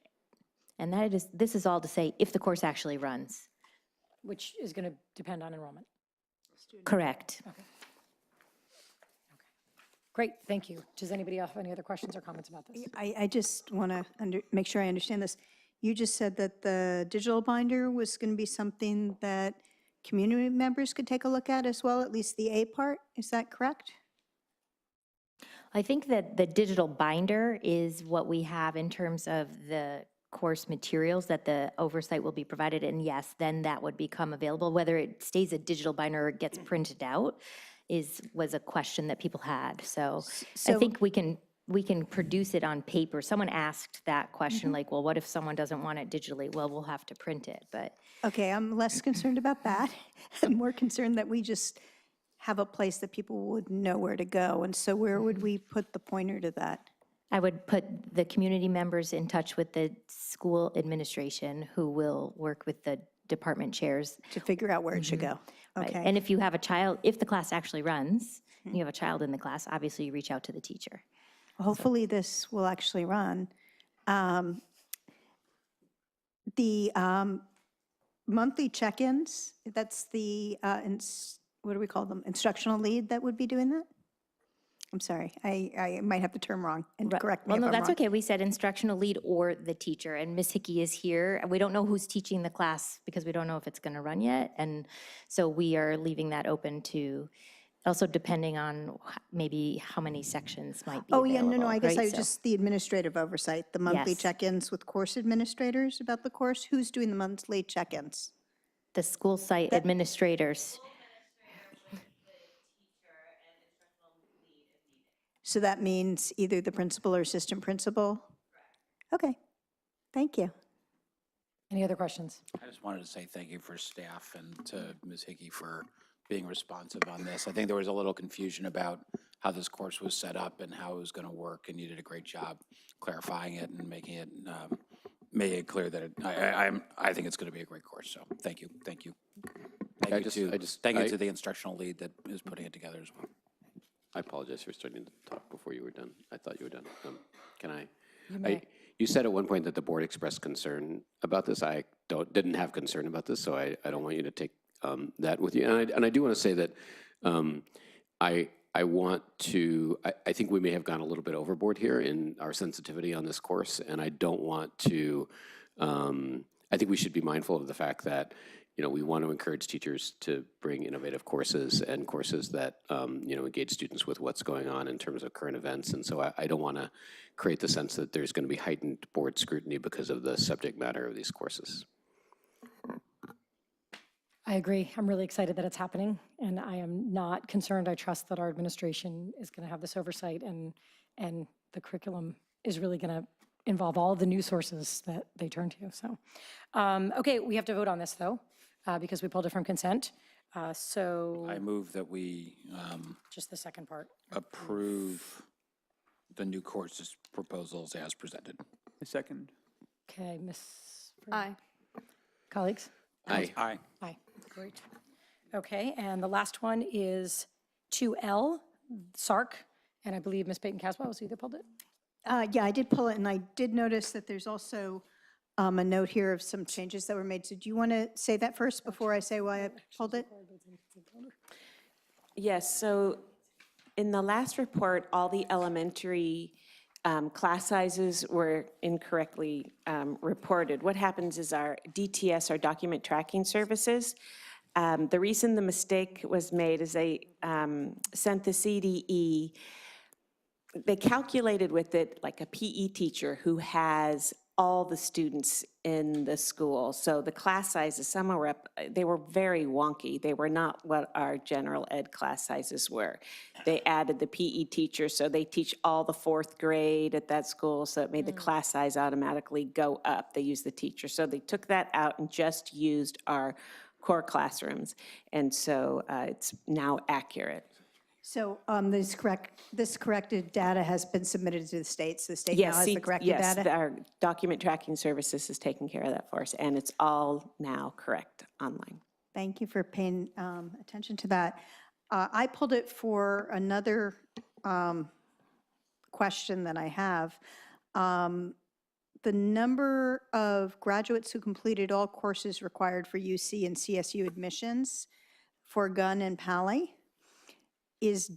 And this is all to say if the course actually runs. Which is going to depend on enrollment. Correct. Okay. Great, thank you. Does anybody else have any other questions or comments about this? I just want to make sure I understand this. You just said that the digital binder was going to be something that community members could take a look at as well, at least the A part. Is that correct? I think that the digital binder is what we have in terms of the course materials that the oversight will be provided, and yes, then that would become available. Whether it stays a digital binder or it gets printed out was a question that people had. So I think we can produce it on paper. Someone asked that question, like, well, what if someone doesn't want it digitally? Well, we'll have to print it, but. Okay, I'm less concerned about that. I'm more concerned that we just have a place that people would know where to go. And so where would we put the pointer to that? I would put the community members in touch with the school administration, who will work with the department chairs. To figure out where it should go. Right. Okay. And if you have a child, if the class actually runs, and you have a child in the class, obviously you reach out to the teacher. Hopefully this will actually run. The monthly check-ins, that's the, what do we call them? Instructional lead that would be doing that? I'm sorry, I might have the term wrong, and correct me Well, if no, I'm that's wrong. okay. We said instructional lead or the teacher, and Ms. Hickey is here. And we don't know who's teaching the class because we don't know if it's going to run yet. And so we are leaving that open to, also depending on maybe how many sections might be Oh, available. yeah, no, I guess right? I was So just the administrative oversight, the monthly Yes. check-ins with course administrators about the course. Who's doing the monthly check-ins? the school site administrators. So that means either the principal or assistant principal? Okay, thank you. Any other questions? I just wanted to say thank you for staff and to Ms. Hickey for being responsive on this. I think there was a little confusion about how this course was set up and how it was going to work, and you did a great job clarifying it and making it clear that I think it's going to be a great course. So thank you, thank you. Thank you to the instructional lead that is putting it together as well. I apologize for starting to talk before you were done. I thought you were done. Can I? You may. You said at one point that the board expressed concern about this. I didn't have concern about this, so I don't want you to take that with you. And I do want to say that I think we may have gone a little bit overboard here in our sensitivity on this course, and I don't want to, I think we should be mindful of the fact that, we want to encourage teachers to bring innovative courses and courses that, engage students with what's going on in terms of current events. And so I don't want to create the sense that there's going to be heightened board scrutiny because of the subject matter of these courses. I agree. I'm really excited that it's happening, and I am not concerned. I trust that our administration is going to have this oversight, and the curriculum is really going to involve all the news sources that they turn to. So, okay, we have to vote on this, though, because we pulled it from consent. So I move that we just the second part. approve the new courses proposals as presented. A second. Okay, Ms. Aye. Colleagues? Aye. Aye. Aye, great. Okay, and the last one is 2L, SARC, and I believe Ms. Peyton-Caswell was either pulled it? Yeah, I did pull it, and I did notice that there's also a note here of some changes that were made. So do you want to say that first before I say why I pulled it? Yes, so in the last report, all the elementary class sizes were incorrectly reported. What happens is our DTS, our document tracking services, the reason the mistake was made is they sent the CDE, they calculated with it like a PE teacher who has all the students in the school. So the class sizes, some were up, they were very wonky. They were not what our general ed class sizes were. They added the PE teacher, so they teach all the 4th grade at that school, so it made the class size automatically go up. They used the teacher. So they took that out and just used our core classrooms. And so it's now accurate. So this corrected data has been submitted to the state, so the state now has the corrected data? Yes, our document tracking services is taking care of that for us, and it's all now correct online. Thank you for paying attention to that. I pulled it for another question that I have. The number of graduates who completed all courses required for UC and CSU admissions for Gunn and Pally is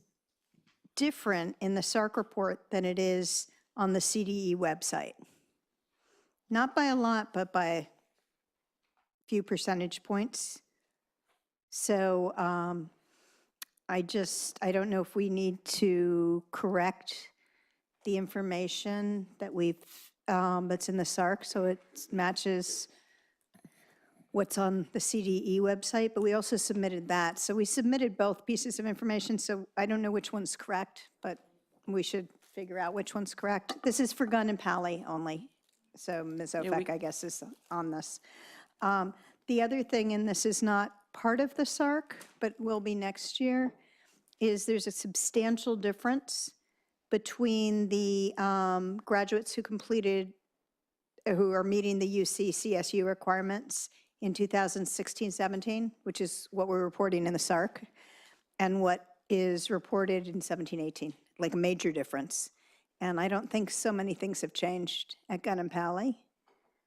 different in the SARC report than it is on the CDE website. Not by a lot, but by a few percentage points. So I don't know if we need to correct the information that that's in the SARC so it matches what's on the CDE website, but we also submitted that. So we submitted both pieces of information, so I don't know which one's correct, but we should figure out which one's correct. This is for Gunn and Pally only, so Ms. Ofek, I guess, is on this. The other thing, and this is not part of the SARC, but will be next year, is there's a substantial difference between the graduates who are meeting the UC CSU requirements in 2016-17, which is what we're reporting in the SARC, and what is reported in 17-18, like a major difference. And I don't think so many things have changed at Gunn and Pally.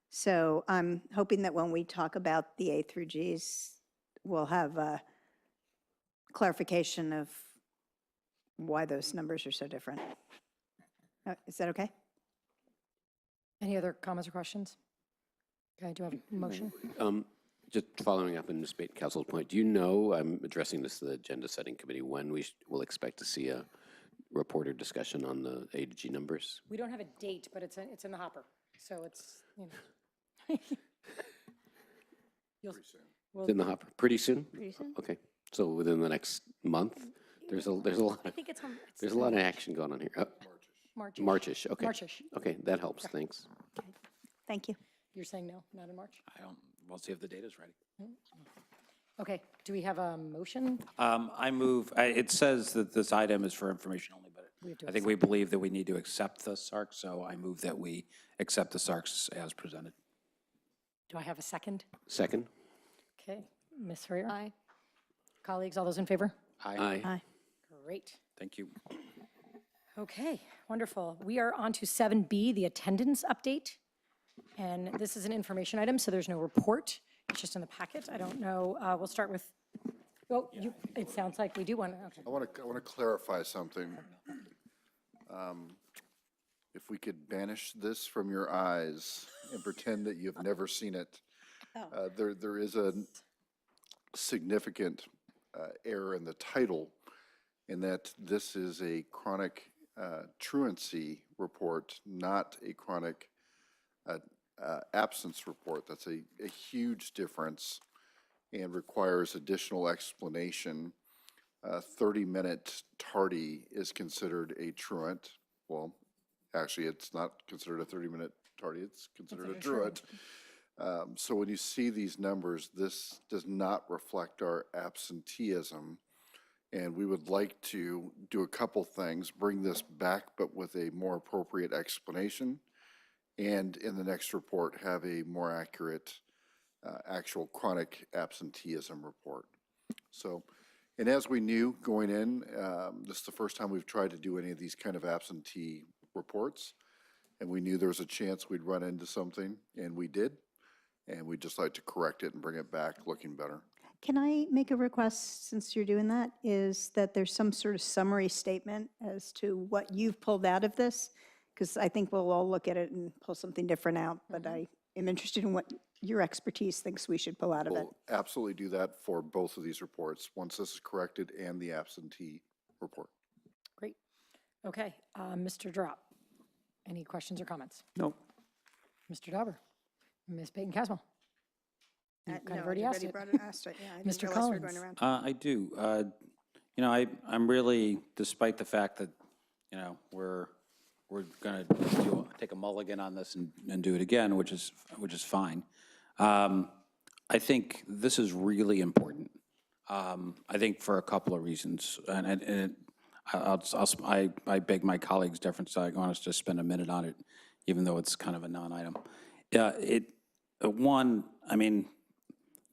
So I'm hoping that when we talk about the A through Gs, we'll have a clarification of why those numbers are so different. Is that okay? Any other comments or questions? Okay, do I have a motion? Just following up on Ms. Council's point, do you know, I'm addressing this to the agenda setting committee, when we will expect to see a report or discussion on the A to G numbers? We don't have a date, but it's in the hopper, so it's, you know. It's in the hopper, pretty soon? Pretty soon. Okay, so within the next month? There's a lot I of, think it's there's a lot of action going on here. March-ish. March-ish, okay. March-ish. Okay, that helps, thanks. Thank you. You're saying no, not in March? We'll see if the data's ready. Okay, do we have a motion? I move, it says that this item is for information only, but I think we believe that we need to accept the SARC, so I move that we accept the SARCs as presented. Do I have a second? Second? Okay, Ms. Ferrier? Aye. Colleagues, all those in favor? Aye. Aye. Great. Thank you. Okay, wonderful. We are on to 7B, the attendance update. And this is an information item, so there's no report. It's just in the packet. I don't know. We'll start with, it sounds like we do want to, okay. I want to clarify something. If we could banish this from your eyes and pretend that you've never seen it. There is a significant error in the title in that this is a chronic truancy report, not a chronic absence report. That's a huge difference and requires additional explanation. 30-minute tardy is considered a truant. Well, actually, it's not considered a 30-minute tardy, it's considered a truant. So when you see these numbers, this does not reflect our absenteeism. And we would like to do a couple things, bring this back, but with a more appropriate explanation. And in the next report, have a more accurate actual chronic absenteeism report. So, and as we knew going in, this is the first time we've tried to do any of these kind of absentee reports. And we knew there was a chance we'd run into something, and we did. And we'd just like to correct it and bring it back looking better. Can I make a request, since you're doing that, is that there's some sort of summary statement as to what you've pulled out of this? Because I think we'll all look at it and pull something different out, but I am interested in what your expertise thinks we should pull out of it. We'll absolutely do that for both of these reports, once this is corrected and the absentee report. Great. Okay, Mr. Drop, any questions or comments? No. Mr. Dauber? Ms. Peyton-Caswell. You kind No, of I already asked it. asked it, yeah. I didn't Mr. realize we were going Collins. around. I do. You know, I'm really, despite the fact that, you know, we're going to take a mulligan on this and do it again, which is fine. I think this is really important. I think for a couple of reasons, and I beg my colleagues' deference. I want us to spend a minute on it, even though it's kind of a non-item. One, I mean,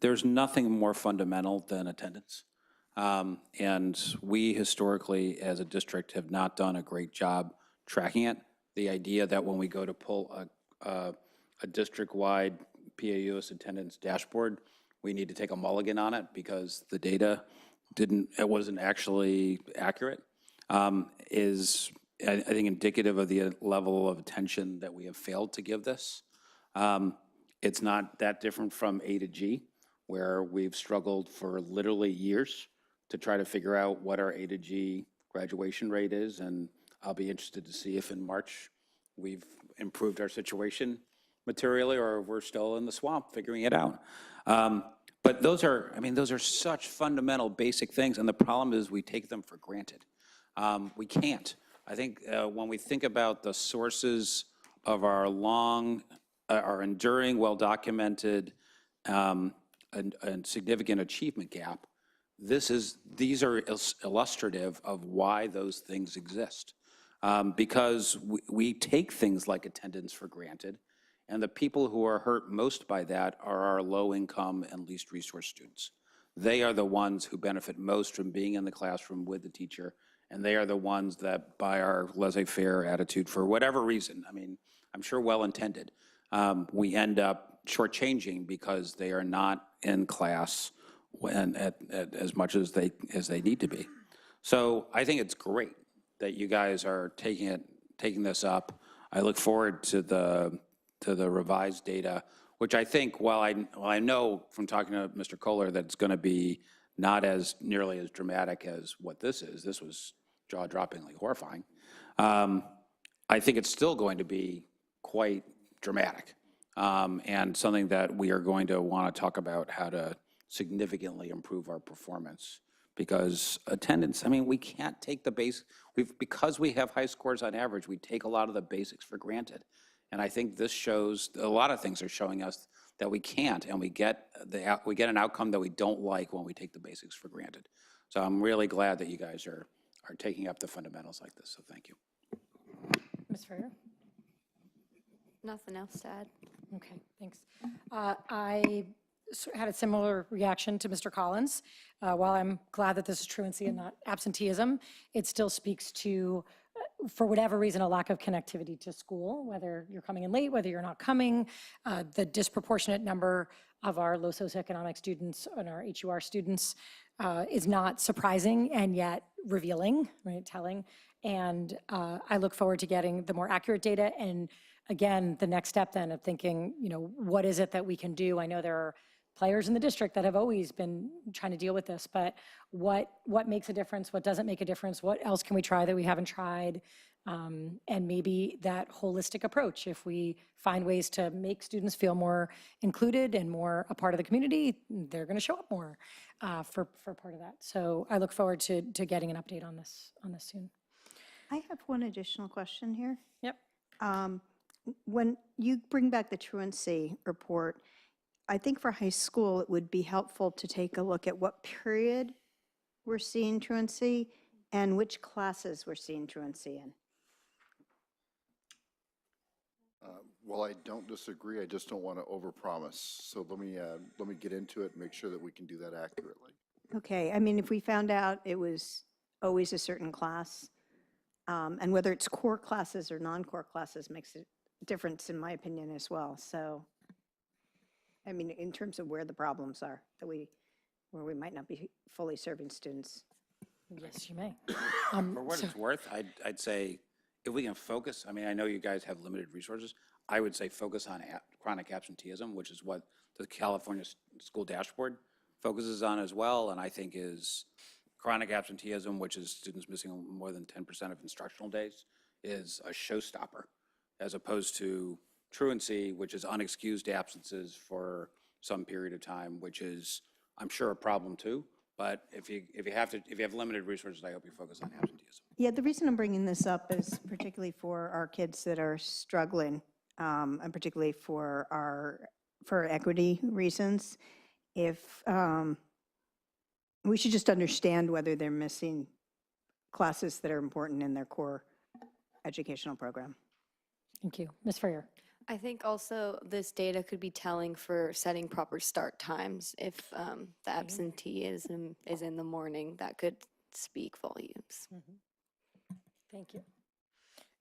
there's nothing more fundamental than attendance. And we historically, as a district, have not done a great job tracking it. The idea that when we go to pull a district-wide PAUSD attendance dashboard, we need to take a mulligan on it because the data wasn't actually accurate, is, I think, indicative of the level of attention that we have failed to give this. It's not that different from A to G, where we've struggled for literally years to try to figure out what our A to G graduation rate is, and I'll be interested to see if in March we've improved our situation materially or we're still in the swamp figuring it out. But those are such fundamental basic things, and the problem is we take them for granted. We can't. I think when we think about the sources of our enduring, well-documented, and significant achievement gap, these are illustrative of why those things exist. Because we take things like attendance for granted, and the people who are hurt most by that are our low-income and least resource students. They are the ones who benefit most from being in the classroom with the teacher, and they are the ones that, by our laissez-faire attitude, for whatever reason, I mean, I'm sure well-intended, we end up shortchanging because they are not in class as much as they need to be. So I think it's great that you guys are taking this up. I look forward to the revised data, which I think, while I know from talking to Mr. Kohler that it's going to be not as nearly as dramatic as what this is. This was jaw-droppingly horrifying. I think it's still going to be quite dramatic, and something that we are going to want to talk about how to significantly improve our performance. Because attendance, I mean, we can't take the base, because we have high scores on average, we take a lot of the basics for granted. And I think this shows, a lot of things are showing us that we can't, and we get an outcome that we don't like when we take the basics for granted. So I'm really glad that you guys are taking up the fundamentals like this, so thank you. Ms. Ferrer? Nothing else to add. Okay, thanks. I had a similar reaction to Mr. Collins. While I'm glad that this is truancy and not absenteeism, it still speaks to, for whatever reason, a lack of connectivity to school, whether you're coming in late, whether you're not coming. The disproportionate number of our low socioeconomic students and our HUR students is not surprising and yet revealing, right, telling. And I look forward to getting the more accurate data. And again, the next step then of thinking, you know, what is it that we can do? I know there are players in the district that have always been trying to deal with this, but what makes a difference? What doesn't make a difference? What else can we try that we haven't tried? And maybe that holistic approach, if we find ways to make students feel more included and more a part of the community, they're going to show up more for part of that. So I look forward to getting an update on this soon. I have one additional question here. Yep. When you bring back the truancy report, I think for high school, it would be helpful to take a look at what period we're seeing truancy and which classes we're seeing truancy in. Well, I don't disagree. I just don't want to overpromise. So let me get into it and make sure that we can do that accurately. Okay, I mean, if we found out it was always a certain class, and whether it's core classes or non-core classes makes a difference in my opinion as well. So, I mean, in terms of where the problems are, where we might not be fully serving students. Yes, you may. For what it's worth, I'd say if we can focus, I mean, I know you guys have limited resources. I would say focus on chronic absenteeism, which is what the California School Dashboard focuses on as well, and I think is chronic absenteeism, which is students missing more than 10% of instructional days, is a showstopper, as opposed to truancy, which is unexcused absences for some period of time, which is, I'm sure, a problem too. But if you have limited resources, I hope you focus on absenteeism. Yeah, the reason I'm bringing this up is particularly for our kids that are struggling, and particularly for equity reasons. If, we should just understand whether they're missing classes that are important in their core educational program. Thank you. Ms. Freer. I think also this data could be telling for setting proper start times. If the absenteeism is in the morning, that could speak volumes. Thank you.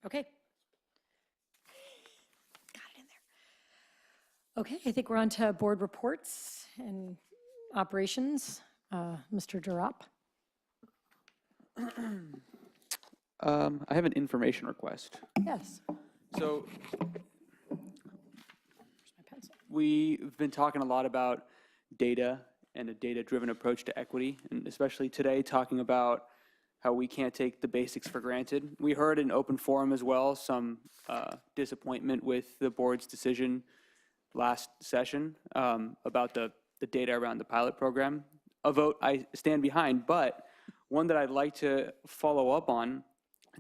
Okay. Got it in there. Okay, I think we're on to board reports and operations. Mr. Durop. I have an information request. Yes. So Where's my pencil? we've been talking a lot about data and a data-driven approach to equity, and especially today talking about how we can't take the basics for granted. We heard in open forum as well some disappointment with the board's decision last session about the data around the pilot program. A vote I stand behind, but one that I'd like to follow up on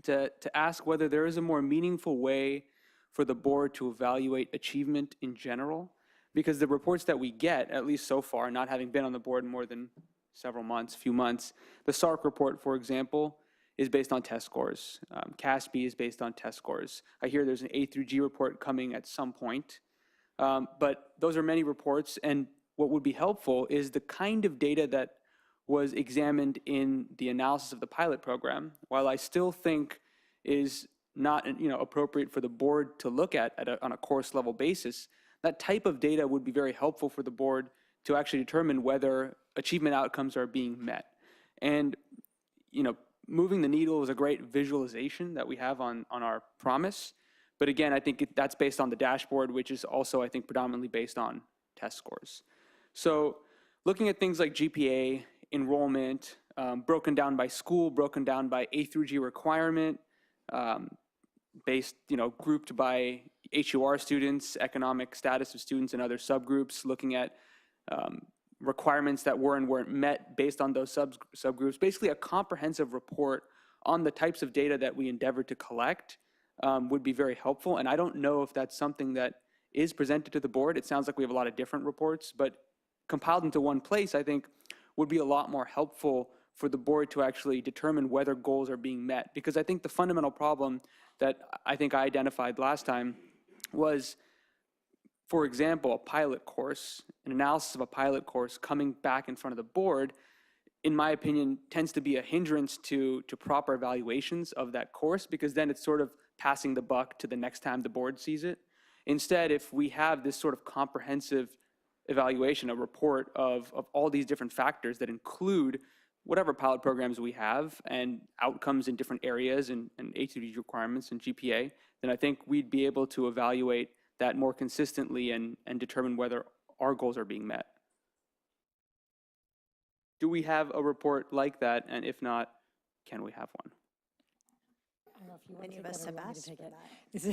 to ask whether there is a more meaningful way for the board to evaluate achievement in general, because the reports that we get, at least so far, not having been on the board more than few months, the SARC report, for example, is based on test scores. CASB is based on test scores. I hear there's an A through G report coming at some point, but those are many reports, and what would be helpful is the kind of data that was examined in the analysis of the pilot program, while I still think is not appropriate for the board to look at on a course level basis. That type of data would be very helpful for the board to actually determine whether achievement outcomes are being met. And moving the needle is a great visualization that we have on our promise. But again, I think that's based on the dashboard, which is also, I think, predominantly based on test scores. So looking at things like GPA, enrollment, broken down by school, broken down by A through G requirement, based, grouped by HUR students, economic status of students, and other subgroups, looking at requirements that were and weren't met based on those subgroups, basically a comprehensive report on the types of data that we endeavored to collect would be very helpful. And I don't know if that's something that is presented to the board. It sounds like we have a lot of different reports, but compiled into one place, I think, would be a lot more helpful for the board to actually determine whether goals are being met. Because I think the fundamental problem that I think I identified last time was, for example, a pilot course, an analysis of a pilot course coming back in front of the board, in my opinion, tends to be a hindrance to proper evaluations of that course, because then it's sort of passing the buck to the next time the board sees it. Instead, if we have this sort of comprehensive evaluation, a report of all these different factors that include whatever pilot programs we have and outcomes in different areas and A2D requirements and GPA, then I think we'd be able to evaluate that more consistently and determine whether our goals are being met. Do we have a report like that? And if not, can we have one? I don't know if you want Many to of take us that or have want me to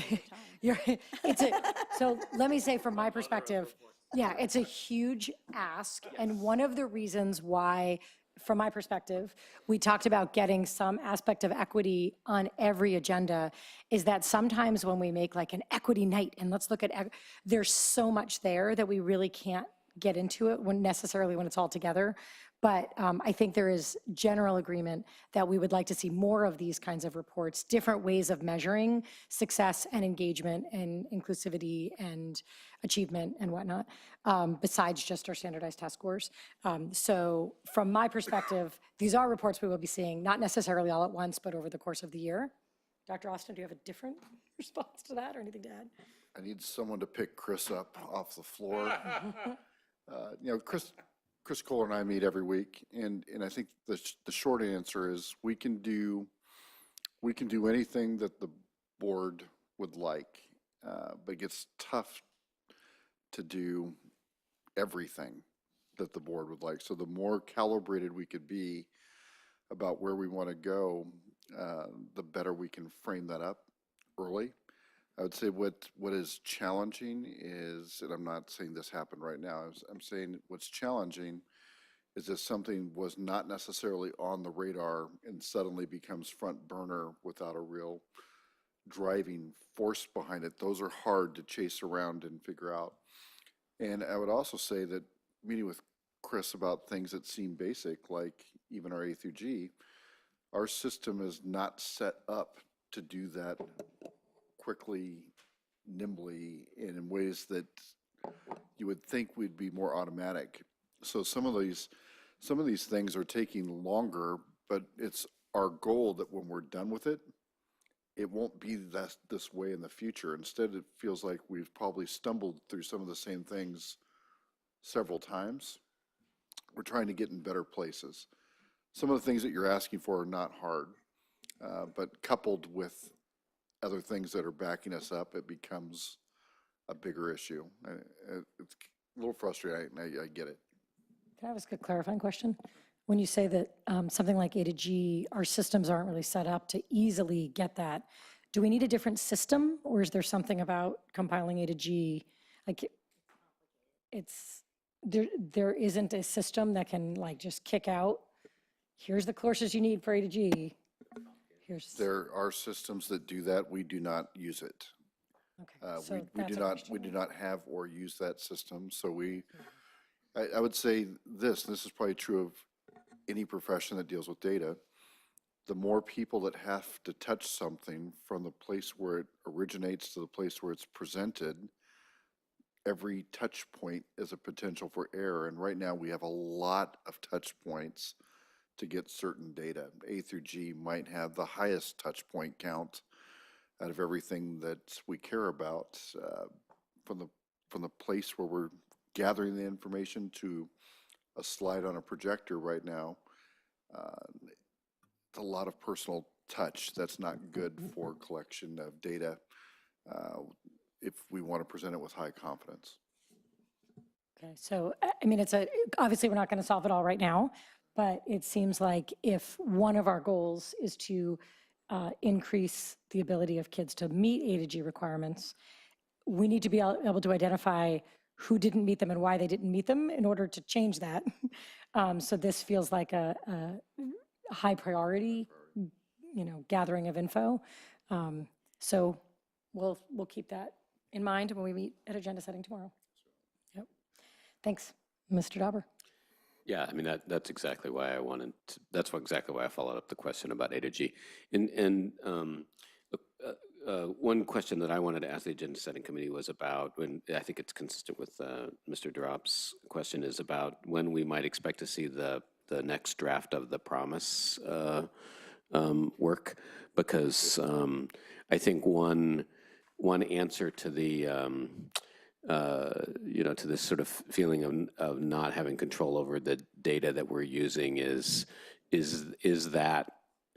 asked take it. So let me say from my perspective, yeah, it's a huge ask. And one of the reasons why, from my perspective, we talked about getting some aspect of equity on every agenda is that sometimes when we make like an equity night and let's look at, there's so much there that we really can't get into it necessarily when it's all together. But I think there is general agreement that we would like to see more of these kinds of reports, different ways of measuring success and engagement and inclusivity and achievement and whatnot, besides just our standardized test scores. So from my perspective, these are reports we will be seeing, not necessarily all at once, but over the course of the year. Dr. Austin, do you have a different response to that or anything to add? I need someone to pick Chris up off the floor. Chris Kohler and I meet every week, and I think the short answer is we can do anything that the board would like, but it gets tough to do everything that the board would like. So the more calibrated we could be about where we want to go, the better we can frame that up early. I would say what is challenging is, and I'm not saying this happened right now, I'm saying what's challenging is if something was not necessarily on the radar and suddenly becomes front burner without a real driving force behind it. Those are hard to chase around and figure out. And I would also say that meeting with Chris about things that seem basic, like even our A through G, our system is not set up to do that quickly, nimbly, and in ways that you would think would be more automatic. So some of these things are taking longer, but it's our goal that when we're done with it, it won't be this way in the future. Instead, it feels like we've probably stumbled through some of the same things several times. We're trying to get in better places. Some of the things that you're asking for are not hard, but coupled with other things that are backing us up, it becomes a bigger issue. It's a little frustrating. I get it. Can I ask a clarifying question? When you say that something like A to G, our systems aren't really set up to easily get that, do we need a different system, or is there something about compiling A to G? Like, there isn't a system that can like just kick out, here's the courses you need for A to G. There are systems that do that. We do not use it. Okay, so We do not have or use that system. So I would say this is probably true of any profession that deals with data. The more people that have to touch something from the place where it originates to the place where it's presented, every touch point is a potential for error. And right now we have a lot of touch points to get certain data. A through G might have the highest touch point count out of everything that we care about, from the place where we're gathering the information to a slide on a projector right now. It's a lot of personal touch that's not good for collection of data if we want to present it with high confidence. Okay, so I mean, obviously we're not going to solve it all right now, but it seems like if one of our goals is to increase the ability of kids to meet A to G requirements, we need to be able to identify who didn't meet them and why they didn't meet them in order to change that. So this feels like a high priority, gathering of info. So we'll keep that in mind when we meet at agenda setting tomorrow. Yep. Thanks, Mr. Dauber. Yeah, I mean, that's exactly why exactly why I followed up the question about A to G. One question that I wanted to ask the agenda setting committee was about, and I think it's consistent with Mr. Drop's question, is about when we might expect to see the next draft of the promise work, because I think one answer to the to this sort of feeling of not having control over the data that we're using is that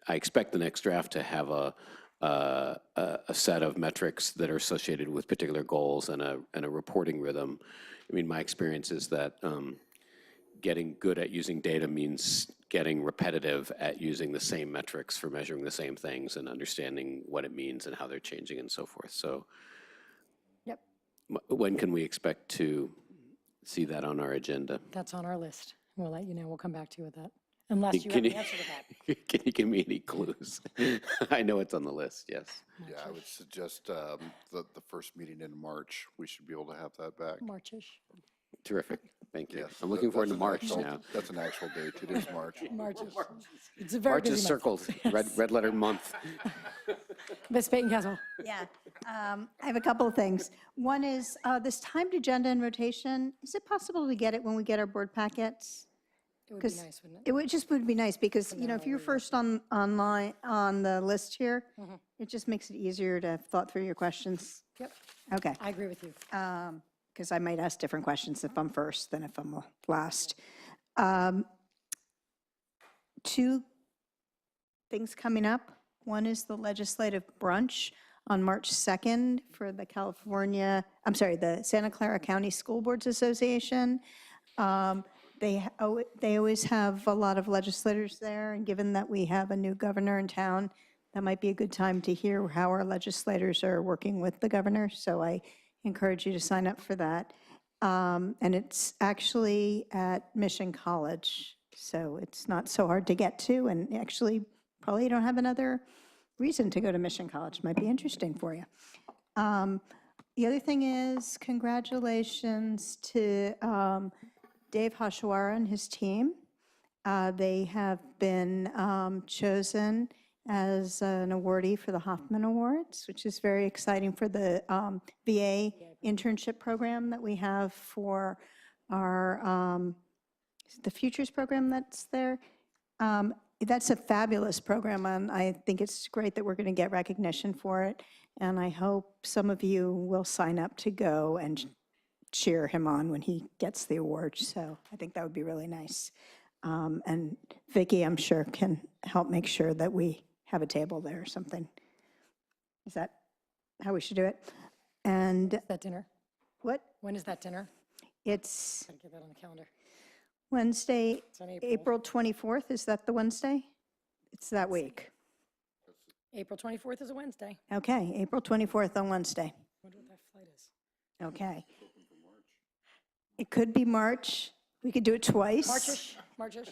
I expect the next draft to have a set of metrics that are associated with particular goals and a reporting rhythm. I mean, my experience is that getting good at using data means getting repetitive at using the same metrics for measuring the same things and understanding what it means and how they're changing and so forth. So Yep. When can we expect to see that on our agenda? That's on our list. We'll let you know. We'll come back to you with that. Unless you have an answer to that. Can you give me any clues? I know it's on the list, yes. Yeah, I would suggest the first meeting in March, we should be able to have that back. March-ish. Terrific, thank you. Yes, I'm looking forward to that's March an now. actual- That's an actual date. It is March. March-ish. It's a very March busy is month. circled, red letter month. Ms. Peyton-Castle. Yeah, I have a couple of things. One is this timed agenda and rotation. Is it possible to get it when we get our board packets? It would be nice, wouldn't it? It would just would be nice because, if you're first online on the list here, it just makes it easier to have thought through your questions. Yep, Okay. I agree with you. Because I might ask different questions if I'm first than if I'm last. Two things coming up. One is the legislative brunch on March 2nd for the the Santa Clara County School Boards Association. They always have a lot of legislators there, and given that we have a new governor in town, that might be a good time to hear how our legislators are working with the governor. So I encourage you to sign up for that. And it's actually at Mission College, so it's not so hard to get to, and actually probably you don't have another reason to go to Mission College. Might be interesting for you. The other thing is congratulations to Dave Hashawara and his team. They have been chosen as an awardee for the Hoffman Awards, which is very exciting for the VA internship program that we have for our, is it the Futures program that's there? That's a fabulous program, and I think it's great that we're going to get recognition for it. And I hope some of you will sign up to go and cheer him on when he gets the award. So I think that would be really nice. And Vicki, I'm sure, can help make sure that we have a table there or something. Is that how we should do it? And Is that dinner? what? When is that dinner? It's Gotta get that on the calendar. Wednesday, It's on April 24th. Is that the Wednesday? It's that week. April 24th is a Wednesday. Okay, April 24th on Wednesday. Wonder what that flight is. Okay. It could be March. We could do it twice. Marchish, Marchish.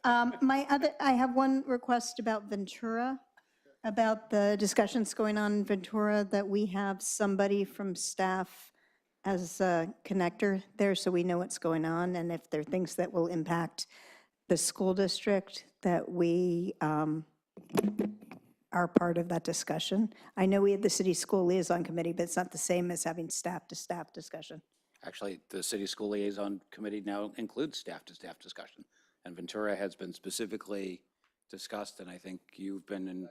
I have one request about Ventura, about the discussions going on in Ventura, that we have somebody from staff as a connector there so we know what's going on, and if there are things that will impact the school district, that we are part of that discussion. I know we have the city school liaison committee, but it's not the same as having staff-to-staff discussion. Actually, the city school liaison committee now includes staff-to-staff discussion. And Ventura has been specifically discussed, and I think you've been in,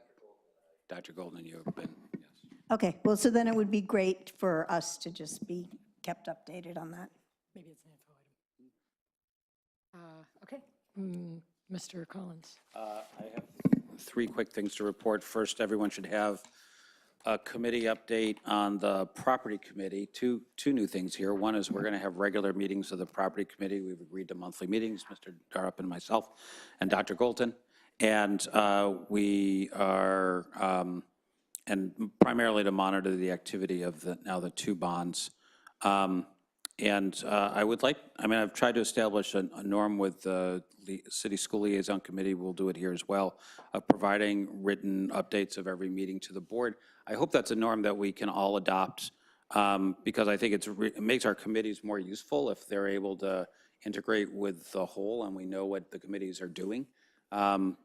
Dr. Golden, you have been, yes. Okay, well, so then it would be great for us to just be kept updated on that. Maybe it's an info item. Okay, Mr. Collins. I have 3 quick things to report. First, everyone should have a committee update on the property committee. Two new things here. One is we're going to have regular meetings of the property committee. We've agreed to monthly meetings, Mr. Darup and myself, and Dr. Golden. And we are, and primarily to monitor the activity of the 2 bonds. I would like, I've tried to establish a norm with the City School Liaison Committee, we'll do it here as well, of providing written updates of every meeting to the board. I hope that's a norm that we can all adopt, because I think it makes our committees more useful if they're able to integrate with the whole and we know what the committees are doing.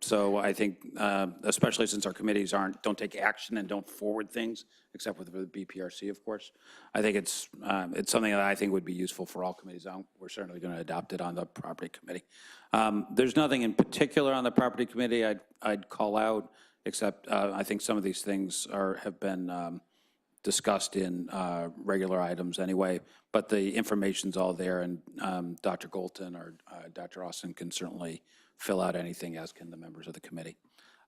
So I think, especially since our committees don't take action and don't forward things, except with the BPRC, of course, I think it's something that I think would be useful for all committees. We're certainly going to adopt it on the property committee. There's nothing in particular on the property committee I'd call out, except I think some of these things have been discussed in regular items anyway, but the information's all there, and Dr. Golton or Dr. Austin can certainly fill out anything, as can the members of the committee.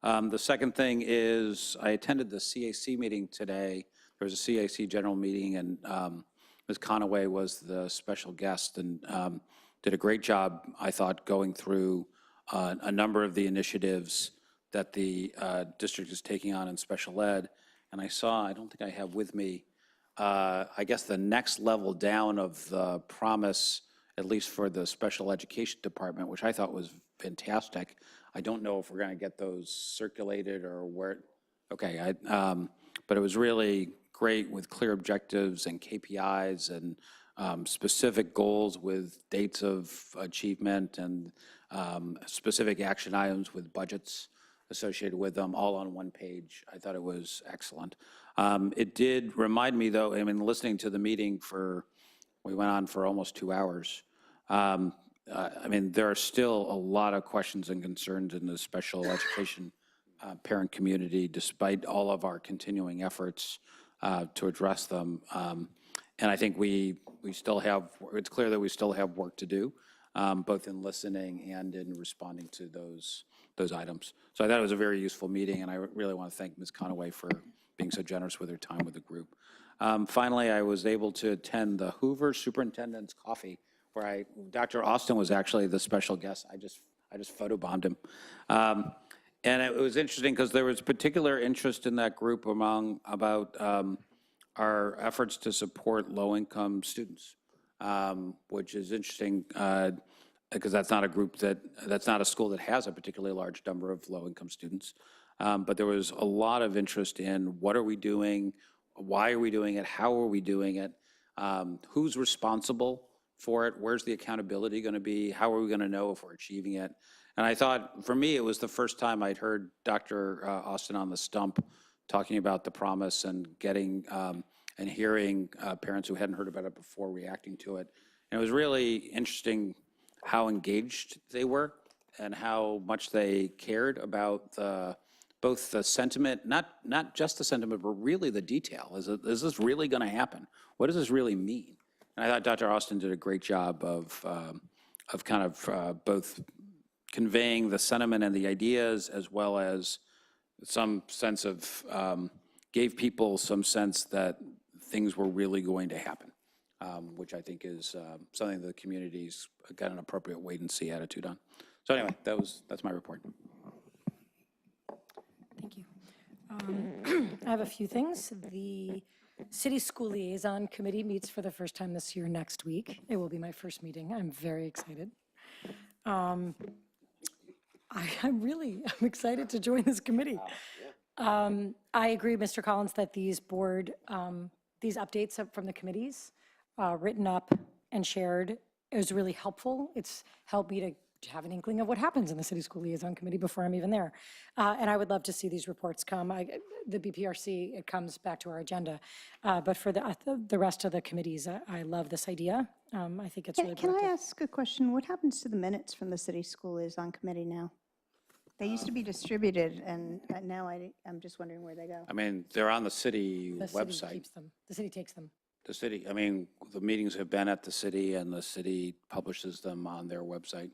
The second thing is I attended the CAC meeting today. There was a CAC general meeting, and Ms. Conaway was the special guest and did a great job, I thought, going through a number of the initiatives that the district is taking on in special ed. And I saw, I don't think I have with me, I guess the next level down of the promise, at least for the special education department, which I thought was fantastic. I don't know if we're going to get those circulated or where, okay, but it was really great with clear objectives and KPIs and specific goals with dates of achievement and specific action items with budgets associated with them, all on one page. I thought it was excellent. It did remind me, though, listening to the meeting we went on for almost 2 hours. There are still a lot of questions and concerns in the special education parent community, despite all of our continuing efforts to address them. And I think it's clear that we still have work to do, both in listening and in responding to those items. So I thought it was a very useful meeting, and I really want to thank Ms. Conaway for being so generous with her time with the group. Finally, I was able to attend the Hoover Superintendent's Coffee, where Dr. Austin was actually the special guest. I just photobombed him. And it was interesting because there was particular interest in that group about our efforts to support low-income students, which is interesting because that's not a group that's not a school that has a particularly large number of low-income students. But there was a lot of interest in what are we doing, why are we doing it, how are we doing it, who's responsible for it, where's the accountability going to be, how are we going to know if we're achieving it. And I thought, for me, it was the first time I'd heard Dr. Austin on the stump talking about the promise and getting and hearing parents who hadn't heard about it before reacting to it. And it was really interesting how engaged they were and how much they cared about both the sentiment, not just the sentiment, but really the detail. Is this really going to happen? What does this really mean? And I thought Dr. Austin did a great job of kind of both conveying the sentiment and the ideas, as well as some sense of, gave people some sense that things were really going to happen, which I think is something the community's got an appropriate wait-and-see attitude on. So anyway, that's my report. Thank you. I have a few things. The City School Liaison Committee meets for the first time this year next week. It will be my first meeting. I'm very excited. I'm excited to join this committee. I agree, Mr. Collins, that these updates from the committees, written up and shared, is really helpful. It's helped me to have an inkling of what happens in the City School Liaison Committee before I'm even there. And I would love to see these reports come. The BPRC, it comes back to our agenda. But for the rest of the committees, I love this idea. I think it's really Can I productive. ask a question? What happens to the minutes from the City School Liaison Committee now? They used to be distributed, and now I'm just wondering where they go. I mean, they're on the city The city website. keeps them. The city takes them. The city, I mean, the meetings have been at the city, and the city publishes them on their website.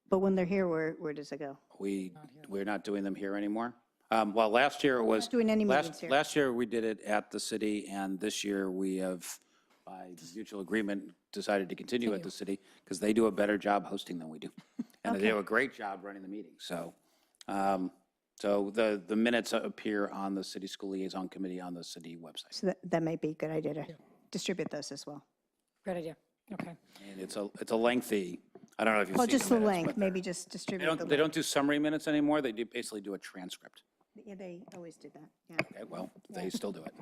But when they're here, where does it go? We're not doing them here anymore. Well, last year it was. Not doing any meetings here. Last year we did it at the city, and this year we have, by mutual agreement, decided to continue at the city because they do a better job hosting than we do. And they do a great job running the meetings. So, the minutes appear on the City School Liaison Committee on the city website. So that may be a good idea to distribute those as well. Great idea. Okay. And it's a lengthy, I don't know if you've Well, seen just the the minutes, length, but maybe just distribute the they link. don't do summary minutes anymore. They basically do a transcript. Yeah, they always did that, yeah. Okay, well, they still do it.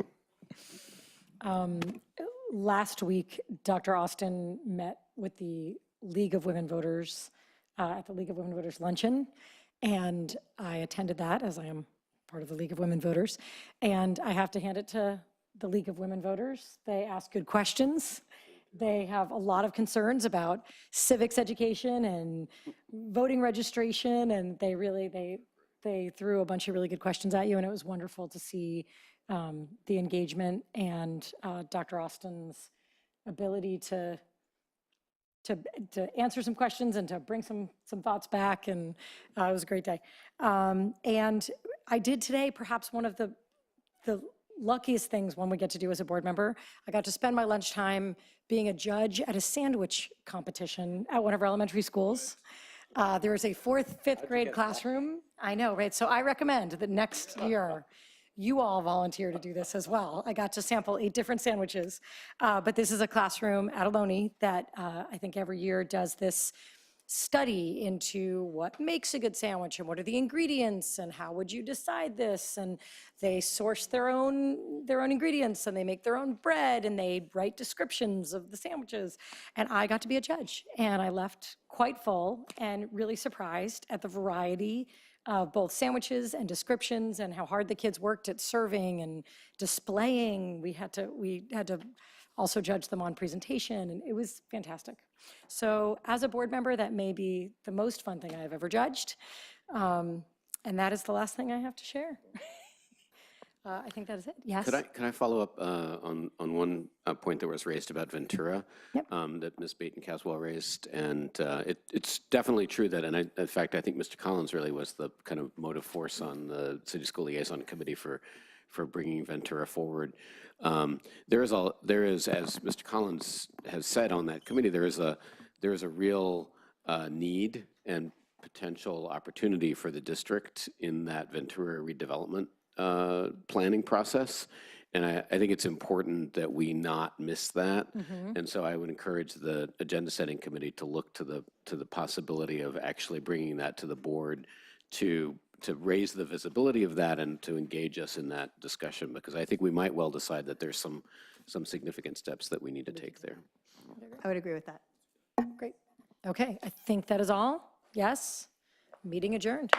Last week, Dr. Austin met with the League of Women Voters at the League of Women Voters luncheon, and I attended that as I am part of the League of Women Voters. And I have to hand it to the League of Women Voters. They ask good questions. They have a lot of concerns about civics education and voting registration, and they threw a bunch of really good questions at you, and it was wonderful to see the engagement and Dr. Austin's ability to answer some questions and to bring some thoughts back, and it was a great day. And I did today perhaps one of the luckiest things one would get to do as a board member. I got to spend my lunchtime being a judge at a sandwich competition at one of our elementary schools. There is a 4th, 5th grade classroom. I know, right? So I recommend that next year you all volunteer to do this as well. I got to sample 8 different sandwiches, but this is a classroom at Ohlone that I think every year does this study into what makes a good sandwich and what are the ingredients and how would you decide this, and they source their own ingredients and they make their own bread and they write descriptions of the sandwiches. And I got to be a judge, and I left quite full and really surprised at the variety of both sandwiches and descriptions and how hard the kids worked at serving and displaying. We had to also judge them on presentation, and it was fantastic. So as a board member, that may be the most fun thing I've ever judged. And that is the last thing I have to share. I think that is it. Yes? Can I follow up on one point that was raised about Ventura? Yep. That Ms. Baton-Caswell raised, and it's definitely true that, and in fact, I think Mr. Collins really was the kind of motive force on the City School Liaison Committee for bringing Ventura forward. There is, as Mr. Collins has said on that committee, there is a real need and potential opportunity for the district in that Ventura redevelopment planning process. And I think it's important that we not miss that. And so I would encourage the agenda setting committee to look to the possibility of actually bringing that to the board to raise the visibility of that and to engage us in that discussion, because I think we might well decide that there's some significant steps that we need to take there. I would agree with that. Great. Okay, I think that is all. Yes? Meeting adjourned.